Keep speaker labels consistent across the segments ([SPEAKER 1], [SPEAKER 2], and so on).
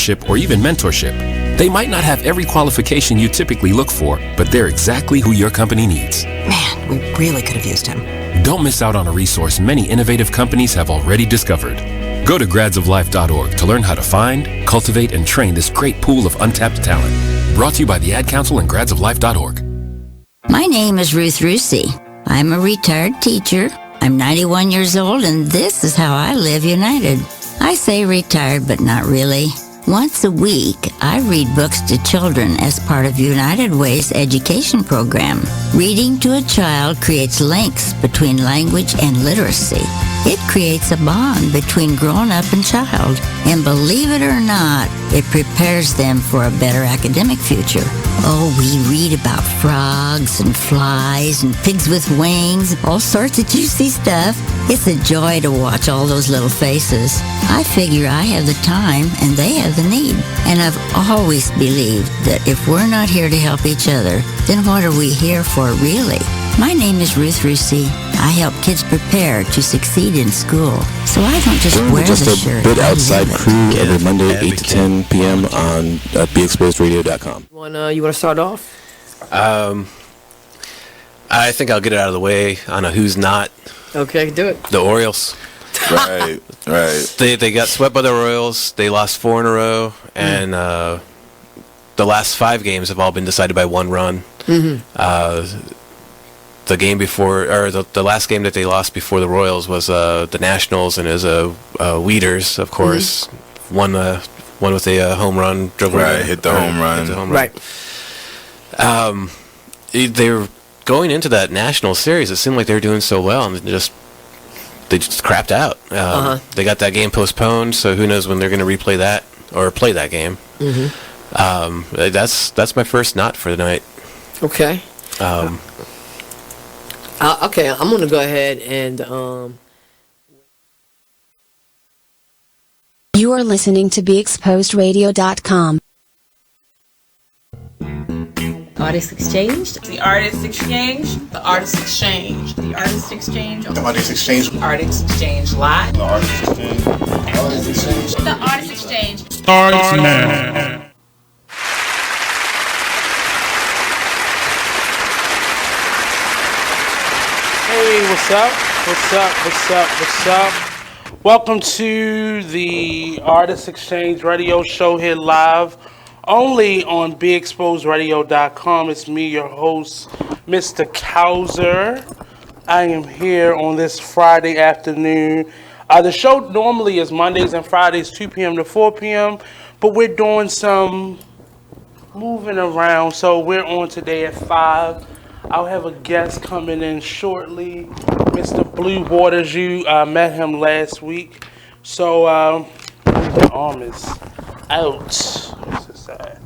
[SPEAKER 1] leadership, or even mentorship. They might not have every qualification you typically look for, but they're exactly who your company needs.
[SPEAKER 2] Man, we really could have used him.
[SPEAKER 1] Don't miss out on a resource many innovative companies have already discovered. Go to gradsoflife.org to learn how to find, cultivate, and train this great pool of untapped talent. Brought to you by the Ad Council and gradsoflife.org.
[SPEAKER 3] My name is Ruth Rusi. I'm a retired teacher. I'm 91 years old, and this is how I live United. I say retired, but not really. Once a week, I read books to children as part of United Way's education program. Reading to a child creates links between language and literacy. It creates a bond between grown-up and child. And believe it or not, it prepares them for a better academic future. Oh, we read about frogs and flies and pigs with wings, all sorts of juicy stuff. It's a joy to watch all those little faces. I figure I have the time and they have the need. And I've always believed that if we're not here to help each other, then what are we here for really? My name is Ruth Rusi. I help kids prepare to succeed in school. So I don't just wear the shirt.
[SPEAKER 4] Just a bit outside crew every Monday, 8 to 10 p.m. on BeExposedRadio.com.
[SPEAKER 5] You want to start off?
[SPEAKER 6] I think I'll get it out of the way on a who's not.
[SPEAKER 5] Okay, do it.
[SPEAKER 6] The Orioles.
[SPEAKER 4] Right.
[SPEAKER 6] They got swept by the Royals. They lost 4 in a row, and the last 5 games have all been decided by 1 run. Mm-hmm. The game before, or the last game that they lost before the Royals was the Nationals, and it was Weeders, of course, won with a home run.
[SPEAKER 4] Hit the home run.
[SPEAKER 5] Right.
[SPEAKER 6] They were going into that National series. It seemed like they were doing so well, and they just crapped out. They got that game postponed, so who knows when they're going to replay that or play that game. Mm-hmm. That's my first not for the night.
[SPEAKER 5] Okay. Okay, I'm going to go ahead and...
[SPEAKER 7] You are listening to BeExposedRadio.com.
[SPEAKER 8] Artist Exchange.
[SPEAKER 9] The Artist Exchange. The Artist Exchange. The Artist Exchange.
[SPEAKER 10] The Artist Exchange.
[SPEAKER 9] The Artist Exchange Live.
[SPEAKER 10] The Artist Exchange. The Artist Exchange.
[SPEAKER 9] The Artist Exchange.
[SPEAKER 10] Starts now.
[SPEAKER 11] Hey, what's up? What's up? Welcome to the Artist Exchange Radio Show here live, only on BeExposedRadio.com. It's me, your host, Mr. Couser. I am here on this Friday afternoon. The show normally is Mondays and Fridays, 2 p.m. to 4 p.m., but we're doing some moving around, so we're on today at 5. I'll have a guest coming in shortly, Mr. Bleu Waters. You met him last week. So, the arm is out. What's this side?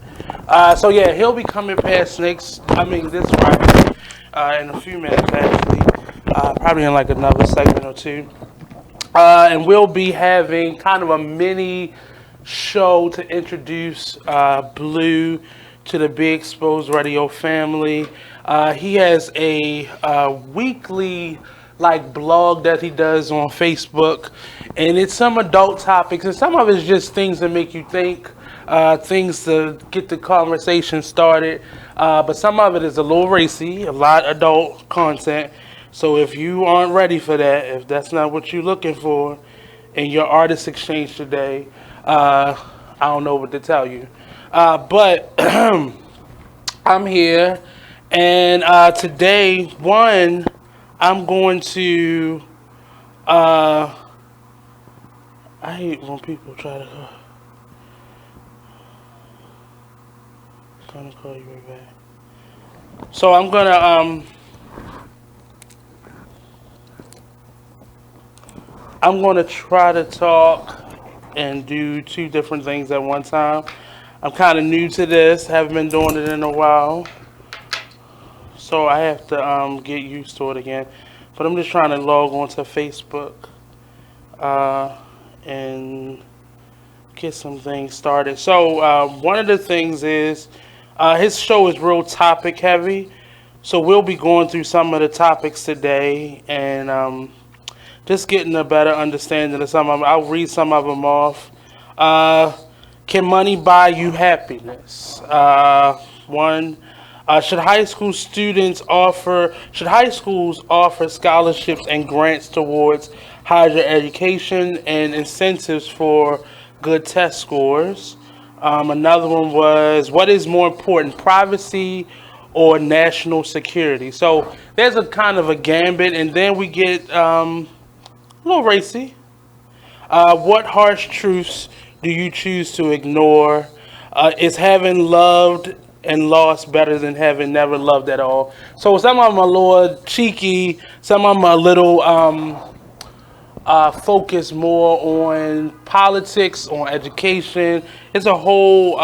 [SPEAKER 11] So, yeah, he'll be coming past this Friday, in a few minutes, actually. Probably in like another segment or two. And we'll be having kind of a mini show to introduce Bleu to the Be Exposed Radio family. He has a weekly blog that he does on Facebook, and it's some adult topics, and some of it's just things that make you think, things to get the conversation started, but some of it is a little racy, a lot adult content. So if you aren't ready for that, if that's not what you're looking for in your artist exchange today, I don't know what to tell you. But I'm here, and today, I'm going to, I hate when people try to, gonna call you right back. So I'm gonna, I'm going to try to talk and do 2 different things at one time. I'm kind of new to this, haven't been doing it in a while, so I have to get used to it again. But I'm just trying to log on to Facebook and get some things started. So one of the things is his show is real topic heavy, so we'll be going through some of the topics today and just getting a better understanding of some of them. I'll read some of them off. Can money buy you happiness? One. Should high schools offer scholarships and grants towards higher education and incentives for good test scores? Another one was, what is more important, privacy or national security? So there's a kind of a gambit, and then we get a little racy. What harsh truths do you choose to ignore? Is having loved and lost better than having never loved at all? So some of them are a little cheeky, some of them are a little focus more on politics, on education. It's a whole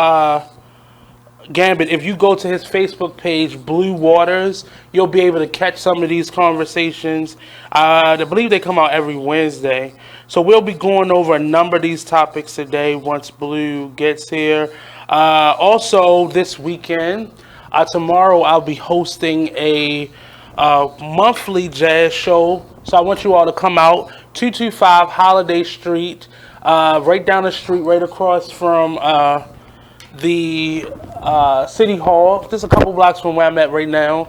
[SPEAKER 11] gambit. If you go to his Facebook page, Blue Waters, you'll be able to catch some of these conversations. I believe they come out every Wednesday. So we'll be going over a number of these topics today once Blue gets here. Also, this weekend, tomorrow I'll be hosting a monthly jazz show. So I want you all to come out, 225 Holiday Street, right down the street, right across from the City Hall, just a couple blocks from where I'm at right now.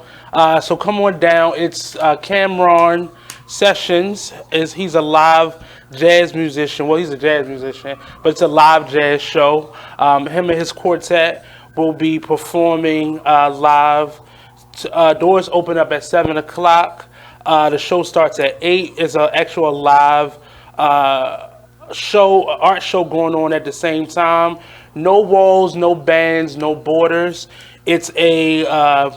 [SPEAKER 11] So come on down. It's Cameron Sessions. He's a live jazz musician. Well, he's a jazz musician, but it's a live jazz show. Him and his quartet will be performing live. Doors open up at 7 o'clock. The show starts at 8. It's an actual live art show going on at the same time. No walls, no bands, no borders. It's a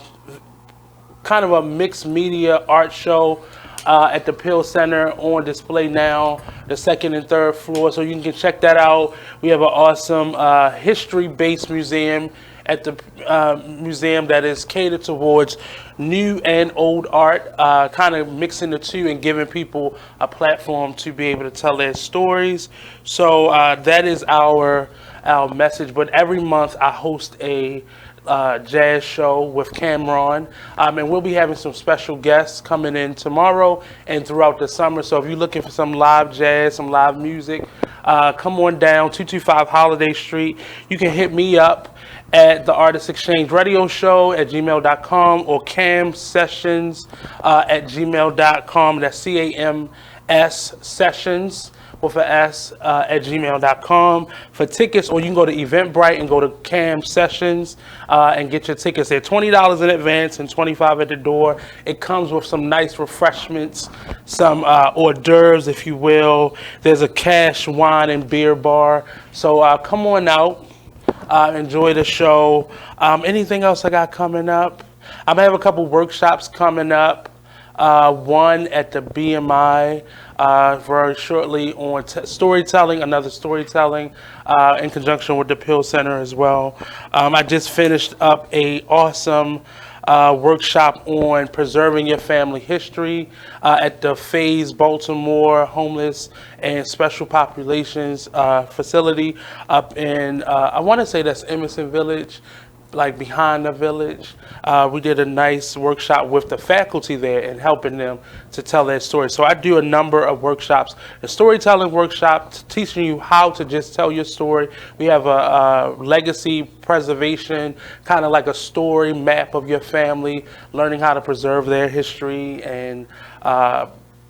[SPEAKER 11] kind of a mixed media art show at the Pill Center, on display now, the second and third floor. So you can check that out. We have an awesome history-based museum at the museum that is catered towards new and old art, kind of mixing the two and giving people a platform to be able to tell their stories. So that is our message. But every month I host a jazz show with Cameron, and we'll be having some special guests coming in tomorrow and throughout the summer. So if you're looking for some live jazz, some live music, come on down, 225 Holiday Street. You can hit me up at the Artist Exchange Radio Show at gmail.com or camsessions at gmail.com. That's CAMS Sessions with an S at gmail.com for tickets, or you can go to Eventbrite and go to Cam Sessions and get your tickets. They're $20 in advance and $25 at the door. It comes with some nice refreshments, some hors d'oeuvres, if you will. There's a cash wine and beer bar. So come on out, enjoy the show. Anything else I got coming up? I'm gonna have a couple workshops coming up. One at the BMI very shortly on storytelling, another storytelling in conjunction with the Pill Center as well. I just finished up a awesome workshop on preserving your family history at the Faze Baltimore Homeless and Special Populations facility up in, I want to say that's Emerson Village, like behind the village. We did a nice workshop with the faculty there and helping them to tell their story. So I do a number of workshops, a storytelling workshop teaching you how to just tell your story. We have a legacy preservation, kind of like a story map of your family, learning how to preserve their history and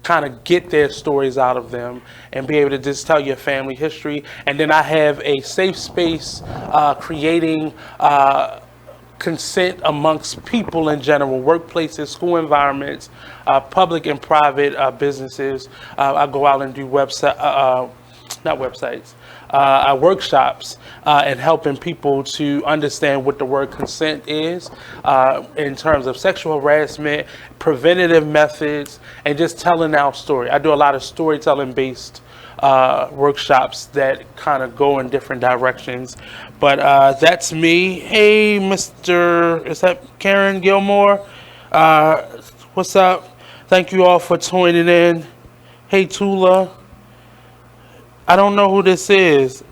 [SPEAKER 11] kind of get their stories out of them and be able to just tell your family history. And then I have a safe space creating consent amongst people in general, workplaces, school environments, public and private businesses. I go out and do workshops and helping people to understand what the word consent is in terms of sexual harassment, preventative methods, and just telling our story. I do a lot of storytelling based workshops that kind of go in different directions. But that's me. Hey, is that Karen Gilmore? What's up? Thank you all for tuning in. Hey, Tula. I don't know who this is.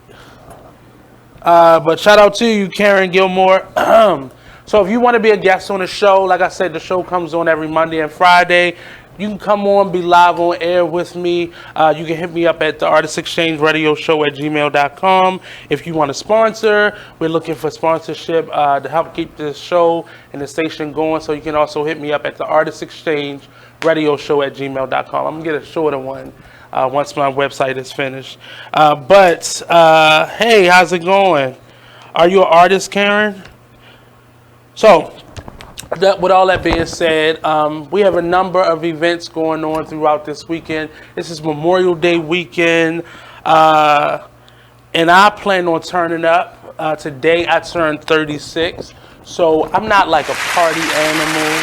[SPEAKER 11] But shout out to you, Karen Gilmore. So if you want to be a guest on the show, like I said, the show comes on every Monday and Friday. you can come on, be live on air with me. You can hit me up at the Artist Exchange Radio Show at gmail.com. If you want to sponsor, we're looking for sponsorship to help keep this show and the station going. So you can also hit me up at the Artist Exchange Radio Show at gmail.com. I'm going to get a shorter one once my website is finished. Hey, how's it going? Are you an artist, Karen? So, with all that being said, we have a number of events going on throughout this weekend. This is Memorial Day weekend, and I plan on turning up. Today I turned 36, so I'm not like a party animal,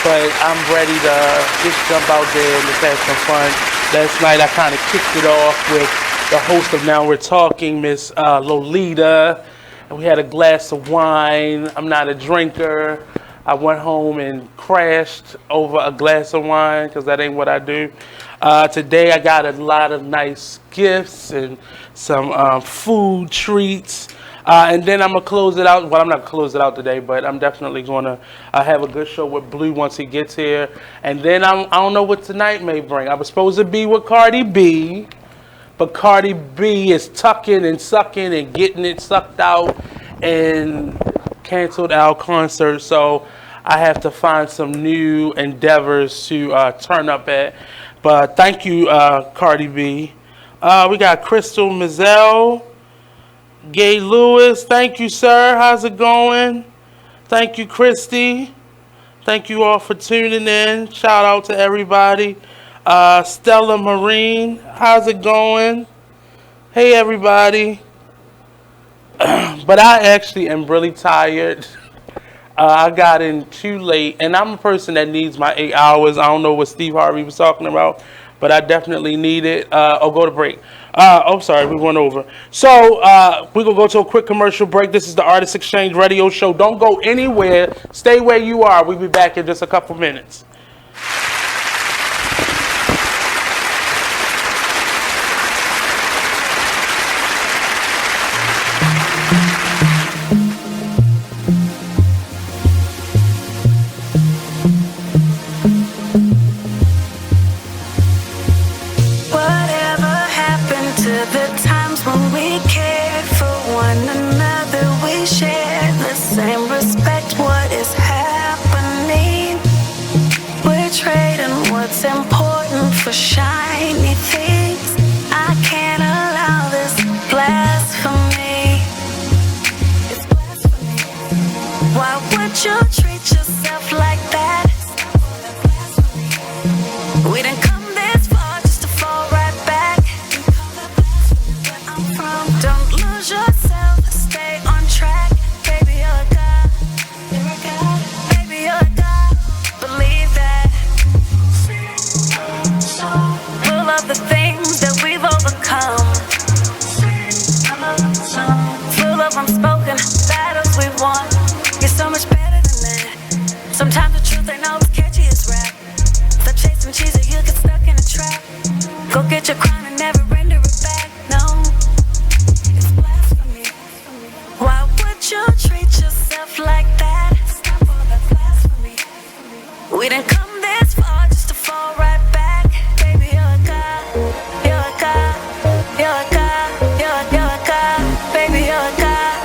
[SPEAKER 11] but I'm ready to just jump out there and just have some fun. Last night I kind of kicked it off with the host of Now We're Talking, Miss Lolita, and we had a glass of wine. I'm not a drinker. I went home and crashed over a glass of wine because that ain't what I do. Today I got a lot of nice gifts and some food treats. And then I'm going to close it out. Well, I'm not going to close it out today, but I'm definitely going to have a good show with Bleu once he gets here. And then I don't know what tonight may bring. I was supposed to be with Cardi B, but Cardi B is tucking and sucking and getting it sucked out and canceled our concert. So I have to find some new endeavors to turn up at. But thank you, Cardi B. We got Crystal Mizell. Gay Lewis, thank you, sir. How's it going? Thank you, Christy. Thank you all for tuning in. Shout out to everybody. Stella Marine, how's it going? Hey, everybody. But I actually am really tired. I got in too late, and I'm a person that needs my 8 hours. I don't know what Steve Harvey was talking about, but I definitely need it. Go to break. Sorry, we went over. So we're going to go to a quick commercial break. This is the Artist Exchange Radio Show. Don't go anywhere. Stay where you are. We'll be back in just a couple minutes.
[SPEAKER 12] For shiny things, I can't allow this blasphemy. It's blasphemy. Why would you treat yourself like that? We didn't come this far just to fall right back. Where I'm from, don't lose yourself, stay on track. Baby, you're a god. You're a god. Baby, you're a god. Believe that. Full of the things that we've overcome. Full of unspoken battles we've won. You're so much better than that. Sometimes the truth ain't always catchy as rap. Stop chasing cheese or you'll get stuck in a trap. Go get your crown and never render it back. No, it's blasphemy. Why would you treat yourself like that? Stop all that blasphemy. We didn't come this far just to fall right back. Baby, you're a god. You're a god. You're a god. You're a god. Baby, you're a god.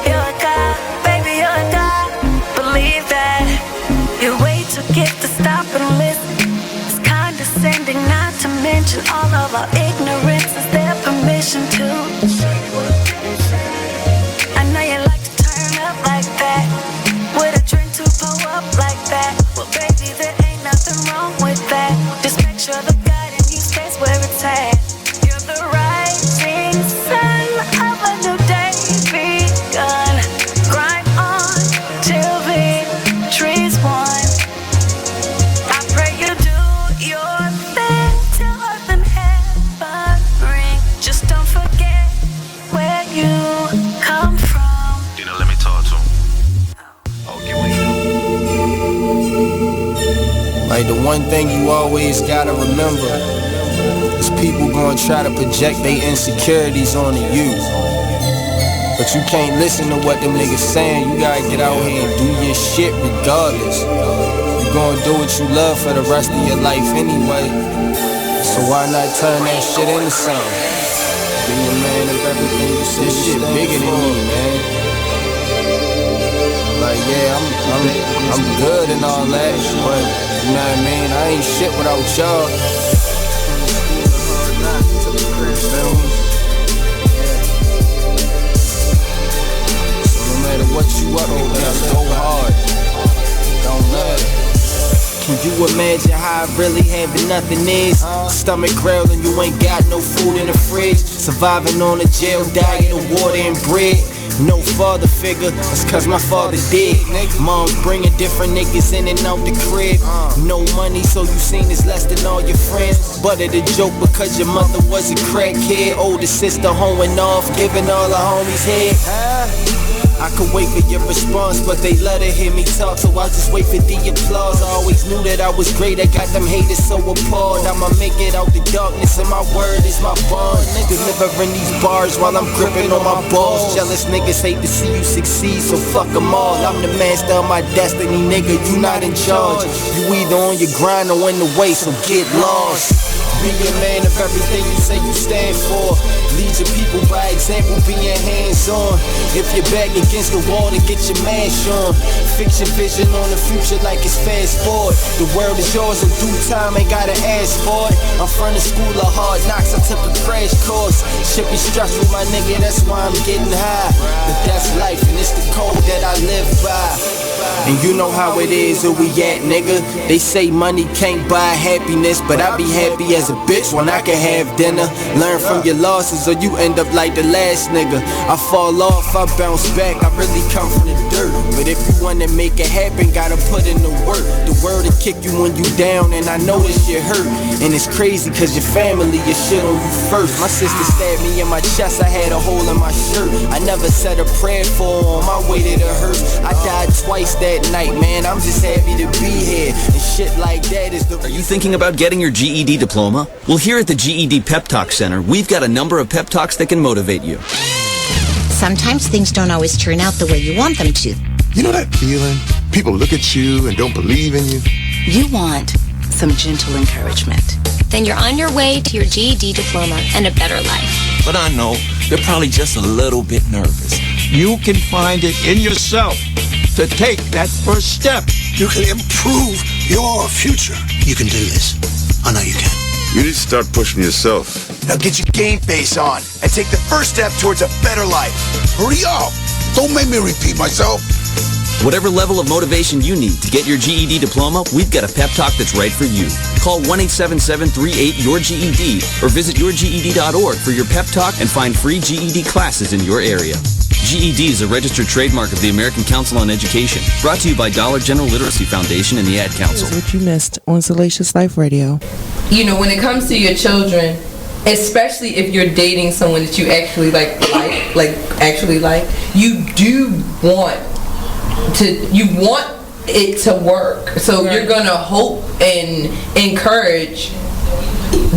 [SPEAKER 12] You're a god. Baby, you're a god. Believe that. You're way too gifted to stop and listen. It's condescending, not to mention all of our ignorance. Is their permission to? I know you like to turn up like that. With a drink to pull up like that. Well, baby, there ain't nothing wrong with that. Just make sure the God in you stays where it's at. You're the rising sun of a new day begun. Grind on till victory's won. I pray you do your thing till earth and heaven ring. Just don't forget where you come from.
[SPEAKER 13] Let me talk to him.
[SPEAKER 14] Like the one thing you always gotta remember is people gonna try to project their insecurities onto you. But you can't listen to what them niggas saying. You gotta get out here and do your shit regardless. you gonna do what you love for the rest of your life anyway. So why not turn that shit into something? Be a man of everything you say. This shit bigger than me, man. Like, yeah, I'm good and all that, but you know what I mean? I ain't shit without y'all. So no matter what you up to, just go hard. Don't let it. Can you imagine how I really having nothing is? Stomach growling, you ain't got no food in the fridge. Surviving on a jail diet of water and bread. No father figure, that's cause my father dead. Mom's bringing different niggas in and out the crib. No money, so you seen this less than all your friends. But it a joke because your mother was a crackhead. Older sister hoeing off, giving all her homies head. I could wait for your response, but they let her hear me talk, so I'll just wait for the applause. I always knew that I was great, I got them haters so appalled. I'ma make it out the darkness, and my word is my bond. Delivering these bars while I'm gripping on my balls. Jealous niggas hate to see you succeed, so fuck them all. I'm the master of my destiny, nigga, you not in charge. You either on your grind or in the way, so get lost. Be a man of everything you say you stand for. Lead your people by example, being hands-on. If you're back against the wall, then get your mash on. Fix your vision on the future like it's fast forward. The world is yours in due time, ain't gotta ask for it. I'm from the school of hard knocks, I took a crash course. Shit be stressful, my nigga, that's why I'm getting high. But that's life, and it's the code that I live by. And you know how it is where we at, nigga. They say money can't buy happiness, but I be happy as a bitch when I can have dinner. Learn from your losses or you end up like the last nigga. I fall off, I bounce back, I really come from the dirt. But if you wanna make it happen, gotta put in the work. The word will kick you when you down, and I know this shit hurt. And it's crazy cause your family, your shit on you first. My sister stabbed me in my chest, I had a hole in my shirt. I never said a prayer for her on my way to the hearse. I died twice that night, man, I'm just happy to be here. And shit like that is the...
[SPEAKER 13] Are you thinking about getting your GED diploma? Well, here at the GED Pep Talk Center, we've got a number of pep talks that can motivate you.
[SPEAKER 2] Sometimes things don't always turn out the way you want them to.
[SPEAKER 15] You know that feeling? People look at you and don't believe in you.
[SPEAKER 2] You want some gentle encouragement.
[SPEAKER 16] Then you're on your way to your GED diploma and a better life.
[SPEAKER 17] But I know they're probably just a little bit nervous. You can find it in yourself to take that first step.
[SPEAKER 15] You can improve your future. You can do this. I know you can.
[SPEAKER 18] You need to start pushing yourself.
[SPEAKER 15] Now get your game face on and take the first step towards a better life. Hurry up! Don't make me repeat myself.
[SPEAKER 13] Whatever level of motivation you need to get your GED diploma, we've got a pep talk that's right for you. Call 1-877-38-YOUR-GED or visit yourged.org for your pep talk and find free GED classes in your area. GED is a registered trademark of the American Council on Education. Brought to you by Dollar General Literacy Foundation and the Ad Council.
[SPEAKER 19] Here's what you missed on Salacious Life Radio.
[SPEAKER 9] You know, when it comes to your children, especially if you're dating someone that you actually like, you do want it to work. So you're gonna hope and encourage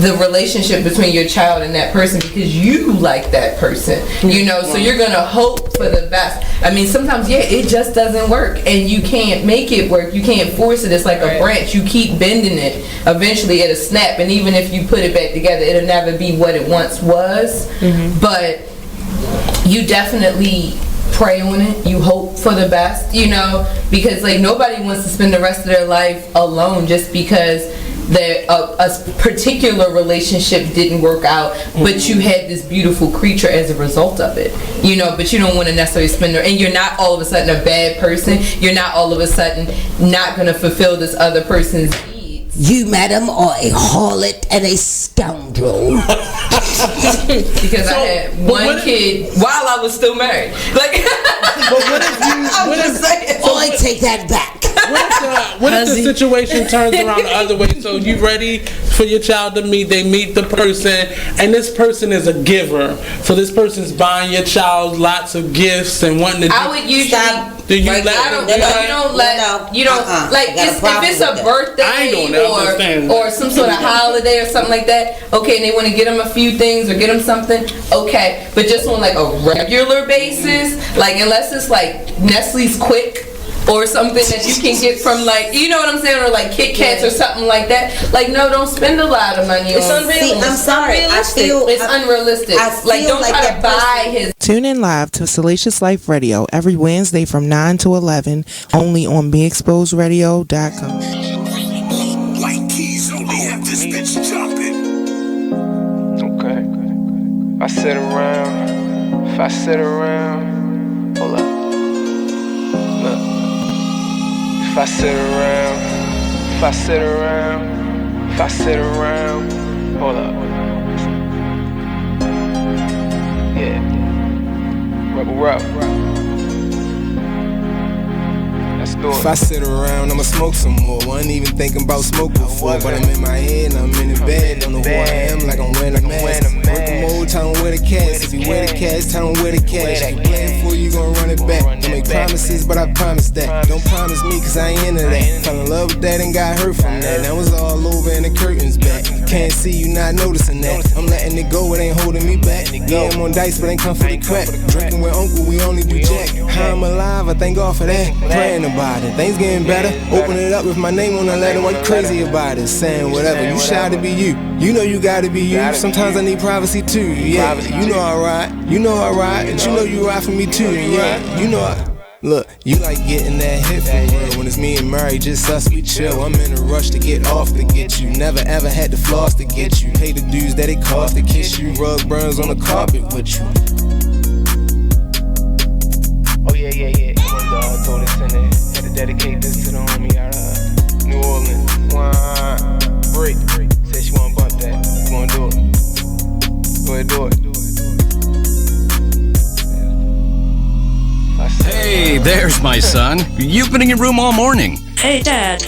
[SPEAKER 9] the relationship between your child and that person because you like that person, you know, so you're gonna hope for the best. I mean, sometimes, it just doesn't work and you can't make it work. You can't force it. It's like a branch. You keep bending it. Eventually it'll snap, and even if you put it back together, it'll never be what it once was. But you definitely pray on it. You hope for the best, you know, because like nobody wants to spend the rest of their life alone just because a particular relationship didn't work out, but you had this beautiful creature as a result of it, you know. But you don't want to necessarily spend and you're not all of a sudden a bad person. You're not all of a sudden not going to fulfill this other person's needs.
[SPEAKER 20] You, madam, are a harlot and a scoundrel.
[SPEAKER 9] Because I had one kid while I was still married. Like,
[SPEAKER 11] but what if you?
[SPEAKER 20] I take that back.
[SPEAKER 11] What if the situation turns around the other way? So you ready for your child to meet? They meet the person, and this person is a giver. So this person's buying your child lots of gifts and wanting to.
[SPEAKER 9] I would usually. You don't like if it's a birthday or some sort of holiday or something like that. Okay, and they want to get them a few things or get them something. Okay, but just on like a regular basis, like unless it's like Nestle's Quick or something that you can get from like, you know what I'm saying, or like Kit Kats or something like that. Like, no, don't spend a lot of money on.
[SPEAKER 20] It's unrealistic. I'm sorry.
[SPEAKER 9] It's unrealistic. Like, don't try to buy his.
[SPEAKER 19] Tune in live to Salacious Life Radio every Wednesday from 9 to 11, only on BeExposedRadio.com.
[SPEAKER 15] White keys only have this bitch jumping.
[SPEAKER 14] Okay. If I sit around, hold up. Look. If I sit around, hold up. Yeah. Rebel. Let's do it. If I sit around, I'ma smoke some more. Wasn't even thinking about smoke before, but I'm in my head, I'm in the bed. Don't know who I am, like I'm wearing a mask. Working mode, tell him where the cash. If you wear the cash, tell him where the cash. If you playing for you, gon' run it back. Don't make promises, but I promise that. Don't promise me, cause I ain't into that. Fell in love with that and got hurt from that. Now it's all over and the curtains back. Can't see you not noticing that. I'm letting it go, it ain't holding me back. Yeah, I'm on dice, but ain't come for the crack. Drinking with uncle, we only do jack. How I'm alive, I thank God for that. Praying about it, things getting better. Open it up with my name on the letter. Why you crazy about it? Saying whatever, you shy to be you. You know you gotta be you. Sometimes I need privacy too. Yeah, you know I ride. You know I ride, and you know you ride for me too. Yeah, you know I. Look, you like getting that hit for real. When it's me and Murray, just us, we chill. I'm in a rush to get off to get you. Never ever had to floss to get you. Pay the dues that it cost to kiss you. Rug burns on the carpet with you. Oh yeah. Come on, dog, throw this in there. Had to dedicate this to the homie out of New Orleans. Break. Said she wanna bump that. You wanna do it? Go ahead, do it.
[SPEAKER 21] Hey, there's my son. You've been in your room all morning.
[SPEAKER 22] Hey, Dad.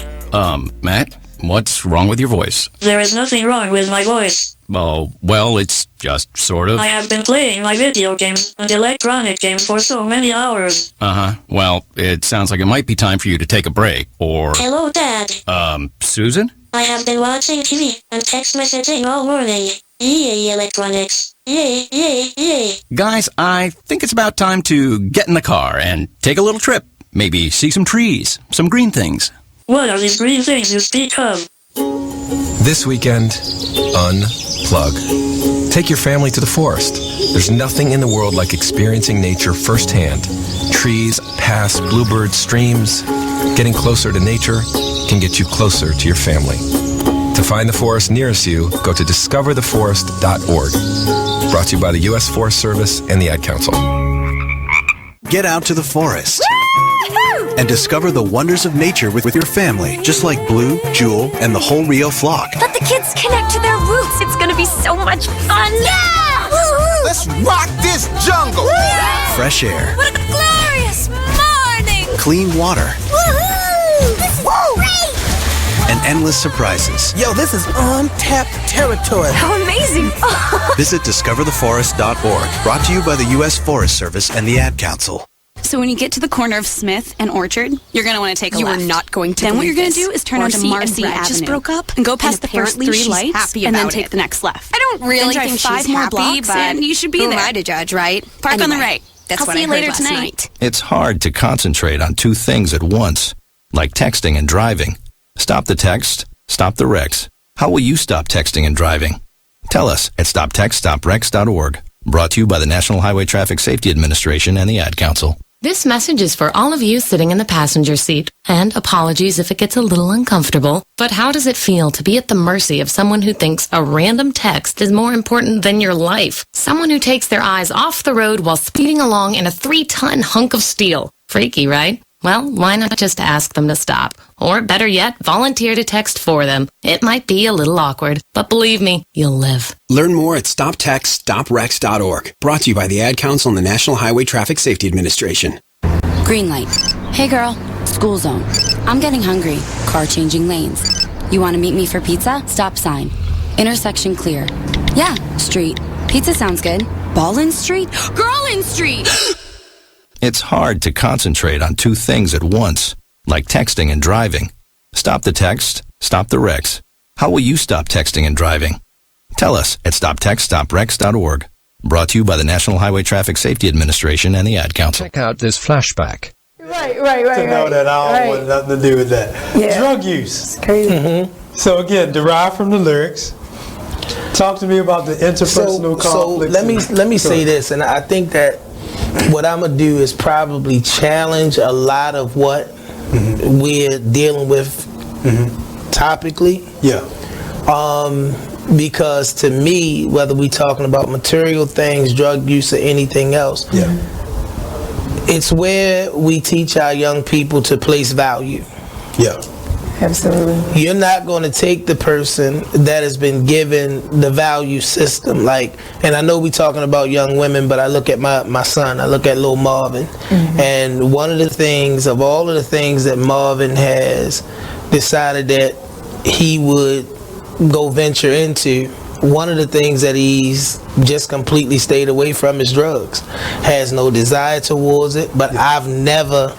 [SPEAKER 21] Matt, what's wrong with your voice?
[SPEAKER 22] There is nothing wrong with my voice.
[SPEAKER 21] Oh, well, it's just sort of.
[SPEAKER 22] I have been playing my video games and electronic games for so many hours.
[SPEAKER 21] Uh-huh. Well, it sounds like it might be time for you to take a break, or...
[SPEAKER 22] Hello, Dad.
[SPEAKER 21] Susan?
[SPEAKER 22] I have been watching TV and text messaging all morning. Yay, electronics. Yay.
[SPEAKER 21] Guys, I think it's about time to get in the car and take a little trip. Maybe see some trees, some green things.
[SPEAKER 22] What are these green things you speak of?
[SPEAKER 1] This weekend, unplug. Take your family to the forest. There's nothing in the world like experiencing nature firsthand. Trees, paths, bluebirds, streams. Getting closer to nature can get you closer to your family. To find the forest nearest you, go to discovertheforest.org. Brought to you by the U.S. Forest Service and the Ad Council.
[SPEAKER 23] Get out to the forest and discover the wonders of nature with your family, just like Blue, Jewel, and the whole Rio flock.
[SPEAKER 16] Let the kids connect to their roots. It's gonna be so much fun. Yeah! Woo-hoo!
[SPEAKER 15] Let's rock this jungle.
[SPEAKER 16] Woo!
[SPEAKER 23] Fresh air.
[SPEAKER 16] What a glorious morning.
[SPEAKER 23] Clean water.
[SPEAKER 16] Woohoo! This is great.
[SPEAKER 23] And endless surprises.
[SPEAKER 20] Yo, this is untapped territory.
[SPEAKER 16] How amazing.
[SPEAKER 23] Visit discovertheforest.org. Brought to you by the U.S. Forest Service and the Ad Council.
[SPEAKER 24] So when you get to the corner of Smith and Orchard, you're going to want to take a left.
[SPEAKER 25] You are not going to.
[SPEAKER 24] Then what you're going to
[SPEAKER 25] this.
[SPEAKER 24] do is turn onto Marcy Avenue.
[SPEAKER 25] Just broke up
[SPEAKER 24] and go past the first 3 lights
[SPEAKER 25] happy
[SPEAKER 24] and then
[SPEAKER 25] about
[SPEAKER 24] take
[SPEAKER 25] it.
[SPEAKER 24] the next left.
[SPEAKER 25] I don't really
[SPEAKER 24] then
[SPEAKER 25] think
[SPEAKER 24] drive 5
[SPEAKER 25] she's
[SPEAKER 24] more
[SPEAKER 25] happy,
[SPEAKER 24] blocks
[SPEAKER 25] but
[SPEAKER 24] and you should be
[SPEAKER 25] who
[SPEAKER 24] there.
[SPEAKER 25] am I to judge, right?
[SPEAKER 24] Park on the
[SPEAKER 25] Anyway,
[SPEAKER 24] right.
[SPEAKER 25] That's
[SPEAKER 24] I'll
[SPEAKER 25] what
[SPEAKER 24] see
[SPEAKER 25] I
[SPEAKER 24] you
[SPEAKER 25] heard
[SPEAKER 24] later
[SPEAKER 25] last
[SPEAKER 24] tonight.
[SPEAKER 25] night.
[SPEAKER 1] It's hard to concentrate on 2 things at once, like texting and driving. Stop the text, stop the wrecks. How will you stop texting and driving? Tell us at stoptextstoprex.org. Brought to you by the National Highway Traffic Safety Administration and the Ad Council.
[SPEAKER 26] This message is for all of you sitting in the passenger seat. And apologies if it gets a little uncomfortable. But how does it feel to be at the mercy of someone who thinks a random text is more important than your life? Someone who takes their eyes off the road while speeding along in a 3-ton hunk of steel. Freaky, right? Well, why not just ask them to stop? Or better yet, volunteer to text for them. It might be a little awkward, but believe me, you'll live.
[SPEAKER 27] Learn more at stoptextstoprex.org. Brought to you by the Ad Council and the National Highway Traffic Safety Administration.
[SPEAKER 28] Green light. Hey girl, school zone. I'm getting hungry. Car changing lanes. You want to meet me for pizza? Stop sign. Intersection clear. Yeah, street. Pizza sounds good. Ballin Street? Girlin Street!
[SPEAKER 1] It's hard to concentrate on 2 things at once, like texting and driving. Stop the text, stop the wrecks. How will you stop texting and driving? Tell us at stoptextstoprex.org. Brought to you by the National Highway Traffic Safety Administration and the Ad Council.
[SPEAKER 29] Check out this flashback.
[SPEAKER 3] Right.
[SPEAKER 4] To know that I don't want nothing to do with that.
[SPEAKER 3] Yeah.
[SPEAKER 4] Drug use.
[SPEAKER 3] It's crazy.
[SPEAKER 4] Mm-hmm. So again, derived from the lyrics. Talk to me about the interpersonal conflict.
[SPEAKER 5] So let me say this, and I think that what I'm gonna do is probably challenge a lot of what we're dealing with topically.
[SPEAKER 4] Yeah.
[SPEAKER 5] Because to me, whether we talking about material things, drug use, or anything else, it's where we teach our young people to place value.
[SPEAKER 4] Yeah.
[SPEAKER 3] Absolutely.
[SPEAKER 5] You're not going to take the person that has been given the value system, and I know we're talking about young women, but I look at my son, I look at little Marvin, and one of the things, of all of the things that Marvin has decided that he would go venture into, one of the things that he's just completely stayed away from is drugs. Has no desire towards it, but I've never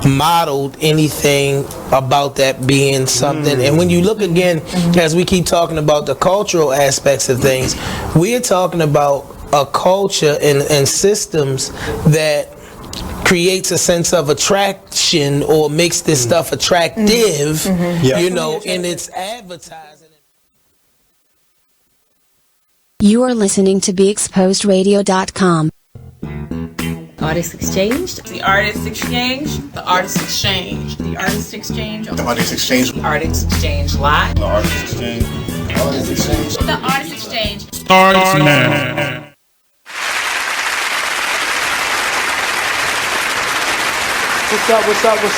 [SPEAKER 5] modeled anything about that being something. And when you look again, as we keep talking about the cultural aspects of things, we're talking about a culture and systems that creates a sense of attraction or makes this stuff attractive, you know, in its advertising.
[SPEAKER 28] You are listening to BeExposedRadio.com.
[SPEAKER 6] Artist Exchange.
[SPEAKER 7] The Artist Exchange. The Artist Exchange. The Artist Exchange. The Artist Exchange. Artist Exchange Live. The Artist Exchange. The Artist Exchange. The Artist Exchange.
[SPEAKER 11] Starts now. What's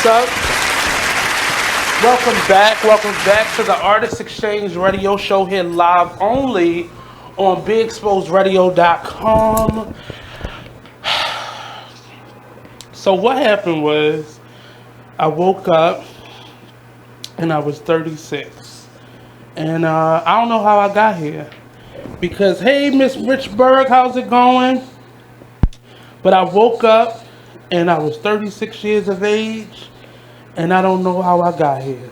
[SPEAKER 11] up? Welcome back to the Artist Exchange radio show here live only on BeExposedRadio.com. So what happened was, I woke up and I was 36, and I don't know how I got here, because hey, Miss Richburg, how's it going? But I woke up and I was 36 years of age, and I don't know how I got here,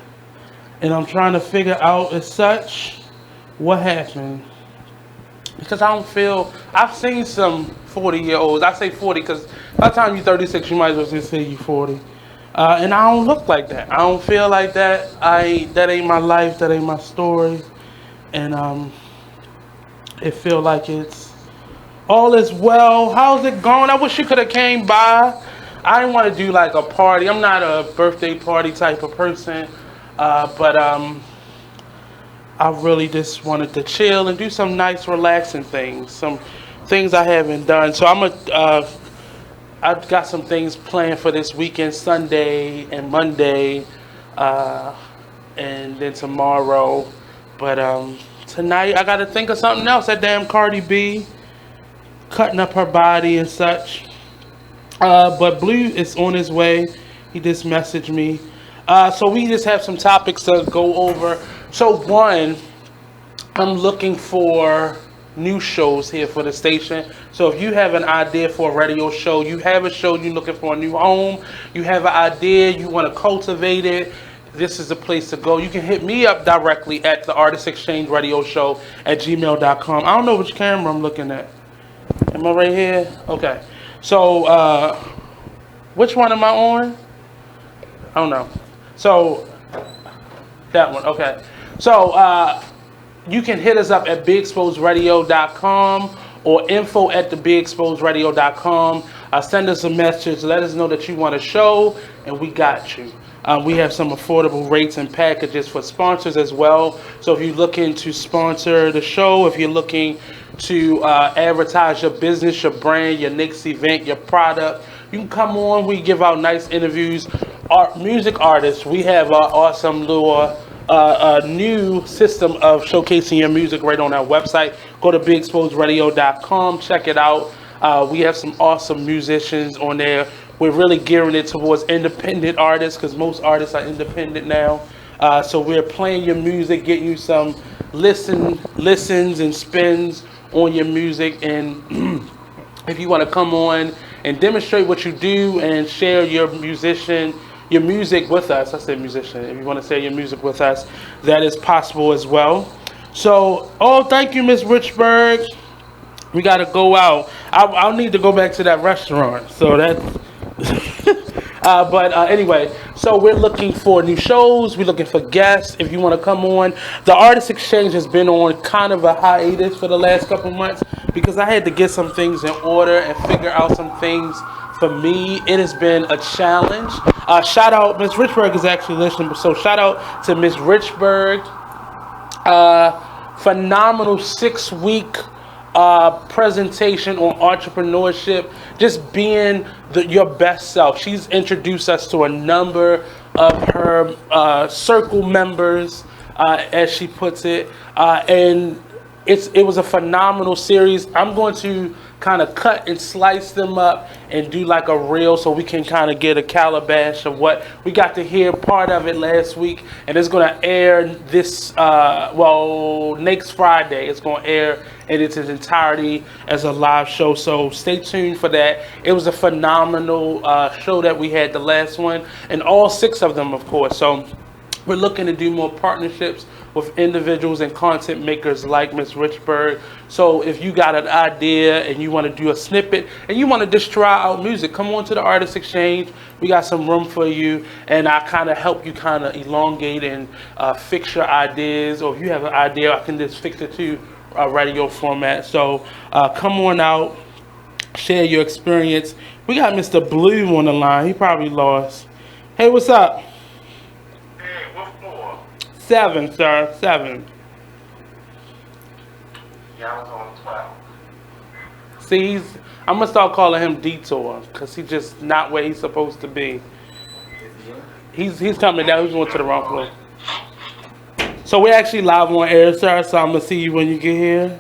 [SPEAKER 11] and I'm trying to figure out as such what happened, because I don't feel, I've seen some 40-year-olds, I say 40 because by the time you're 36, you might as well just say you're 40. And I don't look like that. I don't feel like that. That ain't my life. That ain't my story. And it feel like it's all is well. How's it going? I wish you could have came by. I didn't want to do like a party. I'm not a birthday party type of person. But I really just wanted to chill and do some nice relaxing things. Some things I haven't done. So I've got some things planned for this weekend, Sunday and Monday, and then tomorrow. But tonight I gotta think of something else. That damn Cardi B cutting up her body and such. But Bleu is on his way. He just messaged me. So we just have some topics to go over. So one, I'm looking for new shows here for the station. So if you have an idea for a radio show, you have a show, you're looking for a new home, you have an idea, you want to cultivate it, this is the place to go. You can hit me up directly at the Artist Exchange Radio Show at gmail.com. I don't know which camera I'm looking at. Am I right here? Okay. So which one am I on? I don't know. So that one. Okay. So you can hit us up at BeExposedRadio.com or info@BeExposedRadio.com. Send us a message. Let us know that you want a show, and we got you. We have some affordable rates and packages for sponsors as well. So if you're looking to sponsor the show, if you're looking to advertise your business, your brand, your next event, your product, you can come on. We give out nice interviews. Music artists, we have our awesome little a new system of showcasing your music right on our website. Go to BeExposedRadio.com, check it out. We have some awesome musicians on there. We're really gearing it towards independent artists, because most artists are independent now. So we're playing your music, getting you some listens and spins on your music. And if you want to come on and demonstrate what you do and share your music with us. I said musician. If you want to share your music with us, that is possible as well. So, thank you, Miss Richburg. We got to go out. I'll need to go back to that restaurant. So that Anyway, so we're looking for new shows. We're looking for guests. If you want to come on, the Artist Exchange has been on kind of a hiatus for the last couple months because I had to get some things in order and figure out some things for me. It has been a challenge. Shout out, Miss Richburg is actually listening, so shout out to Miss Richburg. Phenomenal 6-week presentation on entrepreneurship, just being your best self. She's introduced us to a number of her circle members, as she puts it, and it was a phenomenal series. I'm going to kind of cut and slice them up and do like a reel so we can kind of get a calabash of what we got to hear part of it last week, and it's going to air this next Friday. It's going to air in its entirety as a live show, so stay tuned for that. It was a phenomenal show that we had, the last one, and all 6 of them, of course. So we're looking to do more partnerships with individuals and content makers like Ms. Richburg. So if you got an idea and you want to do a snippet and you want to just try out music, come on to the Artist Exchange. We got some room for you, and I kind of help you kind of elongate and fix your ideas, or if you have an idea, I can just fix it to a radio format. So come on out, share your experience. We got Mr. Blue on the line. He probably lost. Hey, what's up? 7, sir. 7.
[SPEAKER 2] Yeah, I was on 12.
[SPEAKER 11] See, I'm gonna start calling him Detour because he's just not where he's supposed to be. He's coming down. He's going to the wrong floor. So we're actually live on air, sir. So I'm gonna see you when you get here.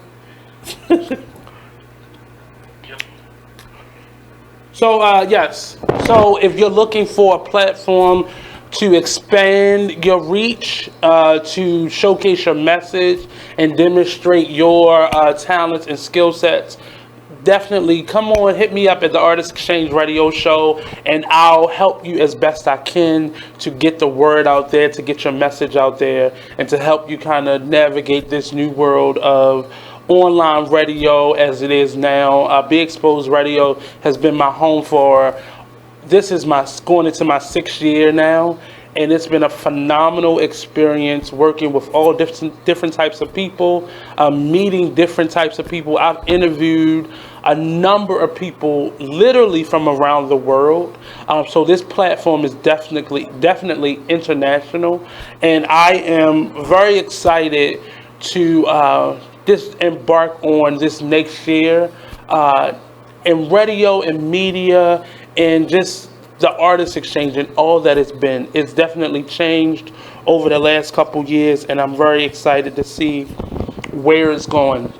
[SPEAKER 11] So yes. So if you're looking for a platform to expand your reach, to showcase your message and demonstrate your talents and skill sets, definitely come on, hit me up at the Artist Exchange Radio Show, and I'll help you as best I can to get the word out there, to get your message out there, and to help you kind of navigate this new world of online radio as it is now. Be Exposed Radio has been my home for, this is going into my 6th year now, and it's been a phenomenal experience working with all different types of people, meeting different types of people. I've interviewed a number of people literally from around the world. So this platform is definitely international, and I am very excited to just embark on this next year in radio and media, and just the Artist Exchange and all that it's been. It's definitely changed over the last couple years, and I'm very excited to see where it's going.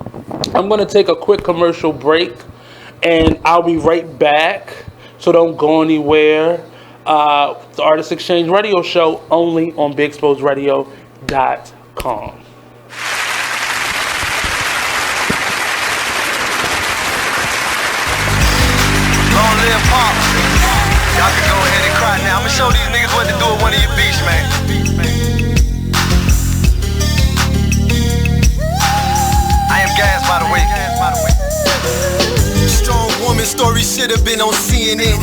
[SPEAKER 11] I'm going to take a quick commercial break, and I'll be right back, so don't go anywhere. The Artist Exchange Radio Show, only on BigExposedRadio.com.
[SPEAKER 3] Long live Pop. Y'all can go ahead and cry now. I'ma show these niggas what to do with one of your beats, man. I am Gas, by the way. Strong woman story should've been on CNN.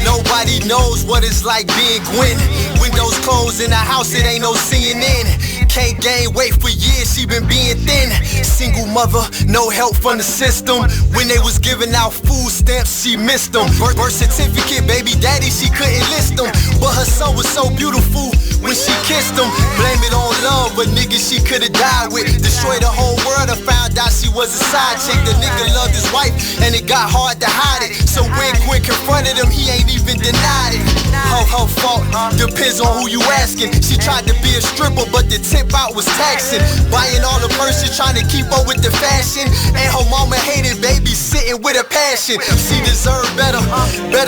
[SPEAKER 3] Nobody knows what it's like being Gwen. Windows closed in the house, it ain't no CNN. Can't gain weight for years, she been being thin. Single mother, no help from the system. When they was giving out food stamps, she missed them. Birth certificate, baby daddy, she couldn't list them. But her son was so beautiful when she kissed him. Blame it on love, but nigga she could've died with. Destroyed the whole world and found out she was a side chick. The nigga loved his wife and it got hard to hide it. So when Gwen confronted him, he ain't even denied it. Her fault, depends on who you asking. She tried to be a stripper, but the tip out was taxing. Buying all the purses, trying to keep up with the fashion. And her mama hated baby sitting with a passion. She deserved better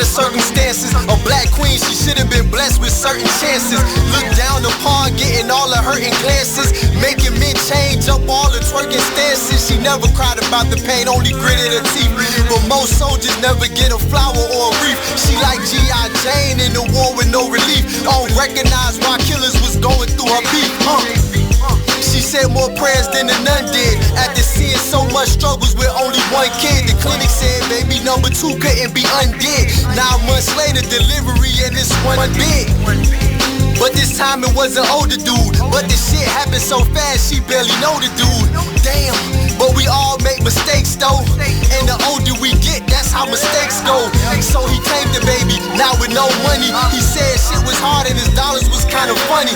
[SPEAKER 3] circumstances. A black queen, she should've been blessed with certain chances. Look down upon, getting all the hurting glances. Making men change up all the twerking stances. She never cried about the pain, only gritted her teeth. But most soldiers never get a flower or a wreath. She like G.I. Jane in the war with no relief. Don't recognize why killers was going through her beat. She said more prayers than the nun did. After seeing so much struggles with only one kid, the clinic said baby number 2 couldn't be undid. 9 months later, delivery and it's one big. But this time it was an older dude. But the shit happened so fast, she barely know the dude. Damn, but we all make mistakes though. And the older we get, that's how mistakes go. So he claimed the baby, now with no money. He said shit was hard and his dollars was kind of funny.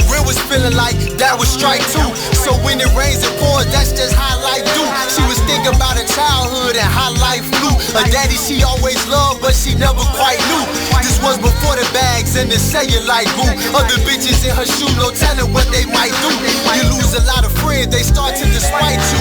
[SPEAKER 3] Real was feeling like that was strike 2. So when it rains and pours, that's just how life do. She was thinking about her childhood and how life flew. A daddy she always loved, but she never quite knew. This was before the bags and the cellulite grew. Other bitches in her shoe, no telling what they might do. You lose a lot of friends, they start to despite you.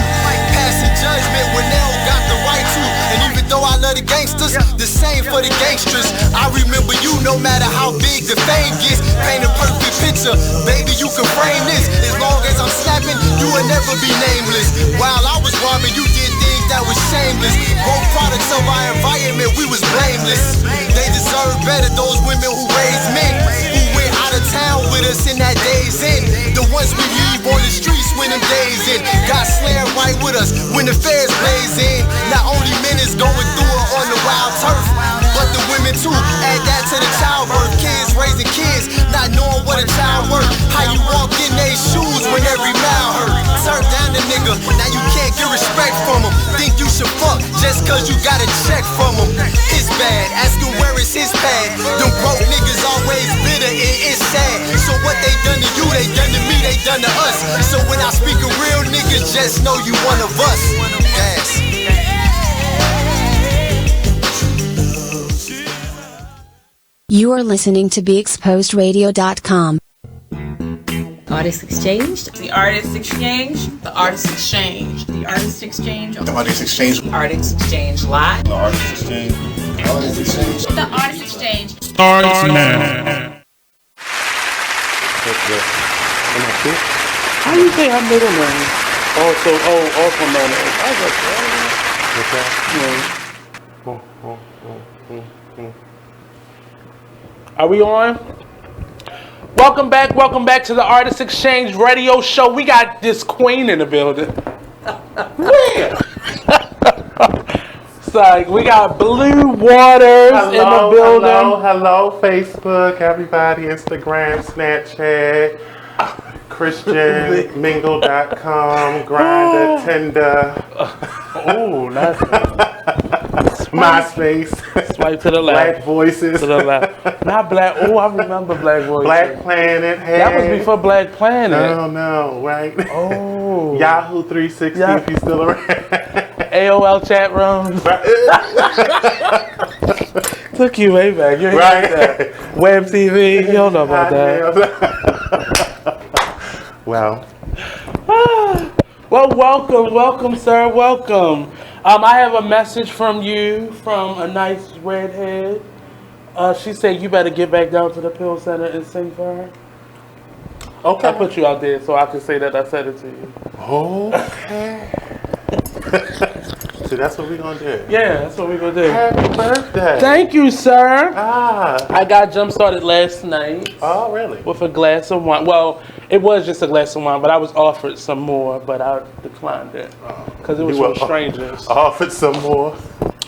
[SPEAKER 3] Passing judgment when they don't got the right to. And even though I love the gangsters, the same for the gangsters. I remember you no matter how big the fame gets. Paint a perfect picture, baby you can frame this. As long as I'm slapping, you will never be nameless. While I was robbing, you did things that was shameless. Both products of our environment, we was blameless. They deserve better, those women who raised men. Who went out of town with us in that day's end. The ones we leave on the streets when them days in. Got slammed right with us when the fairs blaze in. Not only men is going through it on the wild turf, but the women too. Add that to the childbirth. Kids raising kids, not knowing what a child worth. How you walk in their shoes when every mile hurt. Turn down the nigga, now you can't get respect from him. Think you should fuck just cause you got a check from him. It's bad, ask him where is his pad. Them broke niggas always bitter and it's sad. So what they done to you, they done to me, they done to us. So when I speak of real niggas, just know you one of us. Yes.
[SPEAKER 28] You are listening to BeExposedRadio.com.
[SPEAKER 6] Artist Exchange.
[SPEAKER 7] The Artist Exchange. The Artist Exchange. The Artist Exchange. The Artist Exchange. Artist Exchange Live. The Artist Exchange. The Artist Exchange. The Artist Exchange.
[SPEAKER 11] Starts now. How do you say her middle name? Also known as. Are we on? Welcome back to the Artist Exchange Radio Show. We got this queen in the building. Where? Sorry, we got Blue Waters in the building.
[SPEAKER 8] Hello, Facebook, everybody, Instagram, Snapchat, ChristianMingle.com, Grindr, Tinder.
[SPEAKER 11] Oh, nice.
[SPEAKER 8] MySpace.
[SPEAKER 11] Swipe to the left.
[SPEAKER 8] Black Voices.
[SPEAKER 11] To the left. Not Black. Oh, I remember Black Voices.
[SPEAKER 8] Black Planet. Hey.
[SPEAKER 11] That was before Black Planet.
[SPEAKER 8] No, right?
[SPEAKER 11] Oh.
[SPEAKER 8] Yahoo 360 if you still around.
[SPEAKER 11] AOL chat rooms. Took you way back. You ain't right. That. Web TV. You don't know about that.
[SPEAKER 8] Well.
[SPEAKER 11] Well, welcome, sir. Welcome. I have a message from you from a nice redhead. She said you better get back down to the Pill Center and sing for her. Okay. I put you out there so I can say that I said it to you.
[SPEAKER 8] Okay. So that's what we're going to do?
[SPEAKER 11] Yeah, that's what we're going to do.
[SPEAKER 8] Happy birthday.
[SPEAKER 11] Thank you, sir. I got jump-started last night.
[SPEAKER 8] Oh, really?
[SPEAKER 11] With a glass of wine. Well, it was just a glass of wine, but I was offered some more, but I declined it. Because it was from strangers.
[SPEAKER 8] Offered some more?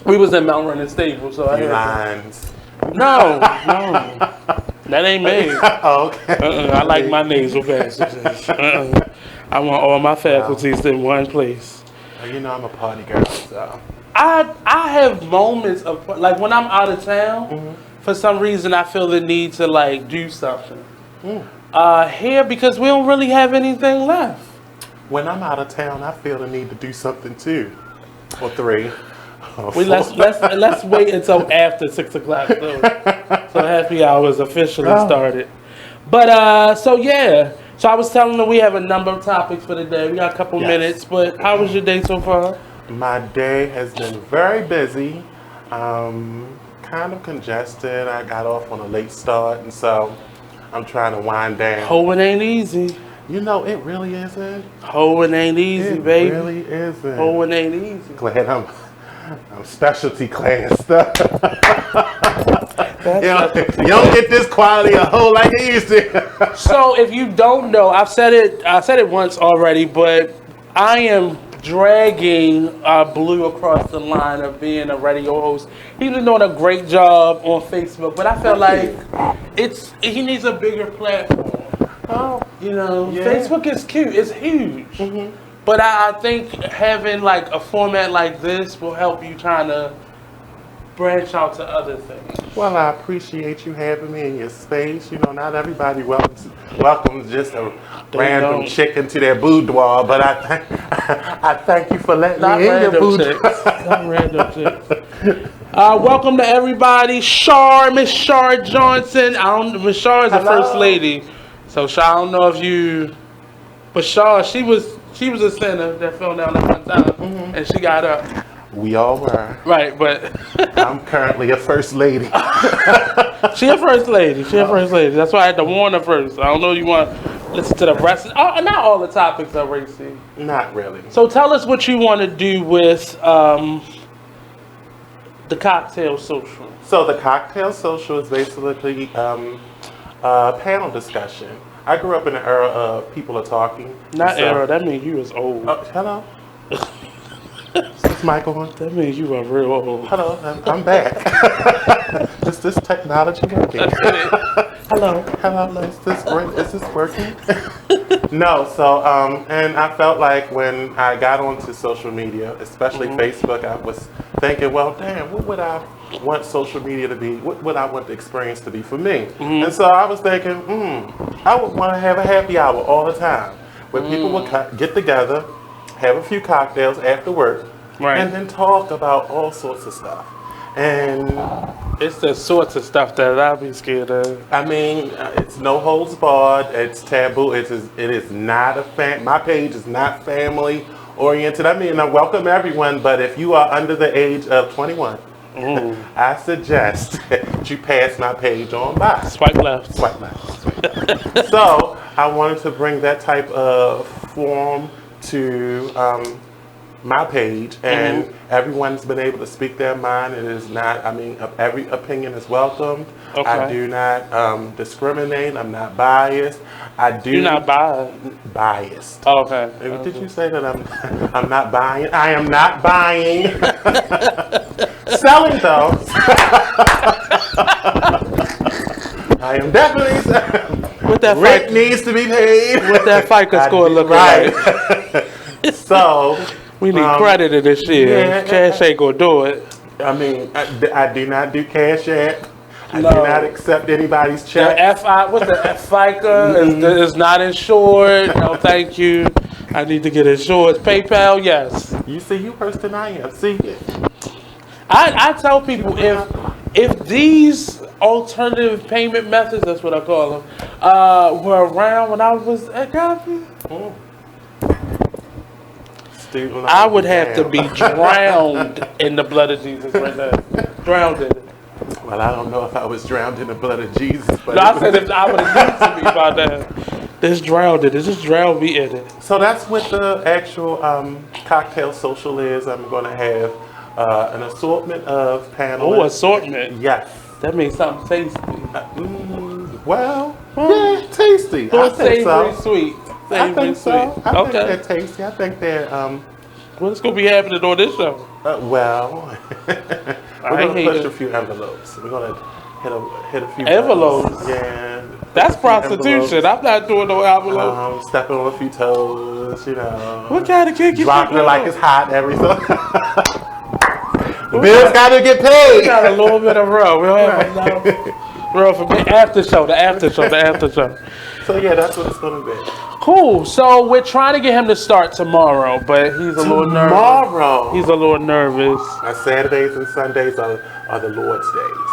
[SPEAKER 11] We was in Mount Vernon Stable, so I had
[SPEAKER 8] lines.
[SPEAKER 11] No. That ain't me.
[SPEAKER 8] Oh, okay.
[SPEAKER 11] I like my nasal passages. I want all my faculties in one place.
[SPEAKER 8] You know I'm a party girl, so.
[SPEAKER 11] I have moments of, like when I'm out of town, for some reason I feel the need to like do something. Here, because we don't really have anything left.
[SPEAKER 8] When I'm out of town, I feel the need to do something too. Or 3.
[SPEAKER 11] Let's wait until after 6 o'clock so happy hour is officially started. But so I was telling her we have a number of topics for the day. We got a couple minutes, but how was your day so far?
[SPEAKER 8] My day has been very busy, kind of congested. I got off on a late start, and so I'm trying to wind down.
[SPEAKER 11] Hoeing ain't easy.
[SPEAKER 8] You know, it really isn't.
[SPEAKER 11] Hoeing ain't easy, baby.
[SPEAKER 8] It really isn't.
[SPEAKER 11] Hoeing ain't easy.
[SPEAKER 8] Glad I'm specialty class stuff. You don't get this quality of hoe like it used to.
[SPEAKER 11] So if you don't know, I said it once already, but I am dragging Blue across the line of being a radio host. He's been doing a great job on Facebook, but I feel like he needs a bigger platform.
[SPEAKER 8] Oh,
[SPEAKER 11] Facebook is cute. It's huge. But I think having like a format like this will help you trying to branch out to other things.
[SPEAKER 8] Well, I appreciate you having me in your space. Not everybody welcomes just a random chick into their boudoir, but I thank you for letting me in your boudoir.
[SPEAKER 11] Not random chicks. Welcome to everybody. Miss Shar Johnson. Miss Shar is the first lady. So Shar, I don't know if you, but Shar, she was a sinner that fell down at one time, and she got up.
[SPEAKER 8] We all were.
[SPEAKER 11] Right, but
[SPEAKER 8] I'm currently a first lady.
[SPEAKER 11] She a first lady. That's why I had to warn her first. I don't know if you want to listen to the rest. Not all the topics are racy.
[SPEAKER 8] Not really.
[SPEAKER 11] So tell us what you want to do with the cocktail social.
[SPEAKER 8] So the cocktail social is basically panel discussion. I grew up in the era of people are talking.
[SPEAKER 11] Era, that means you was old.
[SPEAKER 8] Hello? Is this mic on?
[SPEAKER 11] That means you are real old.
[SPEAKER 8] Hello, I'm back. Is this technology working? Hello. Is this working? No, so, and I felt like when I got onto social media, especially Facebook, I was thinking, well, damn, what would I want social media to be? What would I want the experience to be for me? And so I was thinking, I would want to have a happy hour all the time where people would get together, have a few cocktails after work, and then talk about all sorts of stuff. And
[SPEAKER 11] it's the sorts of stuff that I'll be scared of.
[SPEAKER 8] I mean, it's no holds barred. It's taboo. It is not my page is not family oriented. I mean, I welcome everyone, but if you are under the age of 21, I suggest that you pass my page on by.
[SPEAKER 11] Swipe left.
[SPEAKER 8] So I wanted to bring that type of form to my page, and everyone's been able to speak their mind. It is not, every opinion is welcomed.
[SPEAKER 11] Okay.
[SPEAKER 8] I do not discriminate. I'm not biased.
[SPEAKER 11] You're not
[SPEAKER 8] biased.
[SPEAKER 11] Oh, okay.
[SPEAKER 8] Did you say that I'm not buying? I am not buying. Selling though. I am definitely selling.
[SPEAKER 11] What that
[SPEAKER 8] rent needs to be paid.
[SPEAKER 11] What that FICO score look like?
[SPEAKER 8] So
[SPEAKER 11] we need credit in this shit. Yeah, cash ain't gonna do it.
[SPEAKER 8] I mean, I do not do Cash App. I do not accept anybody's check.
[SPEAKER 11] What's the FICA is not insured. No, thank you. I need to get insurance. PayPal, yes.
[SPEAKER 8] You see, you worse than I am. See,
[SPEAKER 11] I tell people if these alternative payment methods, that's what I call them, were around when I was at Coffee, I would have to be drowned in the blood of Jesus right now. Drowned in it.
[SPEAKER 8] Well, I don't know if I was drowned in the blood of Jesus. But
[SPEAKER 11] no, I said if I would have needed to be by now. Just drowned in it. Just drown me in it.
[SPEAKER 8] So that's what the actual cocktail social is. I'm going to have an assortment of panels.
[SPEAKER 11] Oh, assortment?
[SPEAKER 8] Yes.
[SPEAKER 11] That means something tasty.
[SPEAKER 8] Yeah, tasty.
[SPEAKER 11] Savory, sweet.
[SPEAKER 8] I think so. I think they're tasty. I think they're.
[SPEAKER 11] What's going to be happening on this show?
[SPEAKER 8] We're going to push a few envelopes. We're going to hit a few
[SPEAKER 11] envelopes.
[SPEAKER 8] Yeah.
[SPEAKER 11] That's prostitution. I'm not doing no envelopes.
[SPEAKER 8] Stepping on a few toes, you know.
[SPEAKER 11] What kind of kick you
[SPEAKER 8] dropping it like it's hot every so. The bills got to get paid.
[SPEAKER 11] We got a little bit of row. We don't have enough row for the after show.
[SPEAKER 8] So yeah, that's what it's going to be.
[SPEAKER 11] Cool. So we're trying to get him to start tomorrow, but he's a little nervous.
[SPEAKER 8] Tomorrow?
[SPEAKER 11] He's a little nervous.
[SPEAKER 8] Saturdays and Sundays are the Lord's days.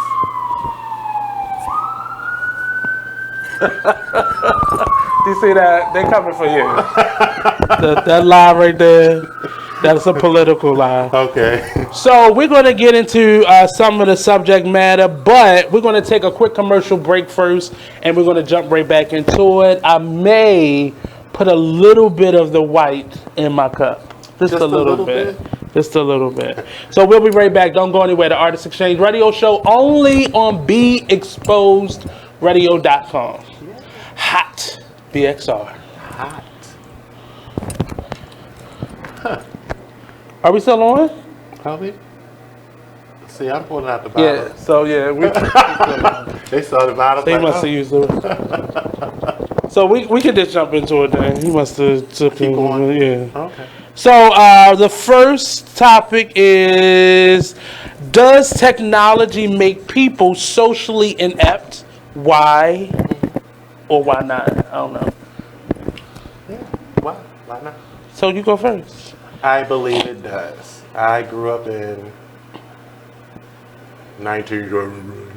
[SPEAKER 11] You see that? They're coming for you. that lie right there, that's a political lie.
[SPEAKER 8] Okay.
[SPEAKER 11] So we're going to get into some of the subject matter, but we're going to take a quick commercial break first, and we're going to jump right back into it. I may put a little bit of the white in my cup. Just a little bit. Just a little bit. So we'll be right back. Don't go anywhere. The Artist Exchange Radio Show only on BeExposedRadio.com. Hot BXR.
[SPEAKER 8] Hot.
[SPEAKER 11] Are we still on?
[SPEAKER 8] Probably. See, I'm pulling out the bottle.
[SPEAKER 11] Yeah, so yeah, we
[SPEAKER 8] they saw the bottle.
[SPEAKER 11] They must have used it. So we could just jump into it then. He must have took
[SPEAKER 8] Keep going.
[SPEAKER 11] Yeah.
[SPEAKER 8] Okay.
[SPEAKER 11] So the first topic is, does technology make people socially inept? Why or why not? I don't know.
[SPEAKER 8] Yeah. Why? Why not?
[SPEAKER 11] So you go first.
[SPEAKER 8] I believe it does. I grew up in 1970,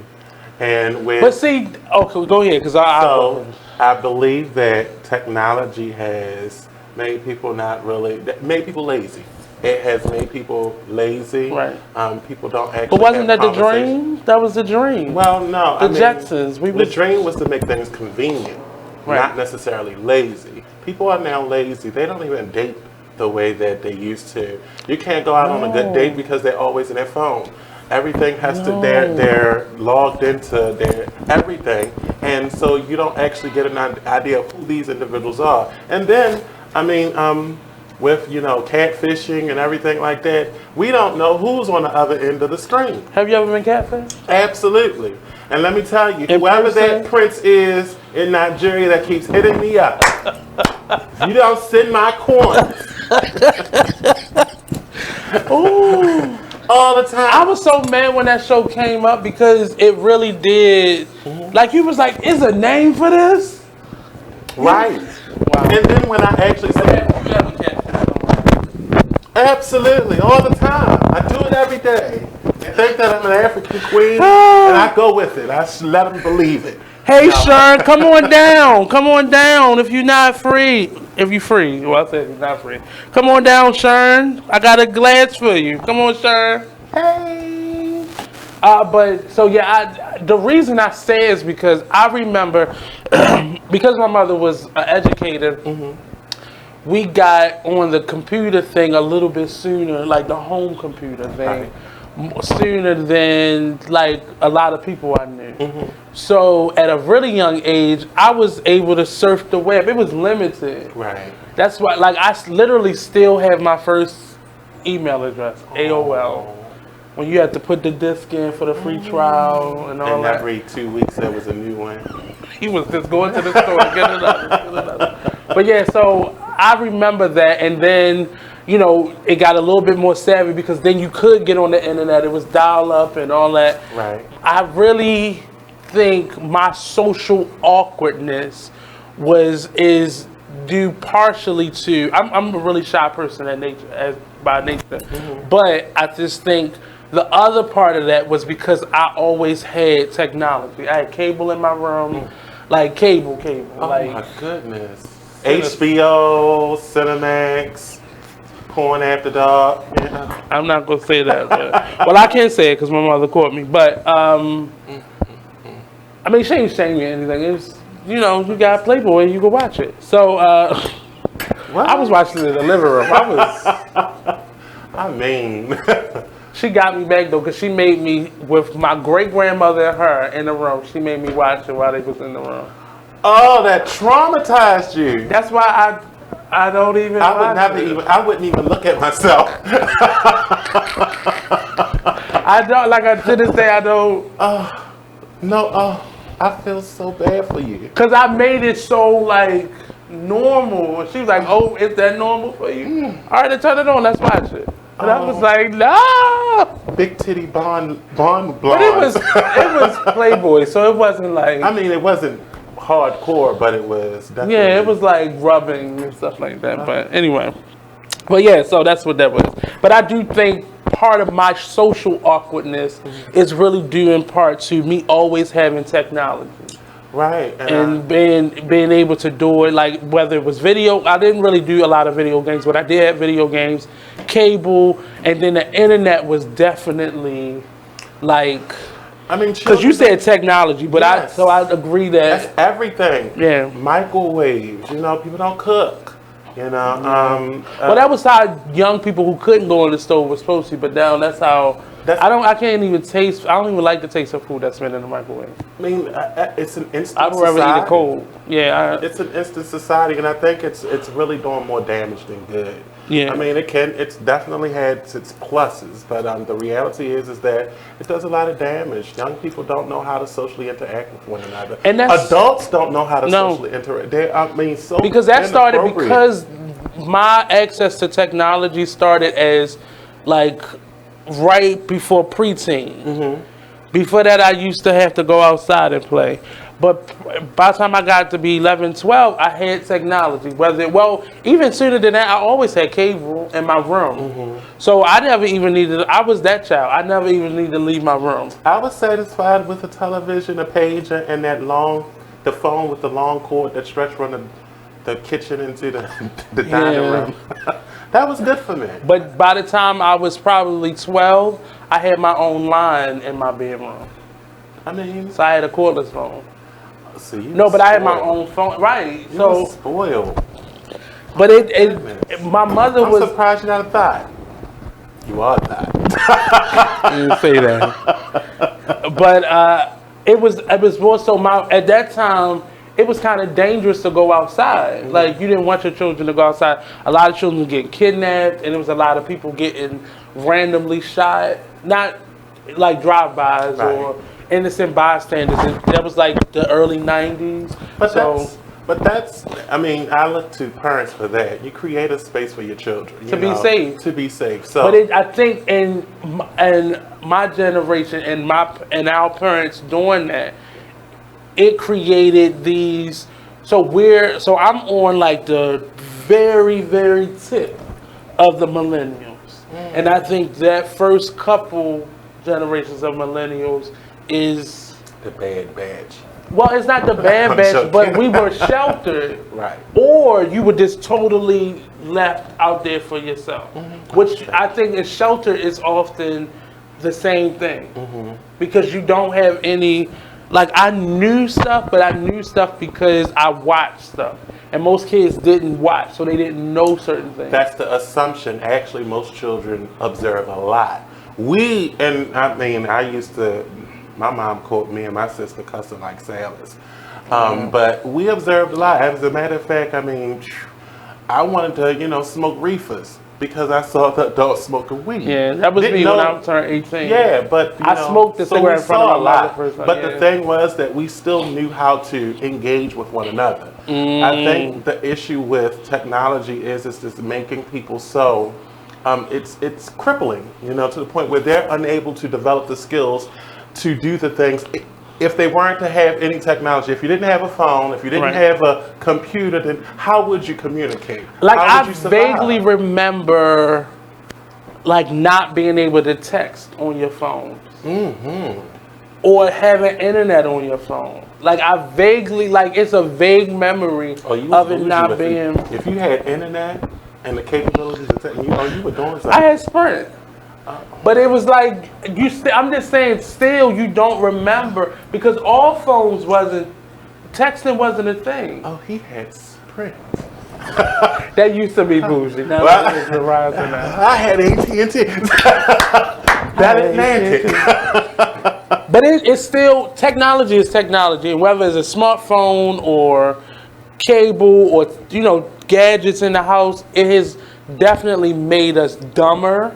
[SPEAKER 8] and with.
[SPEAKER 11] But see, okay, go ahead, because
[SPEAKER 8] I believe that technology has made people made people lazy. It has made people lazy.
[SPEAKER 11] Right.
[SPEAKER 8] People don't actually.
[SPEAKER 11] But wasn't
[SPEAKER 8] have
[SPEAKER 11] that the dream? That was the dream.
[SPEAKER 8] Well, no.
[SPEAKER 11] The Jetsons.
[SPEAKER 8] The dream was to make things convenient, not necessarily lazy. People are now lazy. They don't even date the way that they used to. You can't go out on a good date because they're always in their phone. Everything has to, they're logged into their everything. And so you don't actually get an idea of who these individuals are. And then, with, catfishing and everything like that, we don't know who's on the other end of the screen.
[SPEAKER 11] Have you ever been catfished?
[SPEAKER 8] Absolutely. And let me tell you, whoever that prince is in Nigeria that keeps hitting me up, you don't send my coins.
[SPEAKER 11] Ooh.
[SPEAKER 8] All the time.
[SPEAKER 11] I was so mad when that show came up because it really did. Like, you was like, is a name for this?
[SPEAKER 8] Right. Wow. And then when I actually said, absolutely, all the time. I do it every day. They think that I'm an African queen, and I go with it. I let them believe it.
[SPEAKER 11] Hey, Sharon, come on down. Come on down if you're not free. If you're free. Well, I said you're not free. Come on down, Sharon. I got a glass for you. Come on, Sharon. Hey. The reason I say is because I remember, because my mother was an educator, we got on the computer thing a little bit sooner, like the home computer thing. Sooner than like a lot of people I knew. So at a really young age, I was able to surf the web. It was limited.
[SPEAKER 8] Right.
[SPEAKER 11] That's why, like, I literally still have my first email address, AOL. When you had to put the disc in for the free trial and all that.
[SPEAKER 8] And every 2 weeks there was a new one.
[SPEAKER 11] He was just going to the store and get another. But yeah, so I remember that, and then it got a little bit more savvy because then you could get on the internet. It was dial up and all that.
[SPEAKER 8] Right.
[SPEAKER 11] I really think my social awkwardness is due partially to I'm a really shy person by nature. But I just think the other part of that was because I always had technology. I had cable in my room, like cable.
[SPEAKER 8] Oh
[SPEAKER 11] like,
[SPEAKER 8] my goodness. HBO, Cinemax. Porn after dark. Yeah.
[SPEAKER 11] I'm not gonna say that. But, well, I can't say it because my mother caught me. But she ain't shame me or anything. It's you got Playboy, you can watch it. So I was watching it in the living room. She got me back though because she made me with my great grandmother and her in the room. She made me watch it while they was in the room.
[SPEAKER 8] Oh, that traumatized you.
[SPEAKER 11] That's why I don't even.
[SPEAKER 8] I wouldn't even look at myself.
[SPEAKER 11] I don't to this day. I don't.
[SPEAKER 8] I feel so bad for you.
[SPEAKER 11] Cause I made it so like normal. And she was like, "Oh, is that normal for you?" All right, then turn it on. Let's watch it. And I was like, "No."
[SPEAKER 8] Big titty Bond blonde.
[SPEAKER 11] But it was Playboy, so it wasn't like.
[SPEAKER 8] It wasn't hardcore, but it was definitely.
[SPEAKER 11] Yeah, it was like rubbing and stuff like that. But anyway, so that's what that was. But I do think part of my social awkwardness is really due in part to me always having technology.
[SPEAKER 8] Right.
[SPEAKER 11] And being able to do it, like whether it was video. I didn't really do a lot of video games, but I did have video games, cable, and then the internet was definitely like. Because you said technology, but
[SPEAKER 8] yes.
[SPEAKER 11] I agree that
[SPEAKER 8] that's everything.
[SPEAKER 11] Yeah,
[SPEAKER 8] microwaves. People don't cook.
[SPEAKER 11] Well, that was how young people who couldn't go on the stove were supposed to. But now that's how I can't even taste. I don't even like the taste of food that's been in the microwave.
[SPEAKER 8] I mean, it's an instant
[SPEAKER 11] I'd rather
[SPEAKER 8] society.
[SPEAKER 11] eat it cold. Yeah,
[SPEAKER 8] it's an instant society, and I think it's really doing more damage than good.
[SPEAKER 11] Yeah.
[SPEAKER 8] I mean, it's definitely had its pluses, but the reality is that it does a lot of damage. Young people don't know how to socially interact with one another, and adults don't know how to socially interact.
[SPEAKER 11] Because that started because my access to technology started as like right before preteen.
[SPEAKER 8] Mm-hmm.
[SPEAKER 11] Before that, I used to have to go outside and play. But by the time I got to be 11, 12, I had technology. Even sooner than that, I always had cable in my room.
[SPEAKER 8] Mm-hmm.
[SPEAKER 11] So I never even needed, I was that child. I never even needed to leave my room.
[SPEAKER 8] I was satisfied with a television, a pager, and the phone with the long cord that stretched from the kitchen into the dining room. That was good for me.
[SPEAKER 11] But by the time I was probably 12, I had my own line in my bedroom.
[SPEAKER 8] I mean,
[SPEAKER 11] so I had a cordless phone.
[SPEAKER 8] So you
[SPEAKER 11] but I had my own phone, right?
[SPEAKER 8] You were spoiled.
[SPEAKER 11] But my mother was.
[SPEAKER 8] I'm surprised you're not a thought. You are a thought.
[SPEAKER 11] You didn't say that. But it was more so at that time. It was kind of dangerous to go outside. Mm-hmm. Like, you didn't want your children to go outside. A lot of children were getting kidnapped, and there was a lot of people getting randomly shot. Not like drive-bys or innocent bystanders. That was like the early 90s.
[SPEAKER 8] But that's, I mean, I look to parents for that. You create a space for your children.
[SPEAKER 11] To be safe.
[SPEAKER 8] To be safe. So,
[SPEAKER 11] but I think in my generation and our parents doing that, it created these. So I'm on like the very, very tip of the millennials, and I think that first couple generations of millennials is
[SPEAKER 8] the bad batch.
[SPEAKER 11] Well, it's not the bad batch, but we were sheltered,
[SPEAKER 8] right?
[SPEAKER 11] Or you were just totally left out there for yourself, which I think is shelter is often the same thing, because you don't have any. Like, I knew stuff, but I knew stuff because I watched stuff. And most kids didn't watch, so they didn't know certain things.
[SPEAKER 8] That's the assumption. Actually, most children observe a lot. My mom caught me and my sister cussing like sailors. But we observed a lot. As a matter of fact, I mean, I wanted to, smoke reefers. Because I saw the adults smoking weed.
[SPEAKER 11] Yeah, that was me when I turned 18.
[SPEAKER 8] Yeah, but
[SPEAKER 11] I smoked the cigarette in front of my mother first time.
[SPEAKER 8] But the thing was that we still knew how to engage with one another. I think the issue with technology is just making people so it's crippling, to the point where they're unable to develop the skills to do the things. If they weren't to have any technology, if you didn't have a phone, if you didn't have a computer, then how would you communicate?
[SPEAKER 11] Like, I vaguely remember, like, not being able to text on your phone. Or having internet on your phone. Like, I vaguely, it's a vague memory of it not being.
[SPEAKER 8] If you had internet and the capabilities of you were doing something.
[SPEAKER 11] I had Sprint. But it was like, I'm just saying, still, you don't remember, because all phones texting wasn't a thing.
[SPEAKER 8] Oh, he had Sprint.
[SPEAKER 11] That used to be bougie. Now that is the rise of that.
[SPEAKER 8] I had AT&T. That Atlantic.
[SPEAKER 11] But it's still, technology is technology. And whether it's a smartphone or cable or, gadgets in the house, it has definitely made us dumber.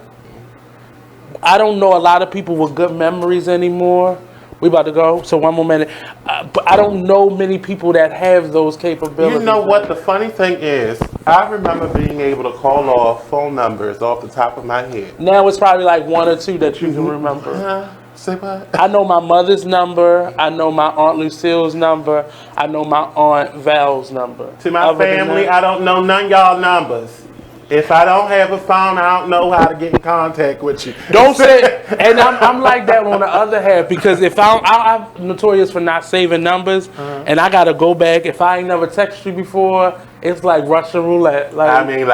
[SPEAKER 11] I don't know a lot of people with good memories anymore. We about to go, so one more minute. But I don't know many people that have those capabilities.
[SPEAKER 8] You know what? The funny thing is, I remember being able to call off phone numbers off the top of my head.
[SPEAKER 11] Now it's probably like one or two that you can remember.
[SPEAKER 8] Say what?
[SPEAKER 11] I know my mother's number. I know my Aunt Lucille's number. I know my Aunt Val's number.
[SPEAKER 8] To my family, I don't know none of y'all numbers. If I don't have a phone, I don't know how to get in contact with you.
[SPEAKER 11] Don't say, and I'm like that on the other half, because if I'm notorious for not saving numbers, and I gotta go back. If I ain't never texted you before, it's like Russian roulette. Like,
[SPEAKER 8] I mean,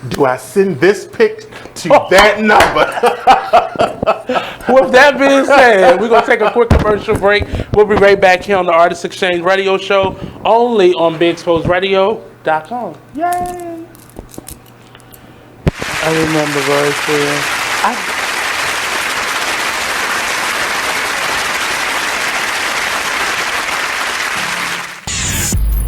[SPEAKER 8] do I send this pic to that number?
[SPEAKER 11] With that being said, we're going to take a quick commercial break. We'll be right back here on the Artist Exchange Radio Show, only on BigExposedRadio.com. Yay! I remember very clear.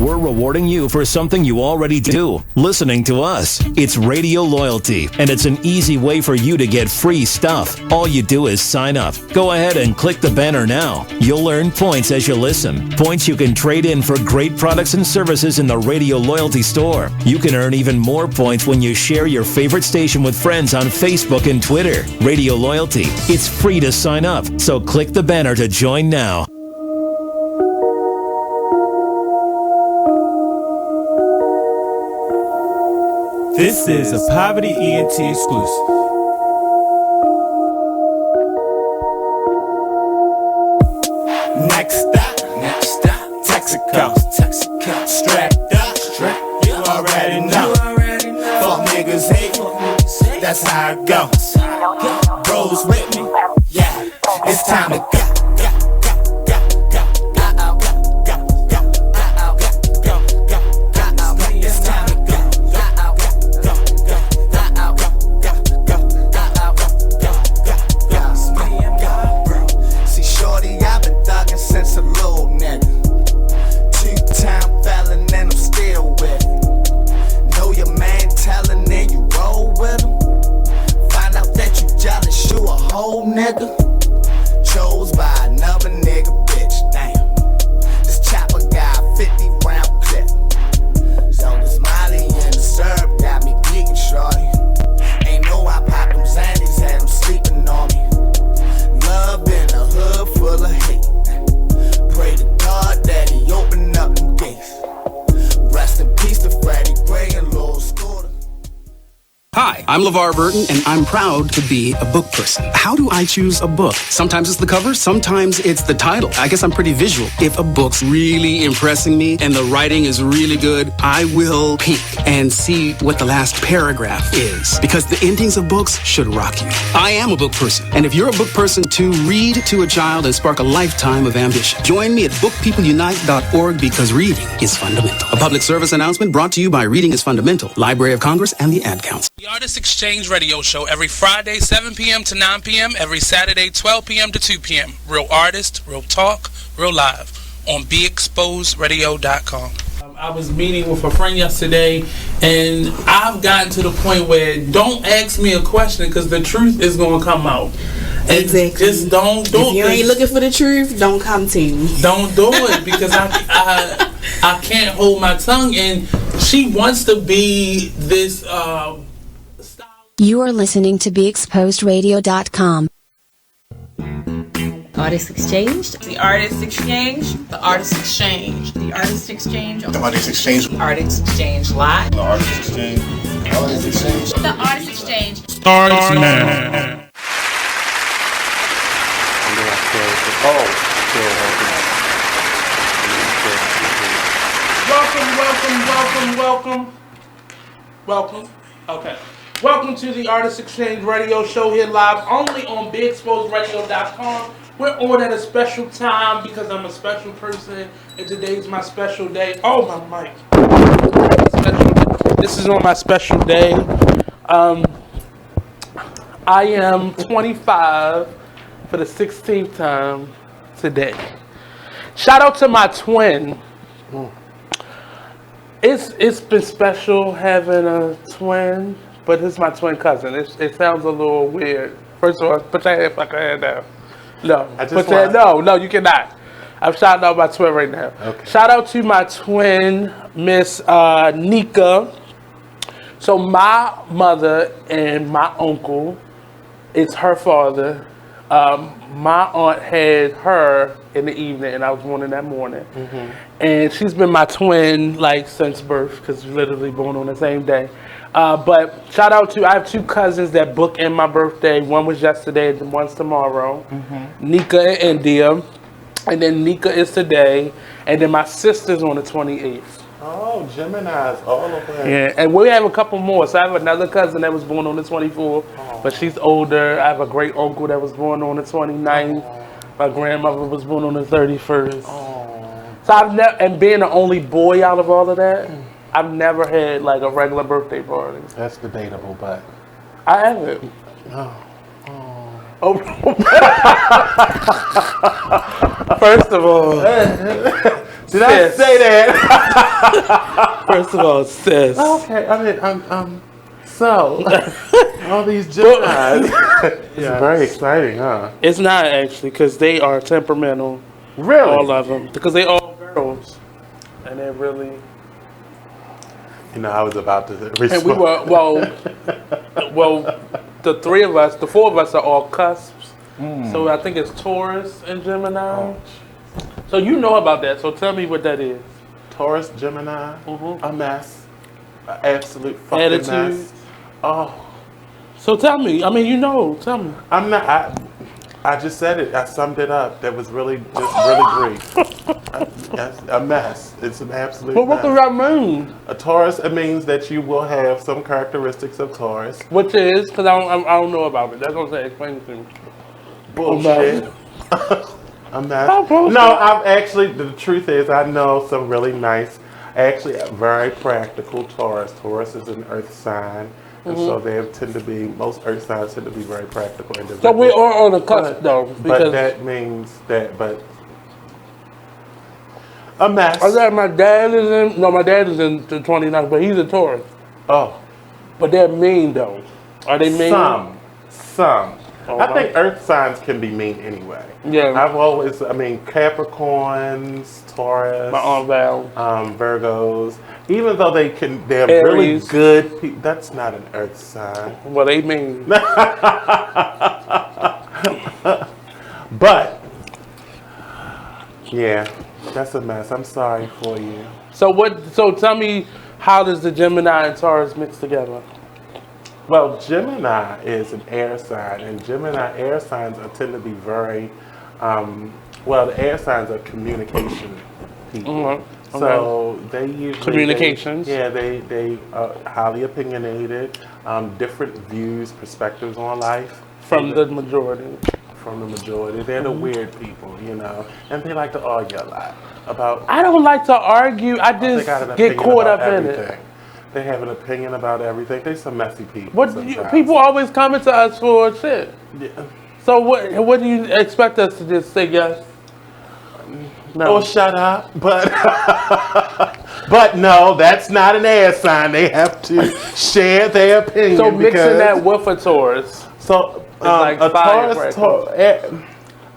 [SPEAKER 9] We're rewarding you for something you already do, listening to us. It's Radio Loyalty, and it's an easy way for you to get free stuff. All you do is sign up. Go ahead and click the banner now. You'll earn points as you listen. Points you can trade in for great products and services in the Radio Loyalty store. You can earn even more points when you share your favorite station with friends on Facebook and Twitter. Radio Loyalty. It's free to sign up, so click the banner to join now.
[SPEAKER 10] This is a Poverty ENT exclusive. Next stop, Texaco, strapped up, you already know. Fuck niggas hate, that's how it goes. Bros with me, yeah, it's time to go.
[SPEAKER 12] Nigga chose by another nigga, bitch. Damn, this chopper got 50 round clip. So this Molly and the syrup got me geeking, shorty. Ain't know I popped them Xannies, had them sleeping on me. Love in a hood full of hate. Pray to God that he open up them gates. Rest in peace to Freddie Gray and Lil Scooter.
[SPEAKER 27] Hi, I'm LeVar Burton, and I'm proud to be a book person. How do I choose a book? Sometimes it's the cover, sometimes it's the title. I guess I'm pretty visual. If a book's really impressing me and the writing is really good, I will peek and see what the last paragraph is, because the endings of books should rock you. I am a book person, and if you're a book person too, read to a child and spark a lifetime of ambition. Join me at bookpeopleunite.org, because reading is fundamental. A public service announcement brought to you by Reading is Fundamental, Library of Congress, and the Ad Council.
[SPEAKER 11] The Artist Exchange Radio Show every Friday, 7 p.m. to 9 p.m. Every Saturday, 12 p.m. to 2 p.m. Real artist, real talk, real live on BeExposedRadio.com. I was meeting with a friend yesterday, and I've gotten to the point where don't ask me a question because the truth is going to come out.
[SPEAKER 7] Exactly.
[SPEAKER 11] Just don't do it.
[SPEAKER 7] If you ain't looking for the truth, don't come to me.
[SPEAKER 11] Don't do it because I can't hold my tongue, and she wants to be this.
[SPEAKER 28] You are listening to BeExposedRadio.com.
[SPEAKER 6] Artist Exchange.
[SPEAKER 7] The Artist Exchange. The Artist Exchange. The Artist Exchange.
[SPEAKER 15] The Artist Exchange.
[SPEAKER 7] Artist Exchange Live.
[SPEAKER 15] The Artist Exchange. The Artist Exchange.
[SPEAKER 7] The Artist Exchange.
[SPEAKER 11] Starts now. Welcome. Okay. Welcome to the Artist Exchange Radio Show here live only on BeExposedRadio.com. We're on at a special time because I'm a special person and today's my special day. Oh, my mic. This is on my special day. I am 25 for the 16th time today. Shout out to my twin. It's been special having a twin, but it's my twin cousin. It sounds a little weird. First of all, put your hand down. No, you cannot. I'm shouting out my twin right now. Okay. Shout out to my twin, Miss Nika. So my mother and my uncle, it's her father. My aunt had her in the evening, and I was born in that morning. Mm-hmm. And she's been my twin like since birth, because we're literally born on the same day. But shout out to, I have two cousins that book in my birthday. One was yesterday and one's tomorrow. Mm-hmm. Nika and India. And then Nika is today. And then my sister's on the 28th.
[SPEAKER 8] Oh, Gemini's all over.
[SPEAKER 11] Yeah, and we have a couple more. So I have another cousin that was born on the 24th, but she's older. I have a great uncle that was born on the 29th. My grandmother was born on the 31st. So I've never, and being the only boy out of all of that, I've never had like a regular birthday party.
[SPEAKER 8] That's debatable, but
[SPEAKER 11] I haven't.
[SPEAKER 8] Oh.
[SPEAKER 11] Oh. First of all,
[SPEAKER 8] did I say that?
[SPEAKER 11] First of all, sis.
[SPEAKER 8] Okay, I mean, so all these Geminis. It's very exciting, huh?
[SPEAKER 11] It's not actually, because they are temperamental.
[SPEAKER 8] Really?
[SPEAKER 11] All of them, because they all girls, and they're really.
[SPEAKER 8] You know, I was about to respond.
[SPEAKER 11] And we were well, the four of us are all cusps. So I think it's Taurus and Gemini. So you know about that. So tell me what that is.
[SPEAKER 8] Taurus, Gemini, a mess, an absolute fucking
[SPEAKER 11] Attitude.
[SPEAKER 8] mess. Oh.
[SPEAKER 11] So tell me. I mean, you know. Tell me.
[SPEAKER 8] I'm not. I just said it. I summed it up. That was really brief. A mess. It's an absolute
[SPEAKER 11] But what
[SPEAKER 8] mess.
[SPEAKER 11] does that mean?
[SPEAKER 8] A Taurus, it means that you will have some characteristics of Taurus.
[SPEAKER 11] Which is, because I don't know about it. That's what I'm saying. Explain it to me.
[SPEAKER 8] Bullshit. A mess. No, I'm actually, the truth is, I know some really nice, actually very practical Taurus. Taurus is an earth sign. And so they tend to be, most earth signs tend to be very practical individuals.
[SPEAKER 11] So we are on the cusp, though.
[SPEAKER 8] But that means that, a mess.
[SPEAKER 11] My dad is in the 29th, but he's a Taurus.
[SPEAKER 8] Oh.
[SPEAKER 11] But they're mean, though. Are they mean?
[SPEAKER 8] Some.
[SPEAKER 11] Oh,
[SPEAKER 8] I think earth signs can be mean anyway.
[SPEAKER 11] Yeah.
[SPEAKER 8] Capricorns, Taurus.
[SPEAKER 11] My Aunt Val.
[SPEAKER 8] Virgos. Even though they're
[SPEAKER 11] Aries.
[SPEAKER 8] really good people, that's not an earth sign.
[SPEAKER 11] Well, they mean.
[SPEAKER 8] But, yeah, that's a mess. I'm sorry for you.
[SPEAKER 11] So tell me, how does the Gemini and Taurus mix together?
[SPEAKER 8] Well, Gemini is an air sign, and Gemini air signs tend to be very, the air signs are communication people. So they usually
[SPEAKER 11] communications.
[SPEAKER 8] They are highly opinionated, different views, perspectives on life
[SPEAKER 11] From the majority.
[SPEAKER 8] They're the weird people, you know, and they like to argue a lot about.
[SPEAKER 11] I don't like to argue. I just get caught up in it.
[SPEAKER 8] They have an opinion about everything. They're some messy people.
[SPEAKER 11] People always coming to us for shit. Yeah. So what do you expect us to just say yes?
[SPEAKER 8] No. Oh, shut up. But no, that's not an air sign. They have to share their opinion.
[SPEAKER 11] So mixing that with a Taurus.
[SPEAKER 8] So
[SPEAKER 11] like
[SPEAKER 8] a Taurus,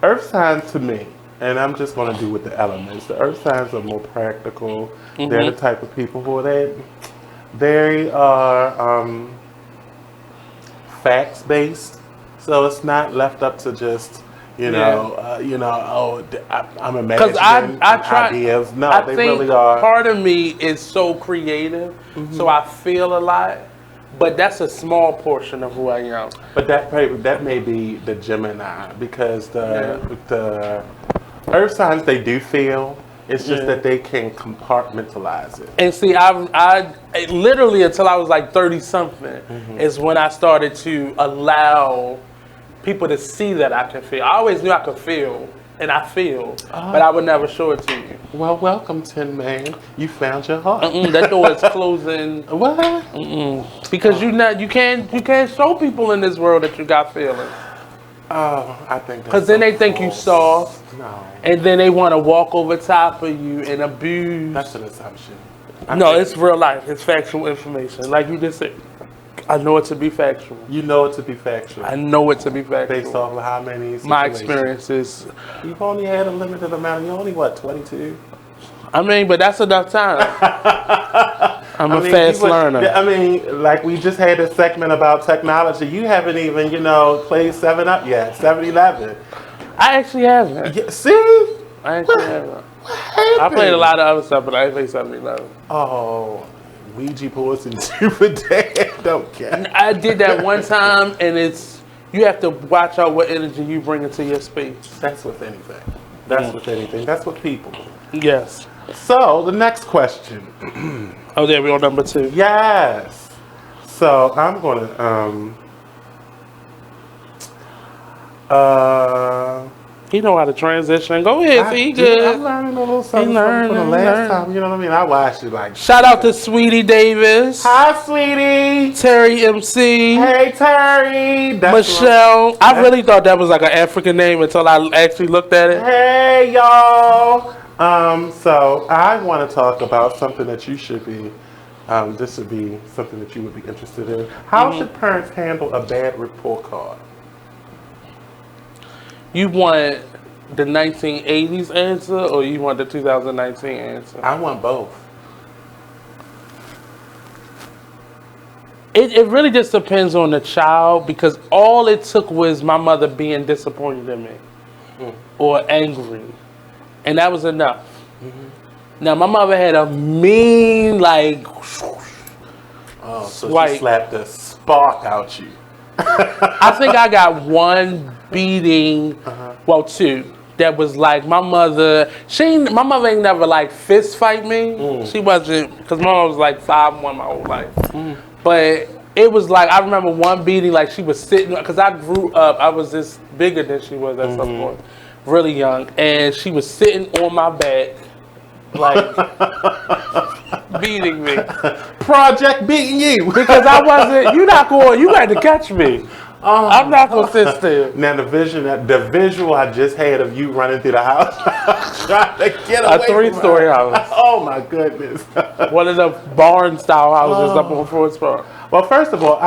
[SPEAKER 8] earth signs to me, and I'm just going to do with the elements. The earth signs are more practical. They're the type of people who they are facts based. So it's not left up to just. I'm imagining ideas. No,
[SPEAKER 11] I
[SPEAKER 8] they
[SPEAKER 11] think
[SPEAKER 8] really are.
[SPEAKER 11] Part of me is so creative, so I feel a lot, but that's a small portion of who I am.
[SPEAKER 8] But that may be the Gemini, because the earth signs, they do feel. It's just that they can compartmentalize it.
[SPEAKER 11] And see, I literally until I was like 30 something is when I started to allow people to see that I can feel. I always knew I could feel, and I feel, but I would never show it to you.
[SPEAKER 8] Well, welcome, Tin Man. You found your heart.
[SPEAKER 11] That door is closing.
[SPEAKER 8] What?
[SPEAKER 11] Because you can't show people in this world that you got feelings.
[SPEAKER 8] Oh, I think that's
[SPEAKER 11] because then they think you soft.
[SPEAKER 8] No.
[SPEAKER 11] And then they want to walk over top of you and abuse.
[SPEAKER 8] That's an assumption.
[SPEAKER 11] It's real life. It's factual information. Like you just said. I know it to be factual.
[SPEAKER 8] You know it to be factual.
[SPEAKER 11] I know it to be factual.
[SPEAKER 8] Based off of how many situations.
[SPEAKER 11] My experiences.
[SPEAKER 8] You've only had a limited amount. You're only, 22?
[SPEAKER 11] I mean, but that's enough time. I'm a fast learner.
[SPEAKER 8] I mean, like we just had a segment about technology. You haven't even, played 7-Up yet, 7-Eleven.
[SPEAKER 11] I actually haven't.
[SPEAKER 8] Yeah, see?
[SPEAKER 11] I actually haven't. I played a lot of other stuff, but I didn't play 7-Eleven.
[SPEAKER 8] Oh. Ouija boards and Super Dad, don't care.
[SPEAKER 11] I did that one time, and you have to watch out what energy you bring into your space.
[SPEAKER 8] That's with anything. That's with anything. That's with people.
[SPEAKER 11] Yes.
[SPEAKER 8] So, the next question.
[SPEAKER 11] There we go, number 2.
[SPEAKER 8] Yes. So, I'm going to,
[SPEAKER 11] He know how to transition. Go ahead, see, he good.
[SPEAKER 8] I'm learning a little something from the last time. You know what I mean? I watched it like.
[SPEAKER 11] Shout out to Sweetie Davis.
[SPEAKER 8] Hi, Sweetie.
[SPEAKER 11] Terry MC.
[SPEAKER 8] Hey, Terry.
[SPEAKER 11] Michelle. I really thought that was like an African name until I actually looked at it.
[SPEAKER 8] Hey, y'all. So I want to talk about something that you should be. This would be something that you would be interested in. How should parents handle a bad report card?
[SPEAKER 11] You want the 1980s answer or you want the 2019 answer?
[SPEAKER 8] I want both.
[SPEAKER 11] It really just depends on the child because all it took was my mother being disappointed in me or angry. And that was enough. Now, my mother had a mean, like,
[SPEAKER 8] so
[SPEAKER 11] swipe.
[SPEAKER 8] She slapped the spark out you.
[SPEAKER 11] I think I got one beating, well, two. That was like my mother. My mother ain't never like fist fight me. She wasn't, because my mom was like 5'1" my whole life. But it was like I remember one beating, like she was sitting, because I grew up. I was this bigger than she was at some point, really young, and she was sitting on my back, like beating me.
[SPEAKER 8] Project beating you
[SPEAKER 11] because I wasn't. You had to catch me. I'm not gonna sit still.
[SPEAKER 8] Now the visual I just had of you running through the house, trying to get away.
[SPEAKER 11] A 3-story house.
[SPEAKER 8] Oh my goodness.
[SPEAKER 11] One of the barn style houses up on Ford's Park.
[SPEAKER 8] Well, first of all,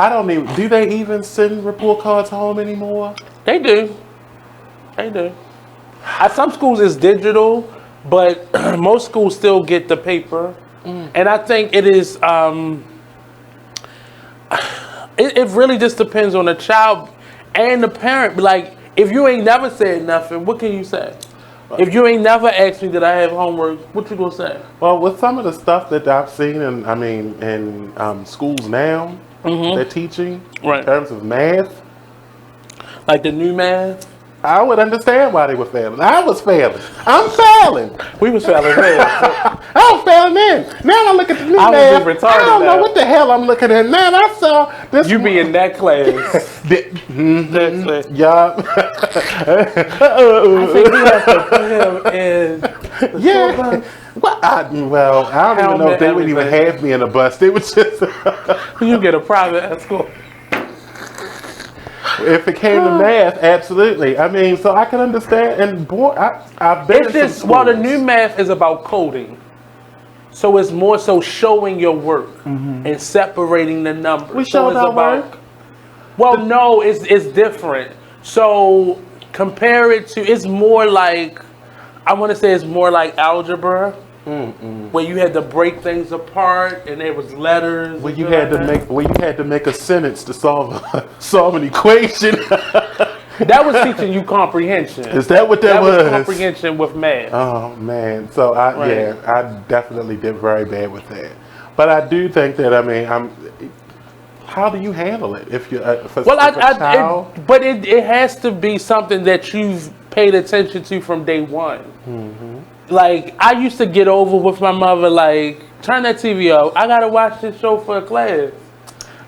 [SPEAKER 8] do they even send report cards home anymore?
[SPEAKER 11] They do. At some schools it's digital, but most schools still get the paper. And I think it is. It really just depends on the child and the parent. Like, if you ain't never said nothing, what can you say? If you ain't never asked me did I have homework, what you gonna say?
[SPEAKER 8] Well, with some of the stuff that I've seen, in schools now, they're teaching in terms of math.
[SPEAKER 11] Like the new math?
[SPEAKER 8] I would understand why they were failing. I was failing. I'm failing.
[SPEAKER 11] We was failing then.
[SPEAKER 8] I was failing then. Now I look at the new math. I don't know what the hell I'm looking at. Now I saw this.
[SPEAKER 11] You be in that class.
[SPEAKER 8] That class. Yeah.
[SPEAKER 11] I think we have to put him in.
[SPEAKER 8] Yeah. I don't even know if they would even have me in a bus. They would just.
[SPEAKER 11] You get a private at school.
[SPEAKER 8] If it came to math, absolutely. I mean, so I can understand. And boy, I've been in some schools.
[SPEAKER 11] Well, the new math is about coding. So it's more so showing your work and separating the numbers.
[SPEAKER 8] We showed our work?
[SPEAKER 11] Well, no, it's different. So compare it to, it's more like, I want to say it's more like algebra. Where you had to break things apart and there was letters.
[SPEAKER 8] Where you had to make a sentence to solve an equation.
[SPEAKER 11] That was teaching you comprehension.
[SPEAKER 8] Is that what that was?
[SPEAKER 11] That was comprehension with math.
[SPEAKER 8] Oh man, so I definitely did very bad with that. But I do think that how do you handle it if you're a child?
[SPEAKER 11] But it has to be something that you've paid attention to from day one. Like, I used to get over with my mother, like, turn that TV off. I got to watch this show for a class.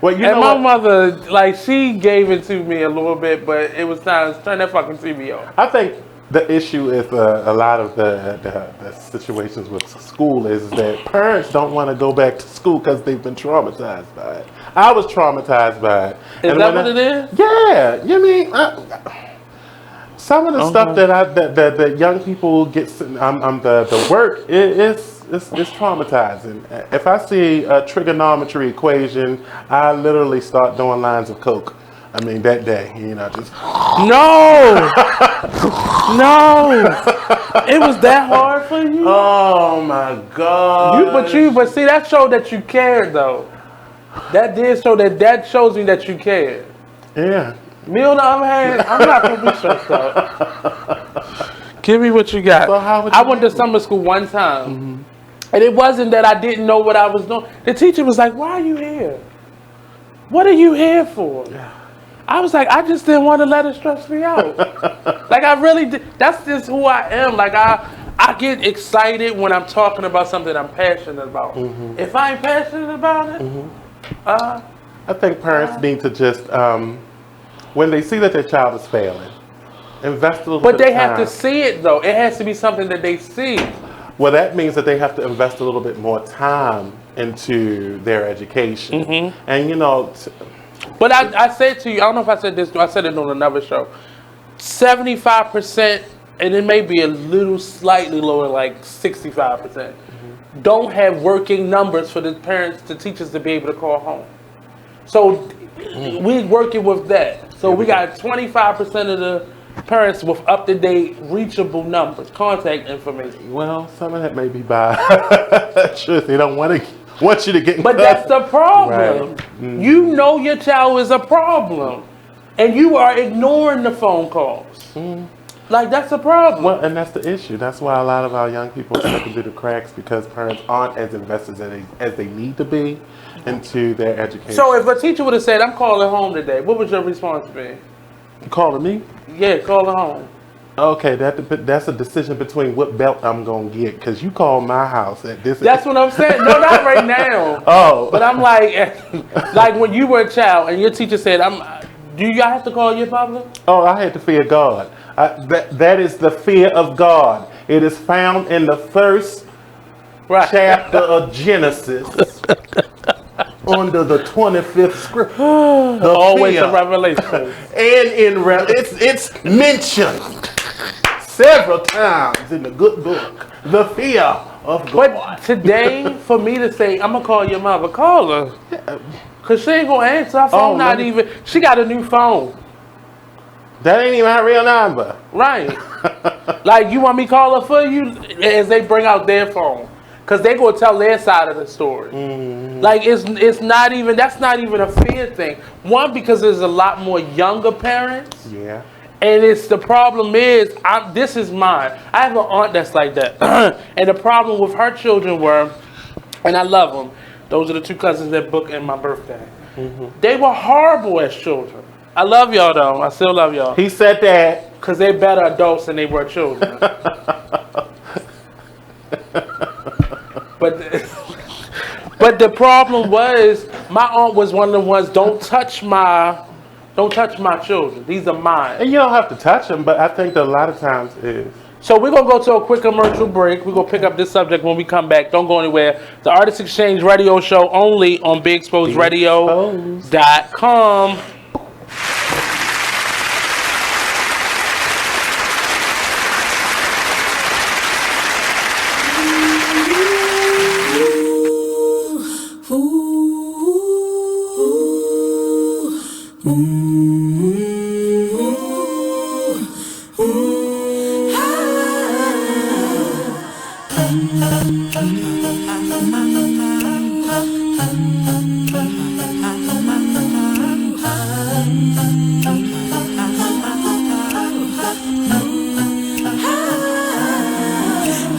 [SPEAKER 8] Well,
[SPEAKER 11] my mother, like, she gave it to me a little bit, but it was time to turn that fucking TV off.
[SPEAKER 8] I think the issue is a lot of the situations with school is that parents don't want to go back to school because they've been traumatized by it. I was traumatized by it.
[SPEAKER 11] Is that what it is?
[SPEAKER 8] Yeah. You mean... some of the stuff that young people get, the work is traumatizing. If I see a trigonometry equation, I literally start doing lines of coke. I mean, that day, just
[SPEAKER 11] no. It was that hard for you.
[SPEAKER 8] Oh my God!
[SPEAKER 11] But see, that showed that you cared, though. That did show that shows me that you cared.
[SPEAKER 8] Yeah.
[SPEAKER 11] Me on the other hand, I'm not gonna be stressed out. Give me what you got.
[SPEAKER 8] So how would
[SPEAKER 11] I went to summer school one time, and it wasn't that I didn't know what I was doing. The teacher was like, "Why are you here? What are you here for?" I was like, "I just didn't want to let it stress me out." Like, I really did. That's just who I am. Like, I get excited when I'm talking about something I'm passionate about. If I ain't passionate about it,
[SPEAKER 8] I think parents need to just. When they see that their child is failing, invest a little
[SPEAKER 11] But
[SPEAKER 8] bit
[SPEAKER 11] they
[SPEAKER 8] of time.
[SPEAKER 11] have to see it, though. It has to be something that they see.
[SPEAKER 8] Well, that means that they have to invest a little bit more time into their education.
[SPEAKER 11] Mm-hmm.
[SPEAKER 8] And, you know...
[SPEAKER 11] But I said to you, I don't know if I said this, I said it on another show, 75%, and it may be a little slightly lower, like 65%, don't have working numbers for the parents, the teachers to be able to call home. So we're working with that. So we got 25% of the parents with up-to-date, reachable numbers, contact information.
[SPEAKER 8] Well, some of that may be by truth. They don't want you to get in
[SPEAKER 11] But that's the problem.
[SPEAKER 8] Right. Mm-hmm.
[SPEAKER 11] You know your child is a problem, and you are ignoring the phone calls.
[SPEAKER 8] Mm-hmm.
[SPEAKER 11] Like, that's a problem.
[SPEAKER 8] Well, and that's the issue. That's why a lot of our young people are slipping through the cracks, because parents aren't as invested as they need to be into their education.
[SPEAKER 11] So if a teacher would have said, I'm calling home today, what would your response be?
[SPEAKER 8] Calling me?
[SPEAKER 11] Yeah, calling home.
[SPEAKER 8] Okay, that's a decision between what belt I'm going to get, because you called my house at this...
[SPEAKER 11] That's what I'm saying. No, not right now.
[SPEAKER 8] Oh.
[SPEAKER 11] But I'm like when you were a child and your teacher said, do you have to call your papa?
[SPEAKER 8] Oh, I had to fear God. That is the fear of God. It is found in the first chapter of Genesis. Under the 25th scripture.
[SPEAKER 11] Always a revelation.
[SPEAKER 8] And it's mentioned several times in the good book. The fear of God.
[SPEAKER 11] But today, for me to say, I'm going to call your mother, call her. Because she ain't going to answer. Her phone she got a new phone.
[SPEAKER 8] That ain't even her real number.
[SPEAKER 11] Right. Like, you want me to call her for you? As they bring out their phone. Because they going to tell their side of the story.
[SPEAKER 8] Mm-hmm.
[SPEAKER 11] Like, it's not even, that's not even a fear thing. One, because there's a lot more younger parents.
[SPEAKER 8] Yeah.
[SPEAKER 11] And the problem is, this is mine. I have an aunt that's like that. And the problem with her children were, and I love them, those are the two cousins that booked in my birthday.
[SPEAKER 8] Mm-hmm.
[SPEAKER 11] They were horrible as children. I love y'all though. I still love y'all.
[SPEAKER 8] He said that.
[SPEAKER 11] Because they're better adults than they were children. But the problem was, my aunt was one of the ones, don't touch my children. These are mine.
[SPEAKER 8] And you don't have to touch them, but I think that a lot of times is.
[SPEAKER 11] So we're going to go to a quick commercial break. We're going to pick up this subject when we come back. Don't go anywhere. The Artist Exchange radio show only on BigExposedRadio.com.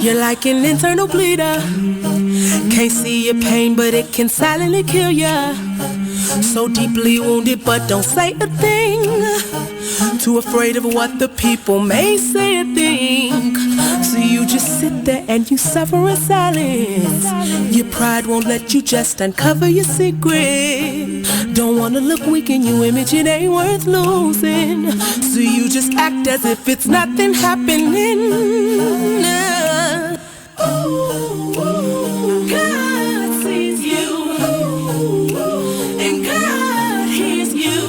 [SPEAKER 13] You're like an internal bleeder. Can't see your pain, but it can silently kill ya. So deeply wounded, but don't say a thing. Too afraid of what the people may say or think. So you just sit there and you suffer in silence. Your pride won't let you just uncover your secret. Don't wanna look weak in your image, it ain't worth losing. So you just act as if it's nothing happening. God sees you, and God hears you.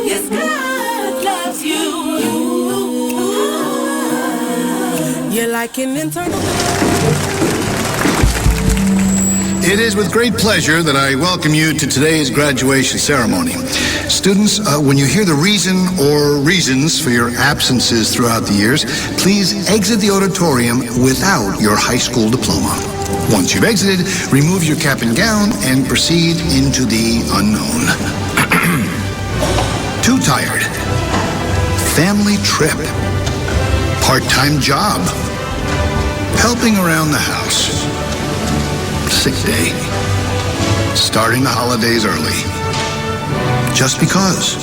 [SPEAKER 13] Yes, God loves you. You're like an internal.
[SPEAKER 15] It is with great pleasure that I welcome you to today's graduation ceremony. Students, when you hear the reason or reasons for your absences throughout the years, please exit the auditorium without your high school diploma. Once you've exited, remove your cap and gown and proceed into the unknown. Too tired. Family trip. Part-time job. Helping around the house. Sick day. Starting the holidays early. Just because.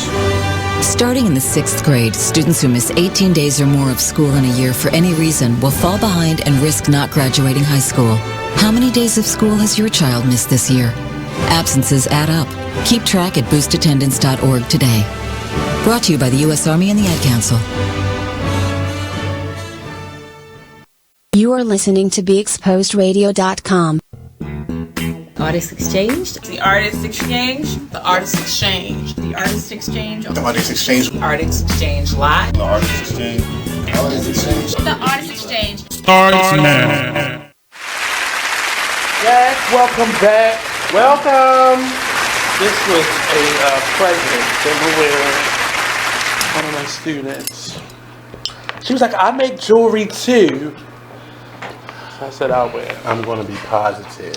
[SPEAKER 14] Starting in the 6th grade, students who miss 18 days or more of school in a year for any reason will fall behind and risk not graduating high school. How many days of school has your child missed this year? Absences add up. Keep track at boostattendance.org today. Brought to you by the U.S. Army and the Ad Council.
[SPEAKER 28] You are listening to BeExposedRadio.com.
[SPEAKER 6] Artist Exchange.
[SPEAKER 7] The Artist Exchange. The Artist Exchange. The Artist Exchange. The Artist Exchange. The Artist Exchange Live. The Artist Exchange. The Artist Exchange. The Artist Exchange.
[SPEAKER 11] Starts now. Yes, welcome back.
[SPEAKER 8] Welcome.
[SPEAKER 11] This was a present that we were one of my students. She was like, I make jewelry too. So I said, I'll wear.
[SPEAKER 8] I'm going to be positive.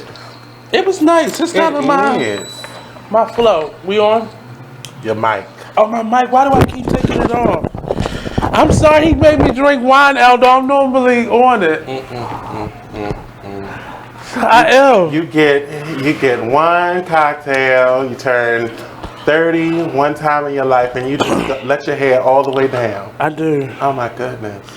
[SPEAKER 11] It was nice. It's kind of my flow. We on?
[SPEAKER 8] Your mic.
[SPEAKER 11] Oh, my mic. Why do I keep taking it off? I'm sorry he made me drink wine, Aldo. I'm normally on it. I am.
[SPEAKER 8] You get one cocktail, you turn 30 one time in your life, and you just let your hair all the way down.
[SPEAKER 11] I do.
[SPEAKER 8] Oh my goodness.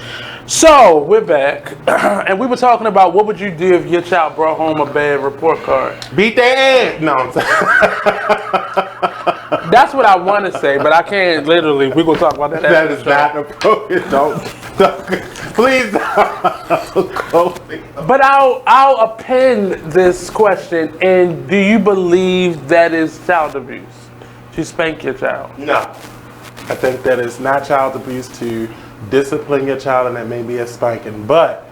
[SPEAKER 11] So we're back, and we were talking about what would you do if your child brought home a bad report card?
[SPEAKER 8] Beat their ass. No, I'm saying.
[SPEAKER 11] That's what I want to say, but I can't literally. We're gonna talk about that.
[SPEAKER 8] That is not appropriate. Don't please don't.
[SPEAKER 11] But I'll append this question. And do you believe that is child abuse to spank your child?
[SPEAKER 8] No, I think that is not child abuse to discipline your child, and that may be a spanking. But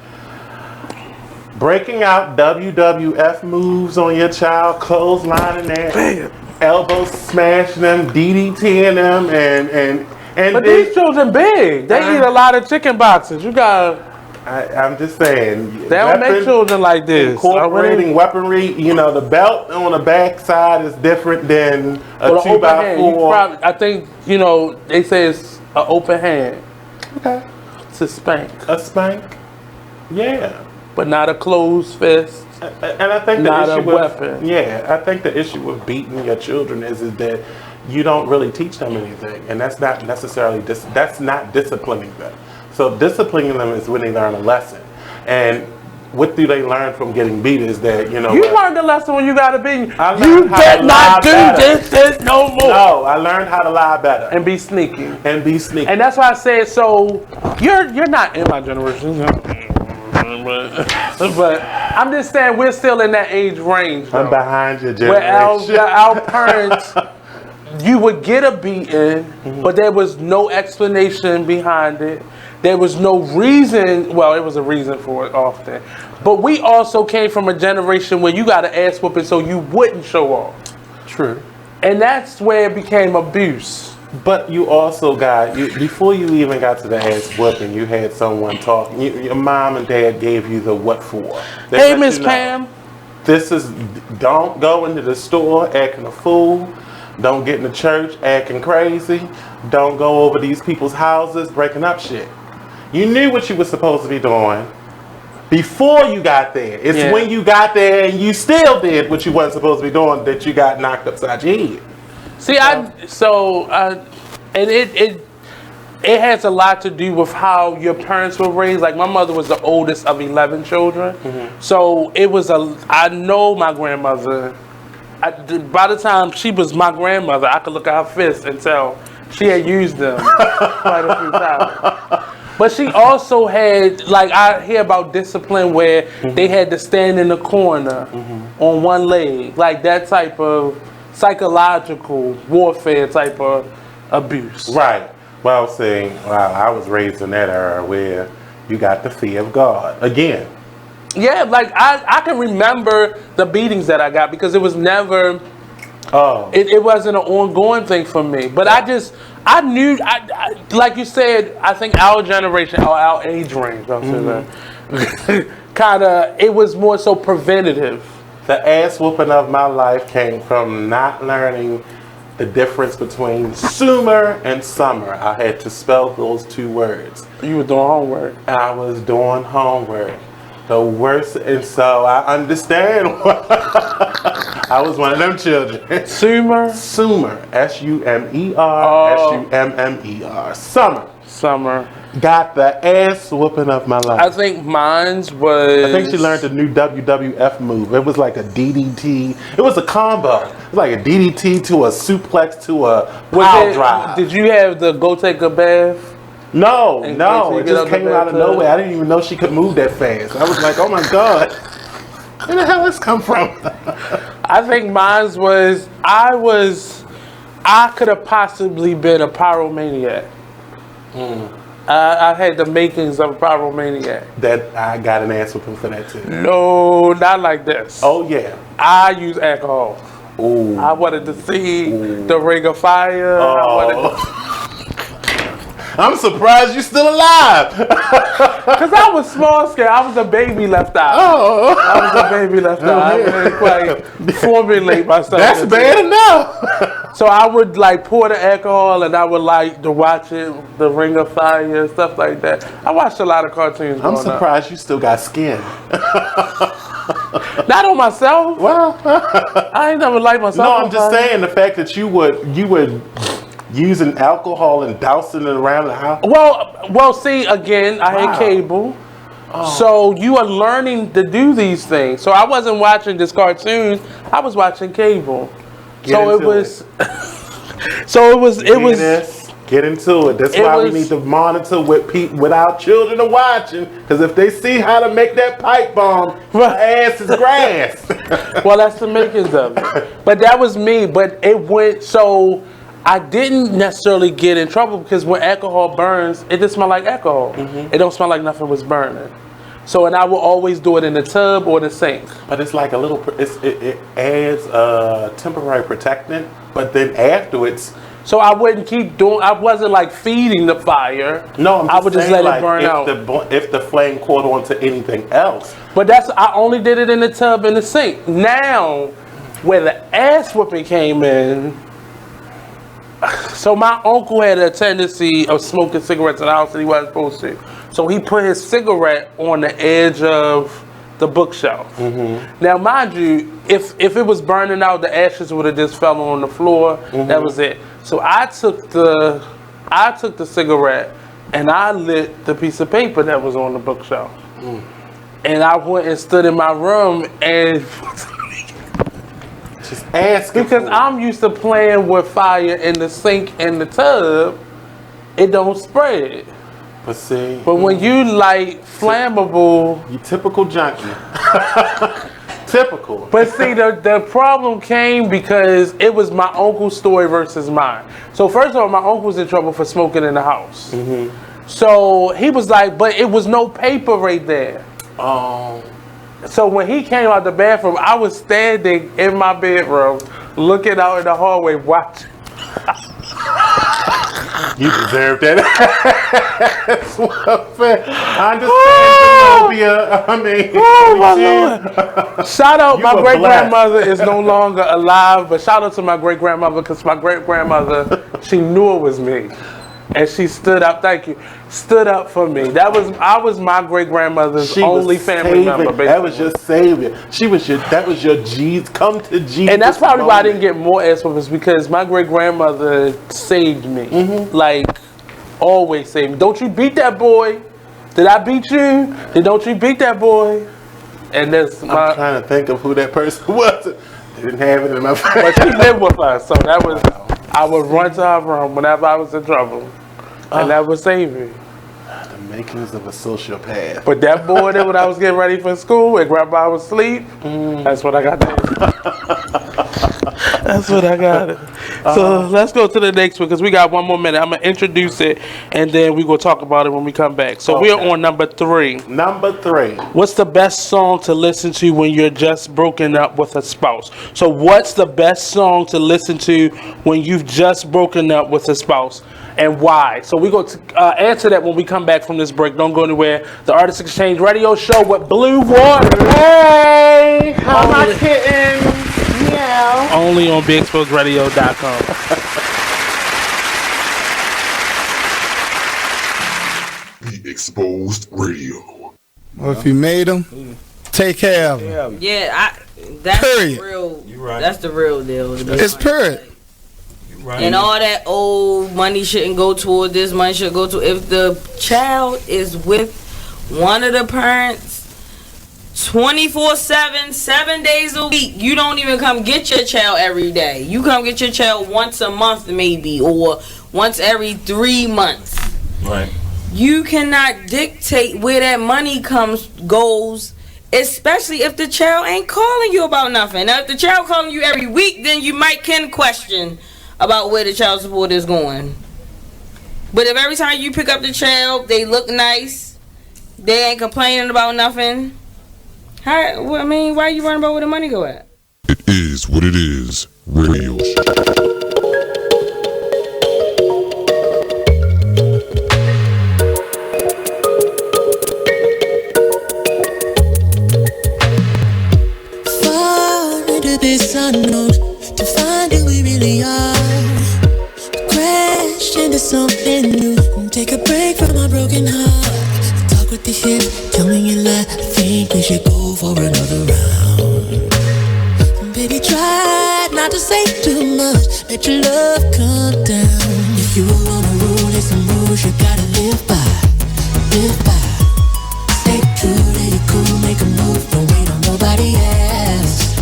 [SPEAKER 8] breaking out WWF moves on your child, clotheslining them, elbow smashing them, DDTing them, and
[SPEAKER 11] but these children big. They eat a lot of chicken boxes. You got.
[SPEAKER 8] I'm just saying.
[SPEAKER 11] They don't make children like this.
[SPEAKER 8] Incorporating weaponry, the belt on the back side is different than a 2x4.
[SPEAKER 11] I think, they say it's an open hand.
[SPEAKER 8] Okay.
[SPEAKER 11] It's a spank.
[SPEAKER 8] A spank? Yeah.
[SPEAKER 11] But not a closed fist.
[SPEAKER 8] And I think
[SPEAKER 11] not
[SPEAKER 8] the issue
[SPEAKER 11] a weapon.
[SPEAKER 8] I think the issue with beating your children is that you don't really teach them anything, and that's not necessarily that's not disciplining them. So disciplining them is when they learn a lesson. And what do they learn from getting beat is that,
[SPEAKER 11] You learned a lesson when you got a beating.
[SPEAKER 8] You better not do
[SPEAKER 11] this no more.
[SPEAKER 8] No, I learned how to lie better.
[SPEAKER 11] And be sneaky.
[SPEAKER 8] And
[SPEAKER 11] that's why I said, so you're not in my generation. But I'm just saying we're still in that age range.
[SPEAKER 8] I'm behind your generation.
[SPEAKER 11] Where our parents, you would get a beating, but there was no explanation behind it. There was no reason. Well, it was a reason for it often. But we also came from a generation where you got an ass whooping so you wouldn't show off.
[SPEAKER 8] True.
[SPEAKER 11] And that's where it became abuse.
[SPEAKER 8] But you also before you even got to the ass whooping, you had someone talking. Your mom and dad gave you the what for.
[SPEAKER 11] Hey, Miss Pam.
[SPEAKER 8] Don't go into the store acting a fool. Don't get in the church acting crazy. Don't go over these people's houses breaking up shit. You knew what you were supposed to be doing before you got there. It's when you got there and you still did what you wasn't supposed to be doing that you got knocked upside your head.
[SPEAKER 11] See, and it has a lot to do with how your parents were raised. Like my mother was the oldest of 11 children, so it was I know my grandmother. By the time she was my grandmother, I could look at her fists and tell she had used them quite a few times. But she also had, I hear about discipline where they had to stand in the corner on one leg, like that type of psychological warfare type of abuse.
[SPEAKER 8] Right. Well, I was saying, I was raised in that era where you got the fear of God. Again.
[SPEAKER 11] Yeah, I can remember the beatings that I got because it was never, it wasn't an ongoing thing for me. But I knew, like you said, I think our generation, our age range, it was more so preventative.
[SPEAKER 8] The ass whooping of my life came from not learning the difference between summer and summer. I had to spell those two words.
[SPEAKER 11] You were doing homework.
[SPEAKER 8] I was doing homework. The worst, and so I understand why I was one of them children.
[SPEAKER 11] Sumer?
[SPEAKER 8] Sumer. S-U-M-E-R, S-U-M-M-E-R. Summer.
[SPEAKER 11] summer.
[SPEAKER 8] Got the ass whooping of my life.
[SPEAKER 11] I think mine's was...
[SPEAKER 8] I think she learned a new WWF move. It was like a DDT. It was a combo. It was like a DDT to a suplex to a pile drive.
[SPEAKER 11] Did you have the go take a bath?
[SPEAKER 8] No. It just came out of nowhere. I didn't even know she could move that fast. I was like, oh my God. Where the hell did this come from?
[SPEAKER 11] I think mine's was... I could have possibly been a pyromaniac. I had the makings of a pyromaniac.
[SPEAKER 8] That I got an ass whooping for that too.
[SPEAKER 11] No, not like this.
[SPEAKER 8] Oh yeah.
[SPEAKER 11] I use alcohol.
[SPEAKER 8] Ooh.
[SPEAKER 11] I wanted to see the ring of fire.
[SPEAKER 8] Oh. I'm surprised you're still alive.
[SPEAKER 11] Because I was small scale. I was a baby left out.
[SPEAKER 8] Oh.
[SPEAKER 11] I was a baby left out. I didn't quite formulate myself.
[SPEAKER 8] That's bad enough.
[SPEAKER 11] So I would like pour the alcohol and I would like to watch it, the Ring of Fire, stuff like that. I watched a lot of cartoons.
[SPEAKER 8] I'm surprised you still got skin.
[SPEAKER 11] Not on myself.
[SPEAKER 8] Well,
[SPEAKER 11] I ain't never liked myself.
[SPEAKER 8] No, I'm just saying the fact that you would using alcohol and dousing it around the house.
[SPEAKER 11] Well, see, again, I had cable. Oh. So you are learning to do these things. So I wasn't watching this cartoons. I was watching cable. Get into it. That's why we need to monitor with our children are watching. Because if they see how to make that pipe bomb, ass is grass. Well, that's the makings of it. But that was me. But it went so. I didn't necessarily get in trouble because when alcohol burns, it just smell like alcohol. It don't smell like nothing was burning. So, and I will always do it in the tub or the sink. But it's like a little, it adds a temporary protectant, but then afterwards. So I wouldn't keep doing, I wasn't like feeding the fire. No, I would just let it burn out. If the flame caught on to anything else. But I only did it in the tub and the sink. Now, where the ass whooping came in, so my uncle had a tendency of smoking cigarettes in the house that he wasn't supposed to. So he put his cigarette on the edge of the bookshelf. Now, mind you, if it was burning out, the ashes would have just fell on the floor. That was it. So I took the cigarette and I lit the piece of paper that was on the bookshelf. And I went and stood in my room and just asking. Because I'm used to playing with fire in the sink and the tub, it don't spread. But see. But when you light flammable, you typical junkie. Typical. But see, the problem came because it was my uncle's story versus mine. So first of all, my uncle was in trouble for smoking in the house. So he was like, but it was no paper right there. So when he came out the bathroom, I was standing in my bedroom, looking out in the hallway, watching. You deserve that. I understand, Zenobia. My Lord. Shout out, my great grandmother is no longer alive, but shout out to my great grandmother because my great grandmother, she knew it was me. And she stood up, thank you, stood up for me. I was my great grandmother's only family member. Basically. That was your savior. That was your Jesus, come to Jesus. And that's probably why I didn't get more ass whoopings because my great grandmother saved me. Like, always saved me. Don't you beat that boy. Did I beat you? Don't you beat that boy? And I'm trying to think of who that person was. They didn't have it in my face. But she lived with us, so that was, I would run to her room whenever I was in trouble. And that would save me. The makings of a sociopath. But that boy that when I was getting ready for school and grandpa was asleep, that's what I got there. That's what I got. So let's go to the next one because we got one more minute. I'm going to introduce it and then we're going to talk about it when we come back. So we're on number 3. Number 3. What's the best song to listen to when you're just broken up with a spouse? So what's the best song to listen to when you've just broken up with a spouse? And why? So we're going to answer that when we come back from this break. Don't go anywhere. The Artist Exchange Radio Show with Blue Water. Hey, how my kittens? Meow. Only on BigExposedRadio.com.
[SPEAKER 16] Be Exposed Radio.
[SPEAKER 17] Well, if you made them, take care of them.
[SPEAKER 18] Yeah, that's
[SPEAKER 17] period.
[SPEAKER 18] Real. You right. That's the real deal.
[SPEAKER 17] It's period.
[SPEAKER 4] Right.
[SPEAKER 18] And all that old money shouldn't go toward this, money should go to. If the child is with one of the parents 24/7, 7 days a week, you don't even come get your child every day. You come get your child once a month maybe, or once every 3 months.
[SPEAKER 4] Right.
[SPEAKER 18] You cannot dictate where that money goes, especially if the child ain't calling you about nothing. Now, if the child calling you every week, then you can question about where the child support is going. But if every time you pick up the child, they look nice, they ain't complaining about nothing, why are you worrying about where the money go at?
[SPEAKER 16] It is what it is. Radio show.
[SPEAKER 13] This unknown to find who we really are. Crash into something new. Take a break from my broken heart. Talk with the hip, tell me you lie. I think we should go for another round. Baby, try not to say too much. Let your love come down. If you wanna rule, there's some rules you gotta live by. Live by. Stay true, let it cool, make a move. Don't wait on nobody else.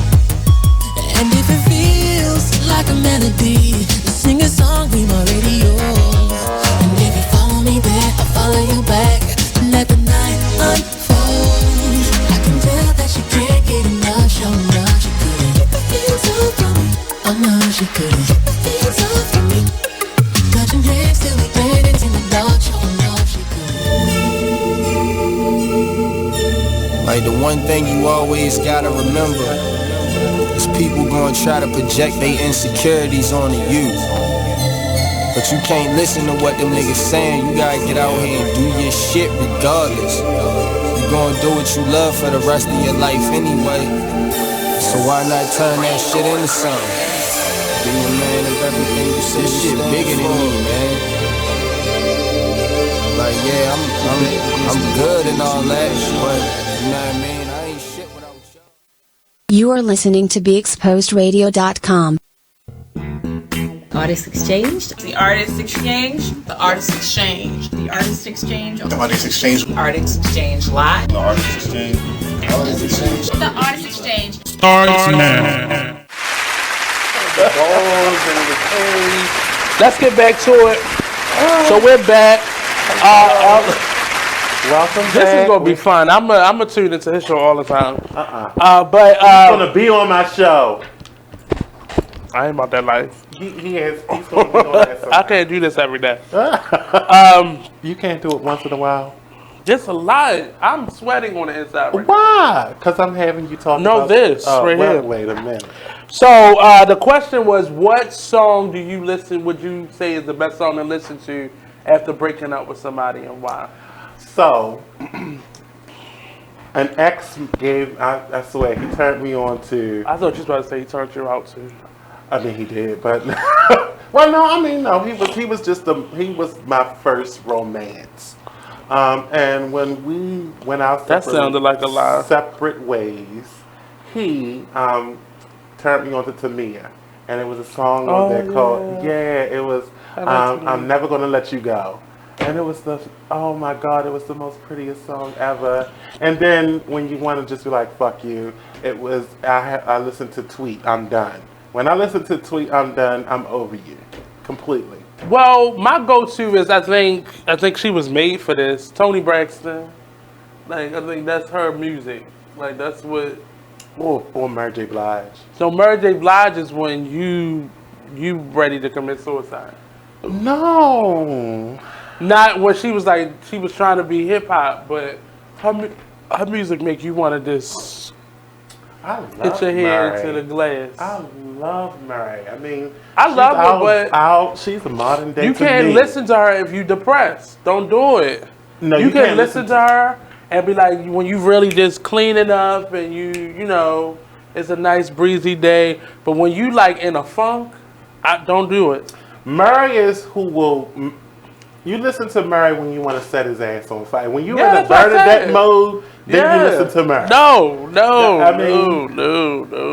[SPEAKER 13] And if it feels like a melody, sing a song, be my radio. And if you follow me there, I'll follow you back. Let the night unfold. I can tell that she can't get enough. Show enough, she couldn't get the feels off from me. Oh no, she couldn't get the feels off from me. Touching hands till we dance in the dark. Show enough, she couldn't.
[SPEAKER 19] Like the one thing you always gotta remember is people gonna try to project their insecurities onto you. But you can't listen to what them niggas saying. You gotta get out here and do your shit regardless. You gonna do what you love for the rest of your life anyway. So why not turn that shit into something? Be a man of everything you say. This shit bigger than me, man. Like yeah, I'm good and all that, but you know what I mean? I ain't shit without you.
[SPEAKER 28] You are listening to BeExposedRadio.com.
[SPEAKER 6] Artist Exchange.
[SPEAKER 7] The Artist Exchange. The Artist Exchange. The Artist Exchange.
[SPEAKER 15] The Artist Exchange.
[SPEAKER 7] Artist Exchange Live.
[SPEAKER 15] The Artist Exchange. The Artist Exchange.
[SPEAKER 7] The Artist Exchange.
[SPEAKER 11] Starts now. Let's get back to it. So we're back.
[SPEAKER 8] Welcome
[SPEAKER 11] This
[SPEAKER 8] back.
[SPEAKER 11] is gonna be fun. I'm a tune into his show all the time.
[SPEAKER 8] But he's gonna be on my show.
[SPEAKER 11] I ain't about that life.
[SPEAKER 8] He's gonna be on that.
[SPEAKER 11] I can't do this every day.
[SPEAKER 8] You can't do it once in a while.
[SPEAKER 11] Just a lot. I'm sweating on the inside right
[SPEAKER 8] Why? Because I'm having you talk about
[SPEAKER 11] this right here.
[SPEAKER 8] Wait a minute.
[SPEAKER 11] So the question was, what song would you say is the best song to listen to after breaking up with somebody, and why?
[SPEAKER 8] So, an ex gave, I swear, he turned me on to...
[SPEAKER 11] I thought you were about to say he turned you out too.
[SPEAKER 8] I mean, he did, but... well, no, I mean, no, he was my first romance. And when we went out
[SPEAKER 11] that sounded like a lie.
[SPEAKER 8] Separate ways, he turned me on to Tamia. And it was a song on there called, it was, I'm Never Gonna Let You Go. And it was oh my God, it was the most prettiest song ever. And then when you want to just be like, fuck you, it was, I listened to Tweet, I'm Done. When I listen to Tweet, I'm Done, I'm over you. Completely.
[SPEAKER 11] Well, my go-to is, I think she was made for this. Toni Braxton. Like, I think that's her music. Like, that's what...
[SPEAKER 8] Or Mary J. Blige.
[SPEAKER 11] So Mary J. Blige is when you ready to commit suicide.
[SPEAKER 8] No.
[SPEAKER 11] Not when she was trying to be hip hop, but her music make you want to just hit your head into the glass.
[SPEAKER 8] I love Mary. I mean,
[SPEAKER 11] I love her, but
[SPEAKER 8] she's a modern day.
[SPEAKER 11] You can't listen to her if you depressed. Don't do it.
[SPEAKER 8] No,
[SPEAKER 11] you can listen to her and be like, when you really just cleaning up and you know it's a nice breezy day. But when you like in a funk, don't do it.
[SPEAKER 8] Mary is who will. You listen to Murray when you want to set his ass on fire. When you're in the Bernadette mode, then you listen to Murray.
[SPEAKER 11] No.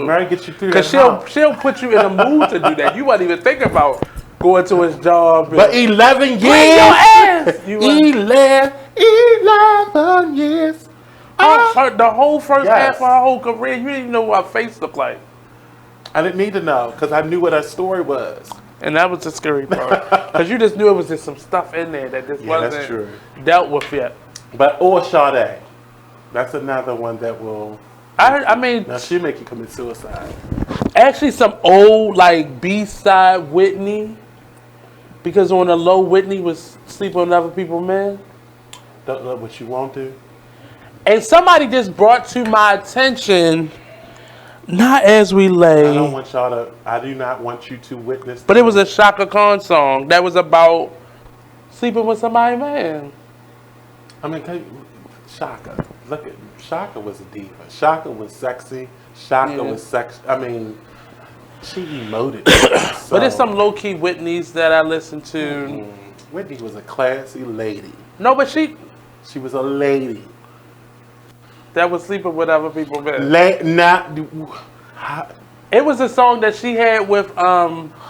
[SPEAKER 8] Murray gets you through that.
[SPEAKER 11] Because she'll put you in a mood to do that. You wasn't even thinking about going to his job.
[SPEAKER 8] But 11 years.
[SPEAKER 11] Bring your ass.
[SPEAKER 8] 11 years.
[SPEAKER 11] The whole first half of her whole career, you didn't even know what her face looked like.
[SPEAKER 8] I didn't need to know because I knew what her story was.
[SPEAKER 11] And that was the scary part. Because you just knew it was just some stuff in there that just wasn't dealt with yet.
[SPEAKER 8] Or Sade. That's another one that will...
[SPEAKER 11] I mean...
[SPEAKER 8] Now she'll make you commit suicide.
[SPEAKER 11] Actually, some old, like, B-side Whitney. Because on the low, Whitney was sleeping on other people's men.
[SPEAKER 8] Don't know what you want to.
[SPEAKER 11] And somebody just brought to my attention, not as we lay.
[SPEAKER 8] I don't want y'all to... I do not want you to witness...
[SPEAKER 11] But it was a Shaka Khan song that was about sleeping with somebody's man.
[SPEAKER 8] I mean, Shaka. Look at... Shaka was a diva. Shaka was sexy. Shaka was sex. I mean, she emoted. So.
[SPEAKER 11] But there's some low-key Whitneys that I listen to.
[SPEAKER 8] Whitney was a classy lady.
[SPEAKER 11] No, but she
[SPEAKER 8] was a lady.
[SPEAKER 11] That was sleeping with other people. It was a song that she had with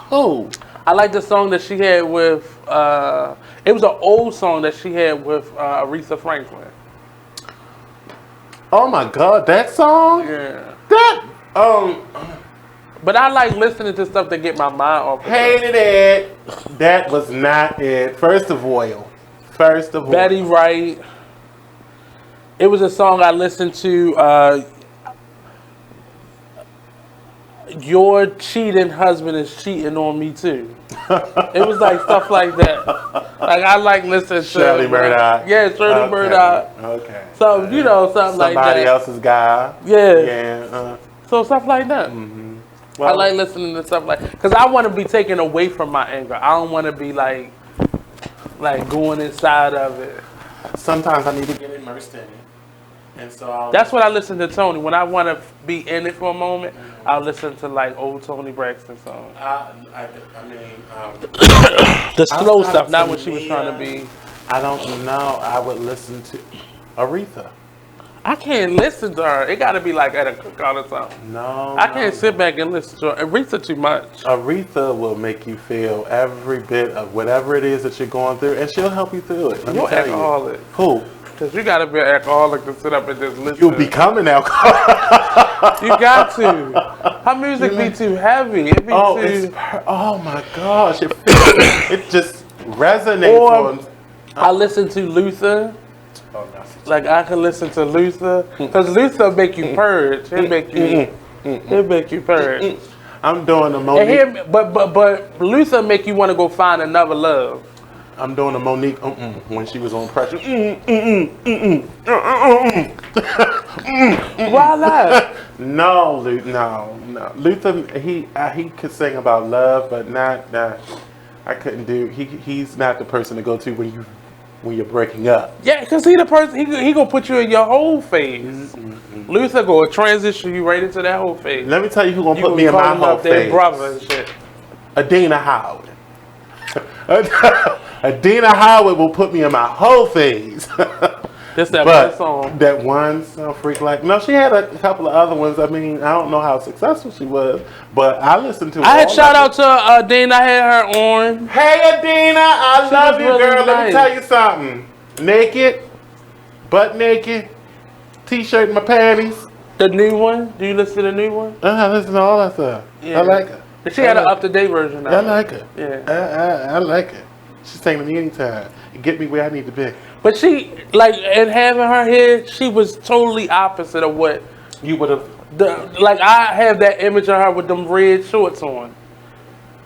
[SPEAKER 8] who?
[SPEAKER 11] I like the song that she had with it was an old song that she had with Aretha Franklin.
[SPEAKER 8] Oh my God, that song?
[SPEAKER 11] Yeah.
[SPEAKER 8] That
[SPEAKER 11] But I like listening to stuff that get my mind off.
[SPEAKER 8] Hated it. That was not it. First of all.
[SPEAKER 11] Betty Wright. It was a song I listened to. Your cheating husband is cheating on me too. It was like stuff like that. Like I like listening to
[SPEAKER 8] Shirley Murdoch.
[SPEAKER 11] Yeah, Shirley Murdoch.
[SPEAKER 8] Okay.
[SPEAKER 11] So you know something like that.
[SPEAKER 8] Somebody else's guy.
[SPEAKER 11] Yeah. So stuff like that.
[SPEAKER 8] Mm-hmm.
[SPEAKER 11] I like listening to stuff like because I want to be taken away from my anger. I don't want to be like going inside of it.
[SPEAKER 8] Sometimes I need to get immersed in it. And so
[SPEAKER 11] that's what I listen to Tony. When I want to be in it for a moment, I'll listen to like old Tony Braxton songs. The slow stuff, not when she was trying to be.
[SPEAKER 8] I don't know. I would listen to Aretha.
[SPEAKER 11] I can't listen to her. It got to be like at a cookout or something.
[SPEAKER 8] No.
[SPEAKER 11] I can't sit back and listen to her. Aretha too much.
[SPEAKER 8] Aretha will make you feel every bit of whatever it is that you're going through, and she'll help you through it.
[SPEAKER 11] You're an alcoholic.
[SPEAKER 8] Who?
[SPEAKER 11] Because you got to be an alcoholic to sit up and just listen.
[SPEAKER 8] You'll become an alcoholic.
[SPEAKER 11] You got to. Her music be too heavy. It be too...
[SPEAKER 8] oh my gosh. It just resonates.
[SPEAKER 11] I listen to Luther.
[SPEAKER 8] Oh, no.
[SPEAKER 11] Like I can listen to Luther. Because Luther make you purge. It make you purge.
[SPEAKER 8] I'm doing the Monique.
[SPEAKER 11] But Luther make you want to go find another love.
[SPEAKER 8] I'm doing the Monique when she was on pressure.
[SPEAKER 11] Why not?
[SPEAKER 8] No. Luther, he could sing about love, but not. I couldn't do. He's not the person to go to when you're breaking up.
[SPEAKER 11] Yeah, because he the person. He gonna put you in your whole phase. Luther gonna transition you right into that whole phase.
[SPEAKER 8] Let me tell you who gonna put me in my whole phase.
[SPEAKER 11] Brother and shit.
[SPEAKER 8] Adina Howard. Adina Howard will put me in my whole phase.
[SPEAKER 11] That's that one song.
[SPEAKER 8] That one song, Freak Like. No, she had a couple of other ones. I mean, I don't know how successful she was, but I listened to.
[SPEAKER 11] I had shout out to Adina. I had her on.
[SPEAKER 8] Hey Adina, I love you,
[SPEAKER 11] really
[SPEAKER 8] girl.
[SPEAKER 11] nice.
[SPEAKER 8] Let me tell you something. Naked, butt naked, t-shirt in my panties.
[SPEAKER 11] The new one? Do you listen to the new one?
[SPEAKER 8] I listen to all that stuff.
[SPEAKER 11] Yeah.
[SPEAKER 8] I like her.
[SPEAKER 11] But she had an up-to-date version of it.
[SPEAKER 8] I like her.
[SPEAKER 11] Yeah.
[SPEAKER 8] I like her. She's taking me anytime. Get me where I need to be.
[SPEAKER 11] But she, like, and having her hair, she was totally opposite of what
[SPEAKER 8] you would have.
[SPEAKER 11] Like, I have that image of her with them red shorts on.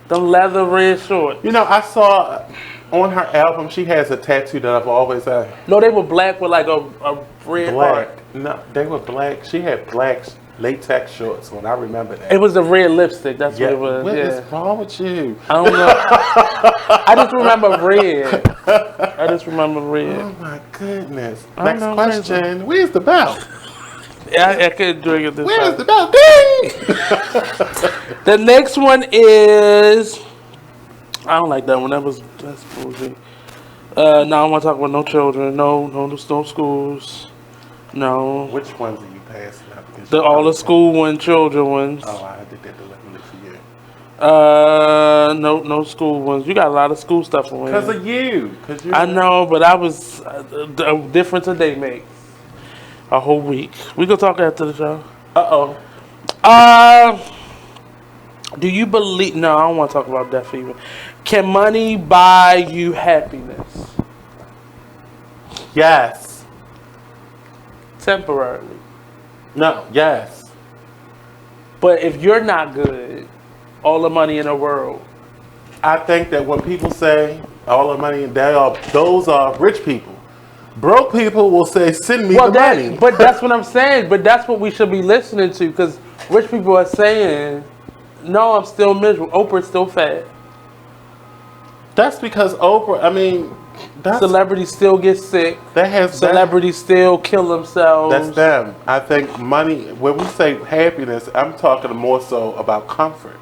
[SPEAKER 11] Them leather red shorts.
[SPEAKER 8] You know, I saw on her album, she has a tattoo that I've always had.
[SPEAKER 11] No, they were black with like a red
[SPEAKER 8] black.
[SPEAKER 11] heart.
[SPEAKER 8] No, they were black. She had black latex shorts on. I remember that.
[SPEAKER 11] It was the red lipstick. That's what it was.
[SPEAKER 8] What is wrong with you?
[SPEAKER 11] I don't know. I just remember red.
[SPEAKER 8] Oh my goodness. Next question. Where's the belt?
[SPEAKER 11] Yeah, I couldn't drink it this time.
[SPEAKER 8] Where's the belt? Ding!
[SPEAKER 11] The next one is... I don't like that one. That's bullshit. No, I want to talk about no children. No schools. No.
[SPEAKER 8] Which ones are you passing up?
[SPEAKER 11] All the school one, children ones.
[SPEAKER 8] Oh, I did that to look for you.
[SPEAKER 11] No school ones. You got a lot of school stuff on here.
[SPEAKER 8] Because of you.
[SPEAKER 11] I know, but I was a difference a day makes. A whole week. We gonna talk after the show. Do you believe? No, I don't want to talk about death even. Can money buy you happiness?
[SPEAKER 8] Yes.
[SPEAKER 11] Temporarily.
[SPEAKER 8] No. Yes.
[SPEAKER 11] But if you're not good, all the money in the world.
[SPEAKER 8] I think that when people say all the money, those are rich people. Broke people will say, "Send me the money."
[SPEAKER 11] But that's what I'm saying. But that's what we should be listening to, because rich people are saying, "No, I'm still miserable. Oprah's still fat."
[SPEAKER 8] That's because Oprah. I mean,
[SPEAKER 11] celebrities still get sick. Celebrities still kill themselves.
[SPEAKER 8] That's them. I think money. When we say happiness, I'm talking more so about comfort.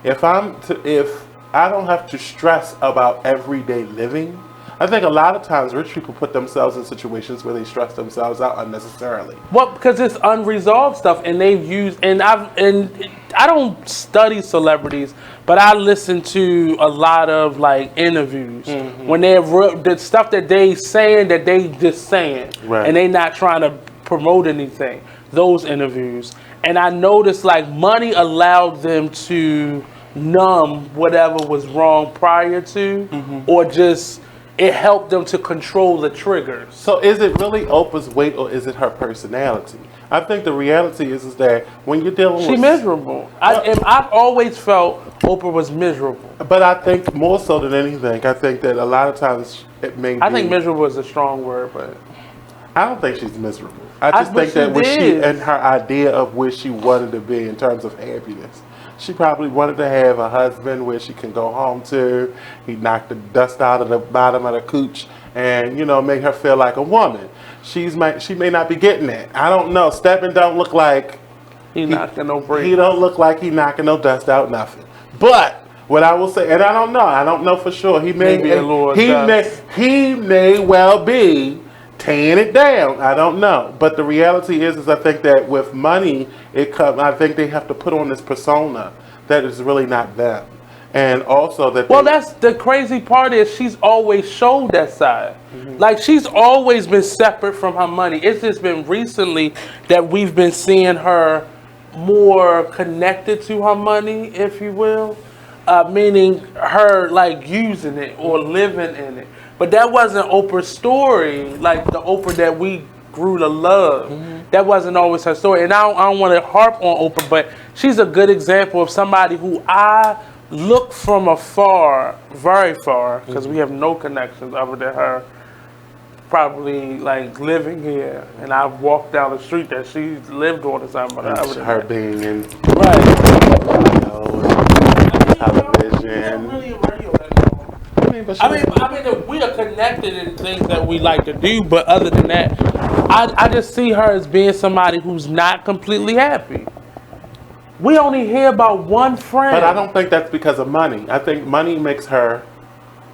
[SPEAKER 8] If I don't have to stress about everyday living. I think a lot of times rich people put themselves in situations where they stress themselves out unnecessarily.
[SPEAKER 11] Well, because it's unresolved stuff, and they've used and I don't study celebrities, but I listen to a lot of like interviews when they're the stuff that they saying that they just saying, and they not trying to promote anything. Those interviews, and I noticed like money allowed them to numb whatever was wrong prior to, or just. It helped them to control the triggers.
[SPEAKER 8] So is it really Oprah's weight or is it her personality? I think the reality is that when you're dealing with...
[SPEAKER 11] She's miserable. I've always felt Oprah was miserable.
[SPEAKER 8] But I think more so than anything, I think that a lot of times it may be...
[SPEAKER 11] I think miserable is a strong word, but...
[SPEAKER 8] I don't think she's miserable. I just think that when she and her idea of where she wanted to be in terms of happiness, she probably wanted to have a husband where she can go home to. He knocked the dust out of the bottom of the cooch and, make her feel like a woman. She may not be getting that. I don't know. Steppen don't look like
[SPEAKER 11] he knocking no break.
[SPEAKER 8] He don't look like he knocking no dust out, nothing. But what I will say, and I don't know for sure. He may well be tearing it down. I don't know. But the reality is I think that with money, I think they have to put on this persona that is really not them. And also that...
[SPEAKER 11] Well, that's the crazy part is she's always showed that side. Like, she's always been separate from her money. It's just been recently that we've been seeing her more connected to her money, if you will. Meaning her, like, using it or living in it. But that wasn't Oprah's story, like the Oprah that we grew to love. That wasn't always her story. And I don't want to harp on Oprah, but she's a good example of somebody who I look from afar, very far, because we have no connections other than her probably like living here. And I've walked down the street that she lived on or something.
[SPEAKER 8] Her being in television.
[SPEAKER 11] I mean, we are connected in things that we like to do, but other than that, I just see her as being somebody who's not completely happy. We only hear about one friend.
[SPEAKER 8] But I don't think that's because of money. I think money makes her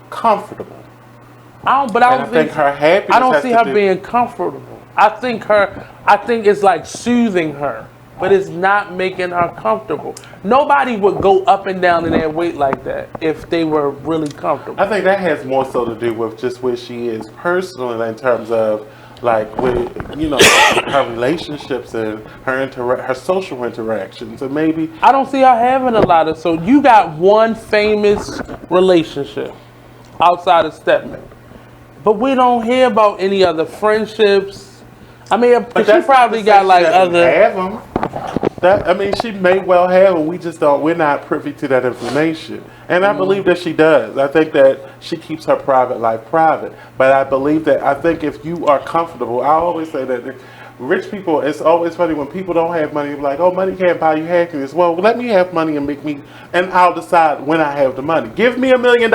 [SPEAKER 8] comfortable.
[SPEAKER 11] I don't think
[SPEAKER 8] her happiness.
[SPEAKER 11] I don't see her being comfortable. I think it's like soothing her. But it's not making her comfortable. Nobody would go up and down in their weight like that if they were really comfortable.
[SPEAKER 8] I think that has more so to do with just where she is personally in terms of like with her relationships and her social interactions, and maybe
[SPEAKER 11] I don't see her having a lot of. So you got one famous relationship outside of Stepman, but we don't hear about any other friendships. I mean, but she probably got like other.
[SPEAKER 8] Have them. She may well have them. We just don't. We're not privy to that information, and I believe that she does. I think that she keeps her private life private. But I think if you are comfortable, I always say that rich people. It's always funny when people don't have money. You're like, oh, money can't buy you happiness. Well, let me have money and I'll decide when I have the money. Give me $1 million.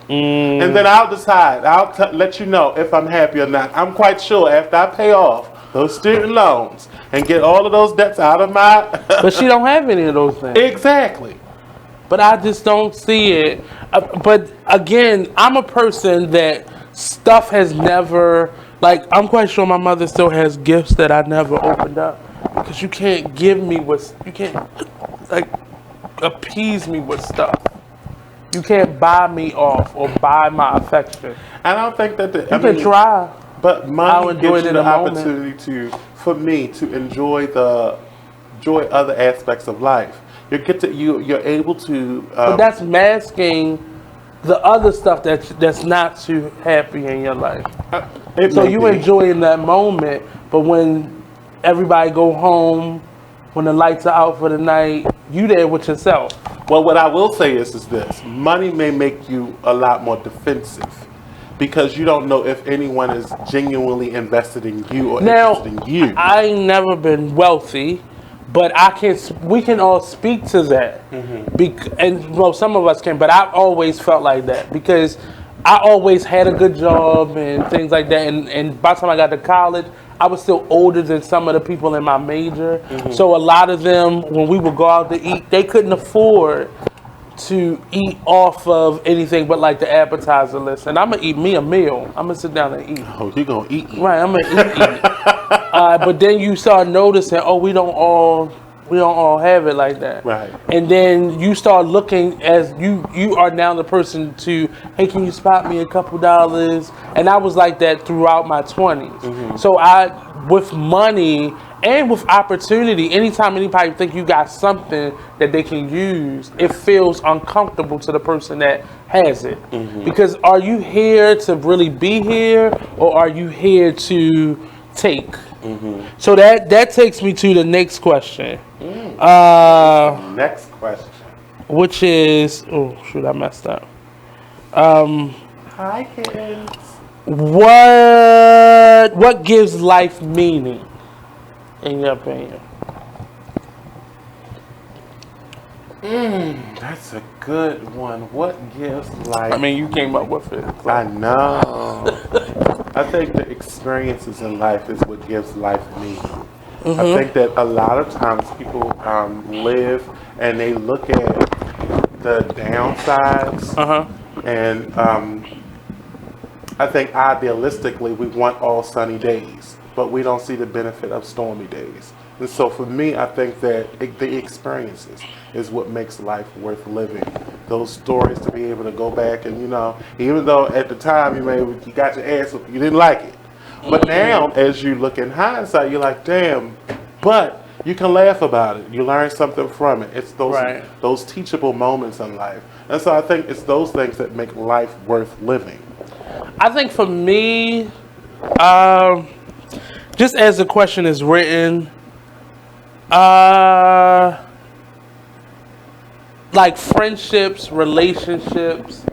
[SPEAKER 8] And then I'll decide. I'll let you know if I'm happy or not. I'm quite sure after I pay off those student loans and get all of those debts out of my...
[SPEAKER 11] But she don't have any of those things.
[SPEAKER 8] Exactly.
[SPEAKER 11] But I just don't see it. But again, I'm a person that stuff has never... Like, I'm quite sure my mother still has gifts that I never opened up. Because you can't give me what's... You can't... Like... appease me with stuff. You can't buy me off or buy my affection.
[SPEAKER 8] I don't think that
[SPEAKER 11] you can try.
[SPEAKER 8] But money gives you the
[SPEAKER 11] moment.
[SPEAKER 8] opportunity to enjoy other aspects of life. You're able to.
[SPEAKER 11] But that's masking the other stuff that's not too happy in your life. So you enjoy in that moment, but when everybody go home, when the lights are out for the night, you there with yourself.
[SPEAKER 8] Well, what I will say is this: money may make you a lot more defensive because you don't know if anyone is genuinely invested in you or interested in you.
[SPEAKER 11] I ain't never been wealthy, but we can all speak to that. And well, some of us can, but I've always felt like that because I always had a good job and things like that. And by the time I got to college, I was still older than some of the people in my major. So a lot of them, when we would go out to eat, they couldn't afford to eat off of anything but like the appetizer list. And I'm going to eat me a meal. I'm going to sit down and eat.
[SPEAKER 8] Oh, you're going to eat.
[SPEAKER 11] Right, I'm going to eat. But then you start noticing, we don't all have it like that.
[SPEAKER 8] Right.
[SPEAKER 11] And then you start looking as you are now the person to, hey, can you spot me a couple dollars? And I was like that throughout my 20s. So with money and with opportunity, anytime anybody think you got something that they can use, it feels uncomfortable to the person that has it. Because are you here to really be here, or are you here to take? So that takes me to the next question.
[SPEAKER 8] Next question.
[SPEAKER 11] Which is, oh shoot, I messed up.
[SPEAKER 8] Hi, kids.
[SPEAKER 11] What gives life meaning, in your opinion?
[SPEAKER 8] That's a good one. What gives life?
[SPEAKER 11] I mean, you came up with it. So.
[SPEAKER 8] I know. I think the experiences in life is what gives life meaning. I think that a lot of times people live and they look at the downsides, and I think idealistically we want all sunny days, but we don't see the benefit of stormy days. And so for me, I think that the experiences is what makes life worth living. Those stories to be able to go back and, even though at the time you got your ass whooped, you didn't like it. But now, as you look in hindsight, you're like, damn, but you can laugh about it. You learn something from it. It's those teachable moments in life. And so I think it's those things that make life worth living.
[SPEAKER 11] I think for me, just as the question is written, like friendships, relationships,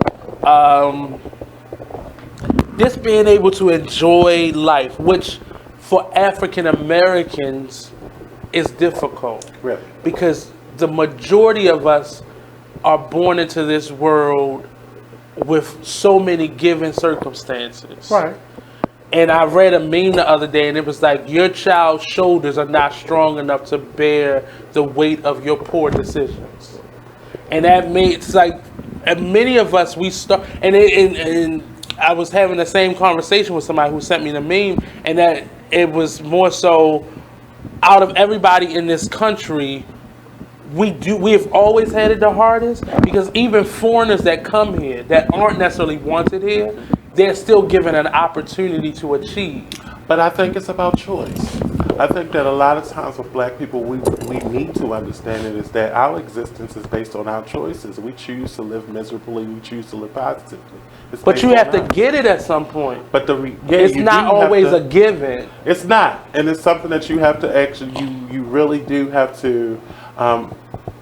[SPEAKER 11] just being able to enjoy life, which for African Americans is difficult.
[SPEAKER 8] Really?
[SPEAKER 11] Because the majority of us are born into this world with so many given circumstances.
[SPEAKER 8] Right.
[SPEAKER 11] And I read a meme the other day, and it was like, your child's shoulders are not strong enough to bear the weight of your poor decisions. And that makes like, and many of us, we start, and I was having the same conversation with somebody who sent me the meme, and that it was more so, out of everybody in this country, we have always had it the hardest, because even foreigners that come here that aren't necessarily wanted here, they're still given an opportunity to achieve.
[SPEAKER 8] But I think it's about choice. I think that a lot of times with black people, we need to understand it is that our existence is based on our choices. We choose to live miserably. We choose to live positively.
[SPEAKER 11] But you have to get it at some point.
[SPEAKER 8] But
[SPEAKER 11] it's not always a given.
[SPEAKER 8] It's not. And it's something that you have to actually, you really do have to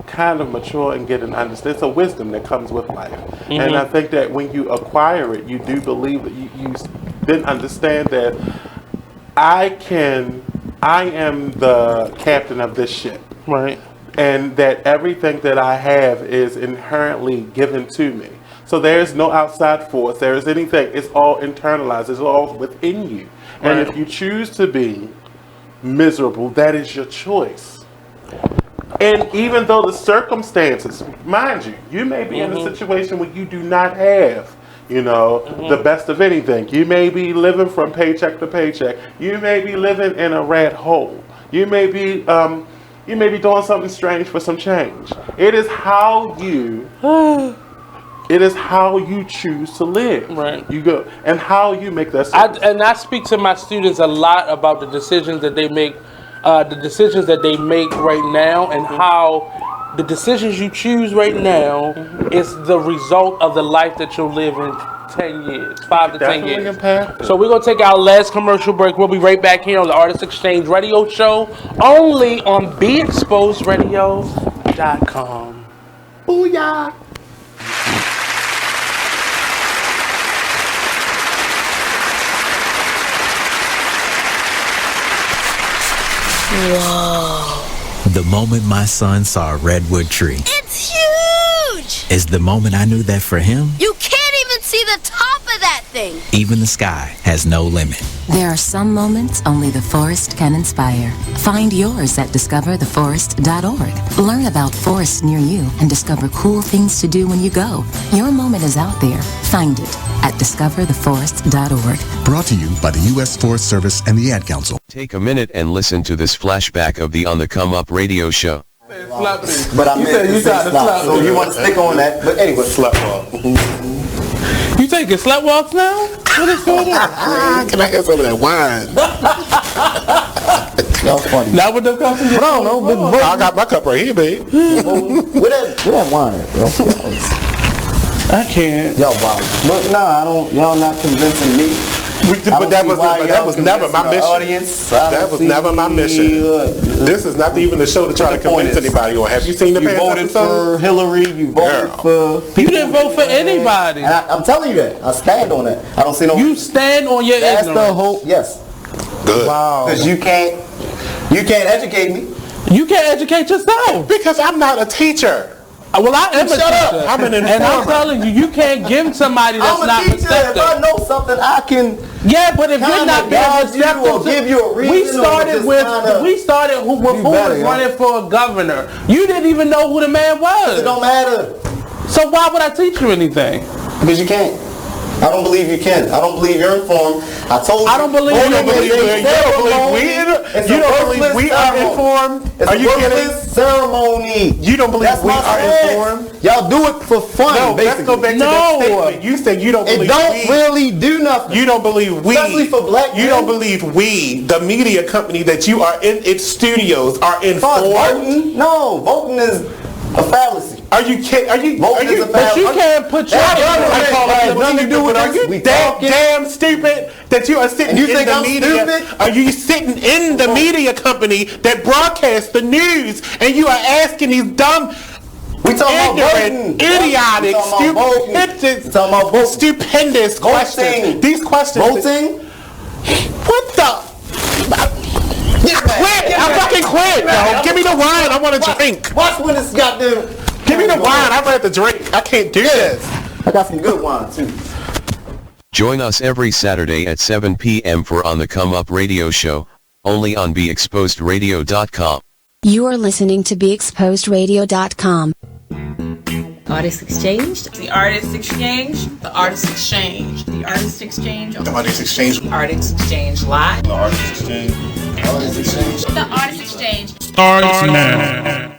[SPEAKER 8] kind of mature and get an understanding. It's a wisdom that comes with life. And I think that when you acquire it, you do believe that you then understand that I am the captain of this ship.
[SPEAKER 11] Right.
[SPEAKER 8] And that everything that I have is inherently given to me. So there's no outside force. There is anything. It's all internalized. It's all within you. And if you choose to be miserable, that is your choice. And even though the circumstances, mind you, you may be in a situation where you do not have, the best of anything. You may be living from paycheck to paycheck. You may be living in a rat hole. You may be You may be doing something strange for some change. It is how you choose to live.
[SPEAKER 11] Right.
[SPEAKER 8] You go and how you make that.
[SPEAKER 11] I speak to my students a lot about the decisions that they make, right now, and how the decisions you choose right now is the result of the life that you'll live in 10 years, 5 to 10 years. So we're going to take our last commercial break. We'll be right back here on the Artist Exchange Radio Show, only on BeExposedRadio.com.
[SPEAKER 8] Booyah!
[SPEAKER 1] Whoa. The moment my son saw a redwood tree.
[SPEAKER 20] It's huge!
[SPEAKER 1] Is the moment I knew that for him,
[SPEAKER 20] You can't even see the top of that thing!
[SPEAKER 1] even the sky has no limit.
[SPEAKER 14] There are some moments only the forest can inspire. Find yours at discovertheforest.org. Learn about forests near you and discover cool things to do when you go. Your moment is out there. Find it at discovertheforest.org.
[SPEAKER 21] Brought to you by the U.S. Forest Service and the Ad Council.
[SPEAKER 22] Take a minute and listen to this flashback of the On the Come Up radio show.
[SPEAKER 23] But I meant to say slap, so you want to stick on that. But anyway,
[SPEAKER 8] slap walk.
[SPEAKER 11] You taking slut walks now? What is going on?
[SPEAKER 23] Can I get some of that wine? Y'all funny.
[SPEAKER 11] Not with them cups.
[SPEAKER 23] I don't know. But
[SPEAKER 8] I got my cup right here, babe.
[SPEAKER 23] Where that wine at, bro?
[SPEAKER 11] I can't.
[SPEAKER 23] Y'all wild. Look, nah, I don't. Y'all not convincing me.
[SPEAKER 8] But that was never my mission. That was never my mission. This is not even the show to try to convince anybody. Or have you seen the past
[SPEAKER 23] episode? You voted for Hillary. You voted for.
[SPEAKER 11] You didn't vote for anybody.
[SPEAKER 23] And I'm telling you that. I stand on that. I don't see no.
[SPEAKER 11] You stand on your ignorance.
[SPEAKER 23] That's the whole. Yes.
[SPEAKER 8] Good.
[SPEAKER 23] Wow. Because you can't educate me.
[SPEAKER 11] You can't educate yourself.
[SPEAKER 8] Because I'm not a teacher.
[SPEAKER 11] Well, I am a teacher.
[SPEAKER 23] I'm
[SPEAKER 11] an informer. And I'm telling you, you can't give somebody that's not receptive.
[SPEAKER 23] If I know something, I can.
[SPEAKER 11] Yeah, but if you're not being receptive,
[SPEAKER 23] or give you a reason.
[SPEAKER 11] We started with who was running for a governor. You didn't even know who the man was.
[SPEAKER 23] It don't matter.
[SPEAKER 11] So why would I teach you anything?
[SPEAKER 23] Because you can't. I don't believe you can. I don't believe you're informed. I told you.
[SPEAKER 11] I don't believe you don't believe
[SPEAKER 23] we
[SPEAKER 8] are informed.
[SPEAKER 23] It's a worthless ceremony.
[SPEAKER 8] You don't believe we are informed?
[SPEAKER 23] Y'all do it for fun.
[SPEAKER 8] No, let's go back to that statement. You said you don't believe
[SPEAKER 23] it don't really do nothing.
[SPEAKER 8] You don't believe we.
[SPEAKER 23] Especially for black men.
[SPEAKER 8] You don't believe we, the media company that you are in its studios, are informed.
[SPEAKER 23] Voting? No, voting is a fallacy.
[SPEAKER 8] Are you kidding? Are you?
[SPEAKER 23] But
[SPEAKER 8] you
[SPEAKER 11] can't put your
[SPEAKER 23] nothing to do with
[SPEAKER 8] Are you damn stupid that you are sitting in the media? Stupid? Are you sitting in the media company that broadcasts the news and you are asking these dumb, idiotic, stupendous questions? These questions.
[SPEAKER 23] Voting?
[SPEAKER 8] What the? Quit! I fucking quit, yo. Give me the wine. I want to drink.
[SPEAKER 23] Watch when it's got them.
[SPEAKER 8] Give me the wine. I'd rather drink. I can't do this.
[SPEAKER 23] I got some good wine too.
[SPEAKER 22] Join us every Saturday at 7 p.m. for On the Come Up radio show, only on BeExposedRadio.com.
[SPEAKER 28] You are listening to BeExposedRadio.com.
[SPEAKER 6] Artist Exchange.
[SPEAKER 7] The Artist Exchange. The Artist Exchange. The Artist Exchange.
[SPEAKER 15] The Artist Exchange.
[SPEAKER 7] Artist Exchange Live.
[SPEAKER 15] The Artist Exchange.
[SPEAKER 23] Artist Exchange.
[SPEAKER 7] The Artist Exchange.
[SPEAKER 11] Starts now.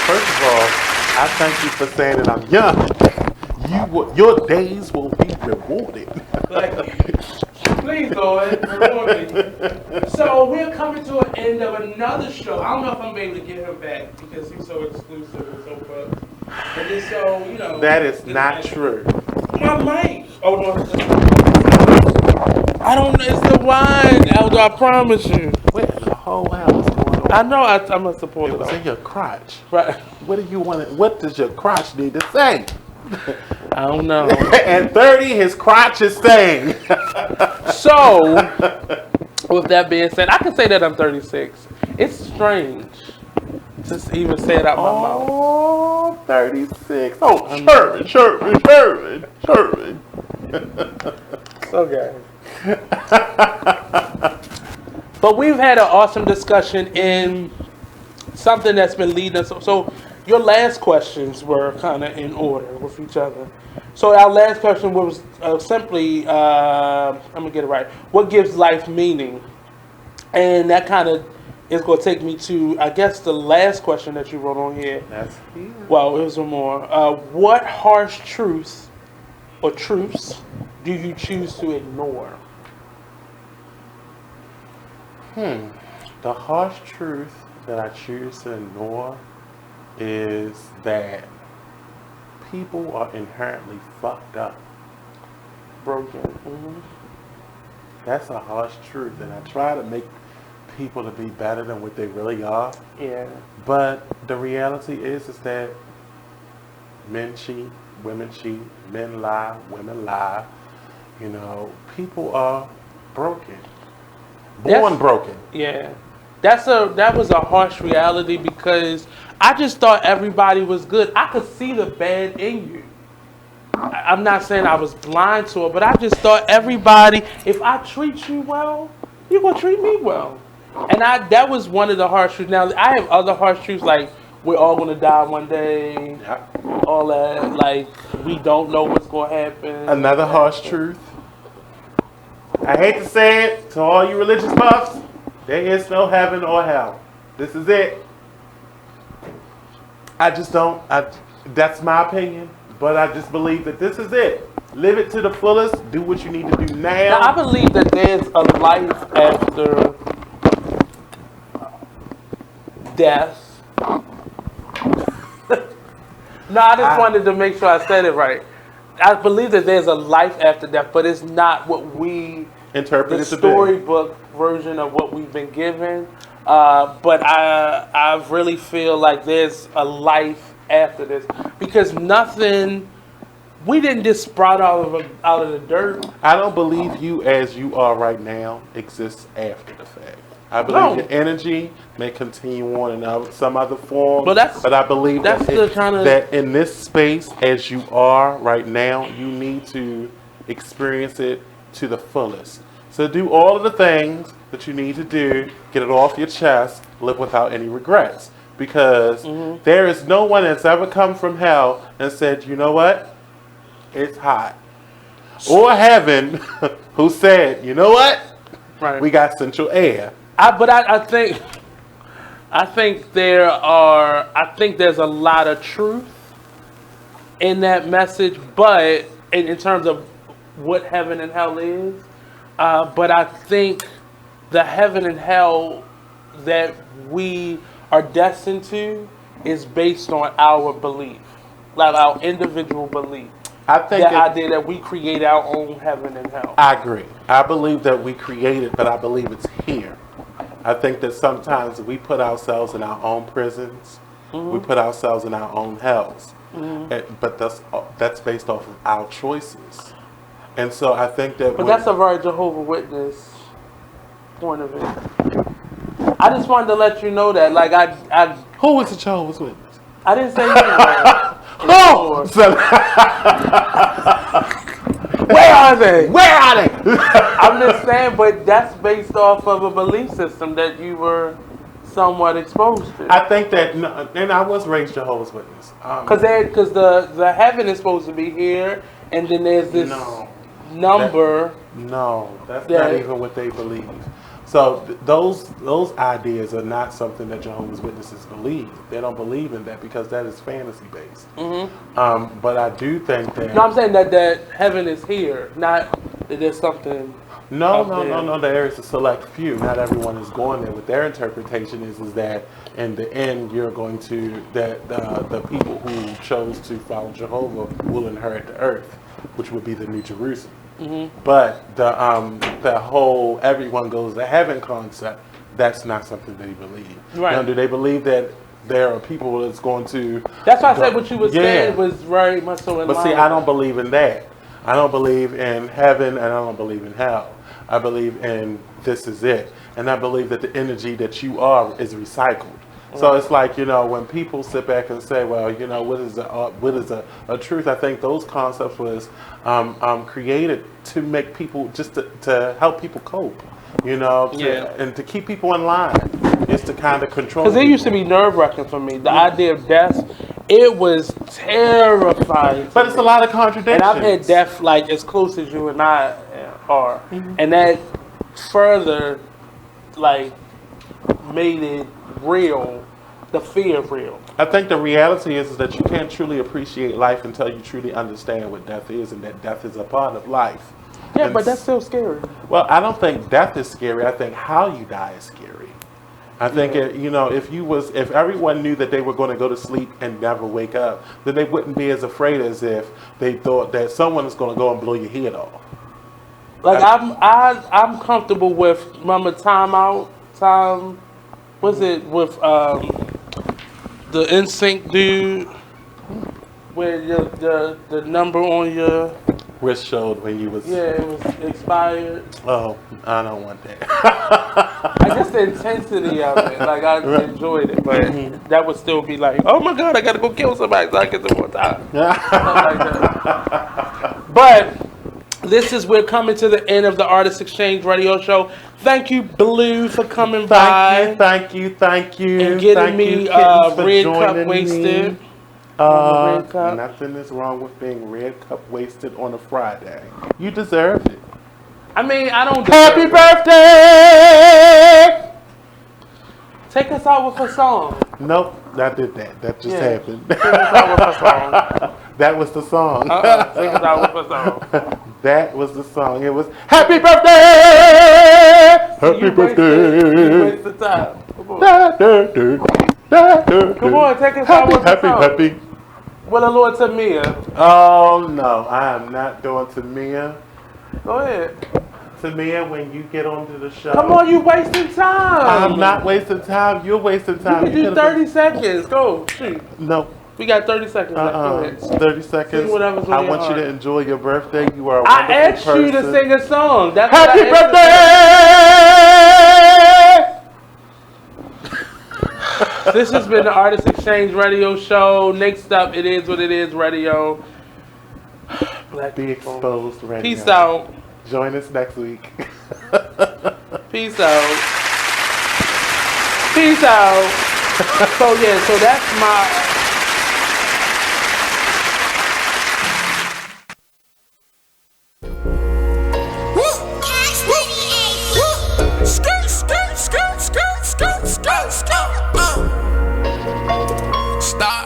[SPEAKER 8] First of all, I thank you for saying that I'm young. Your days will be rewarded.
[SPEAKER 11] Please go ahead. So we're coming to an end of another show. I don't know if I'm able to get him back because he's so exclusive and so fun. But it's so,
[SPEAKER 8] That is not true.
[SPEAKER 11] My mic. Oh no. I don't. It's the wine, Elder. I promise you.
[SPEAKER 8] Wait, the whole house going on.
[SPEAKER 11] I know. I must support
[SPEAKER 8] it.
[SPEAKER 11] It
[SPEAKER 8] was in your crotch.
[SPEAKER 11] Right.
[SPEAKER 8] What do you want? What does your crotch need to say?
[SPEAKER 11] I don't know.
[SPEAKER 8] At 30, his crotch is saying.
[SPEAKER 11] So, with that being said, I can say that I'm 36. It's strange to even say it out my mouth.
[SPEAKER 8] Oh, 36. Oh, Sherman.
[SPEAKER 11] Okay. But we've had an awesome discussion in something that's been leading us. So your last questions were kind of in order with each other. So our last question was simply, I'm gonna get it right. What gives life meaning? And that kind of is going to take me to, I guess, the last question that you wrote on here.
[SPEAKER 8] That's here.
[SPEAKER 11] Well, it was one more. What harsh truths or truths do you choose to ignore?
[SPEAKER 8] The harsh truth that I choose to ignore is that people are inherently fucked up.
[SPEAKER 11] Broken.
[SPEAKER 8] That's a harsh truth, and I try to make people to be better than what they really are.
[SPEAKER 11] Yeah.
[SPEAKER 8] But the reality is that men cheat, women cheat, men lie, women lie. You know, people are broken. Born broken.
[SPEAKER 11] Yeah. That was a harsh reality because I just thought everybody was good. I could see the bad in you. I'm not saying I was blind to it, but I just thought everybody, if I treat you well, you're going to treat me well. And that was one of the harsh truths. Now, I have other harsh truths, like we're all going to die one day, all that, like we don't know what's going to happen.
[SPEAKER 8] Another harsh truth. I hate to say it to all you religious buffs, there is no heaven or hell. This is it. I just don't, that's my opinion, but I just believe that this is it. Live it to the fullest, do what you need to do now.
[SPEAKER 11] Now I believe that there's a life after death. No, I just wanted to make sure I said it right. I believe that there's a life after death, but it's not what we
[SPEAKER 8] interpret
[SPEAKER 11] the storybook version of what we've been given. But I really feel like there's a life after this because nothing. We didn't just sprout out of the dirt.
[SPEAKER 8] I don't believe you as you are right now exists after the fact. I believe your energy may continue on in some other form, but I believe that in this space as you are right now, you need to experience it to the fullest. So do all of the things that you need to do, get it off your chest, live without any regrets. Because there is no one that's ever come from hell and said, you know what? It's hot. Or heaven, who said, you know what?
[SPEAKER 11] Right.
[SPEAKER 8] We got central air.
[SPEAKER 11] I think there's a lot of truth in that message, but in terms of what heaven and hell is, but I think the heaven and hell that we are destined to is based on our belief, like our individual belief.
[SPEAKER 8] I think
[SPEAKER 11] the idea that we create our own heaven and hell.
[SPEAKER 8] I agree. I believe that we create it, but I believe it's here. I think that sometimes we put ourselves in our own prisons. We put ourselves in our own hells. But that's based off of our choices. And so I think that...
[SPEAKER 11] But that's a very Jehovah's Witness point of view. I just wanted to let you know that, like, I
[SPEAKER 8] who is a Jehovah's Witness?
[SPEAKER 11] I didn't say you.
[SPEAKER 8] Oh!
[SPEAKER 11] Where are they?
[SPEAKER 8] Where are they?
[SPEAKER 11] I'm just saying, but that's based off of a belief system that you were somewhat exposed to.
[SPEAKER 8] I think that, and I was raised Jehovah's Witness.
[SPEAKER 11] Because the heaven is supposed to be here, and then there's this number.
[SPEAKER 8] That's not even what they believe. So those ideas are not something that Jehovah's Witnesses believe. They don't believe in that because that is fantasy based. But I do think that...
[SPEAKER 11] No, I'm saying that heaven is here, not that there's something...
[SPEAKER 8] No. There is a select few. Not everyone is going there. What their interpretation is that in the end, you're going to... that the people who chose to follow Jehovah will inherit the earth, which would be the New Jerusalem. But the whole everyone goes to heaven concept, that's not something they believe.
[SPEAKER 11] Right.
[SPEAKER 8] Now, do they believe that there are people that's going to...
[SPEAKER 11] That's why I said what you were saying was very much so in line.
[SPEAKER 8] But see, I don't believe in that. I don't believe in heaven and I don't believe in hell. I believe in this is it. And I believe that the energy that you are is recycled. So it's like, when people sit back and say, well, what is a truth? I think those concepts was created to make people, just to help people cope, and to keep people in line. It's to kind of control.
[SPEAKER 11] Because it used to be nerve-wracking for me. The idea of death It was terrifying.
[SPEAKER 8] But it's a lot of contradictions.
[SPEAKER 11] And I've had death like as close as you and I are. And that further like made it real, the fear real.
[SPEAKER 8] I think the reality is that you can't truly appreciate life until you truly understand what death is and that death is a part of life.
[SPEAKER 11] Yeah, but that's still scary.
[SPEAKER 8] Well, I don't think death is scary. I think how you die is scary. I think if everyone knew that they were going to go to sleep and never wake up, then they wouldn't be as afraid as if they thought that someone is going to go and blow your head off.
[SPEAKER 11] Like I'm comfortable with remember Time was it with the NSYNC dude where the number on your
[SPEAKER 8] wrist showed when you was
[SPEAKER 11] it was expired.
[SPEAKER 8] Oh, I don't want that.
[SPEAKER 11] I guess the intensity of it, like I enjoyed it, but that would still be like, oh my god, I gotta go kill somebody so I get some more time. But we're coming to the end of the Artist Exchange Radio Show. Thank you, Blue, for coming by.
[SPEAKER 8] Thank you.
[SPEAKER 11] And getting me red cup wasted.
[SPEAKER 8] Nothing is wrong with being red cup wasted on a Friday. You deserve it.
[SPEAKER 11] I mean, I don't.
[SPEAKER 8] Happy birthday!
[SPEAKER 11] Take us out with a song.
[SPEAKER 8] Nope, I did that. That just happened.
[SPEAKER 11] Take us out with a song.
[SPEAKER 8] That was the song.
[SPEAKER 11] Take us out with a song.
[SPEAKER 8] That was the song. It was Happy Birthday! Happy birthday!
[SPEAKER 11] You waste the time. Come on, take us out with a song.
[SPEAKER 8] Happy.
[SPEAKER 11] Well, the Lord to Mia.
[SPEAKER 8] Oh no, I am not doing to Mia.
[SPEAKER 11] Go ahead.
[SPEAKER 8] Tamia, when you get onto the show.
[SPEAKER 11] Come on, you wasting time.
[SPEAKER 8] I'm not wasting time. You're wasting time.
[SPEAKER 11] You can do 30 seconds. Go. Shoot.
[SPEAKER 8] No.
[SPEAKER 11] We got 30 seconds. Go ahead.
[SPEAKER 8] 30 seconds. I want you to enjoy your birthday. You are a wonderful
[SPEAKER 11] I asked
[SPEAKER 8] person.
[SPEAKER 11] you to sing a song. That's
[SPEAKER 8] Happy birthday!
[SPEAKER 11] This has been the Artist Exchange Radio Show. Next up, It Is What It Is Radio.
[SPEAKER 8] Black Be Exposed Radio.
[SPEAKER 11] Peace out.
[SPEAKER 8] Join us next week.
[SPEAKER 11] Peace out. Peace out. So that's my...
[SPEAKER 12] Stop.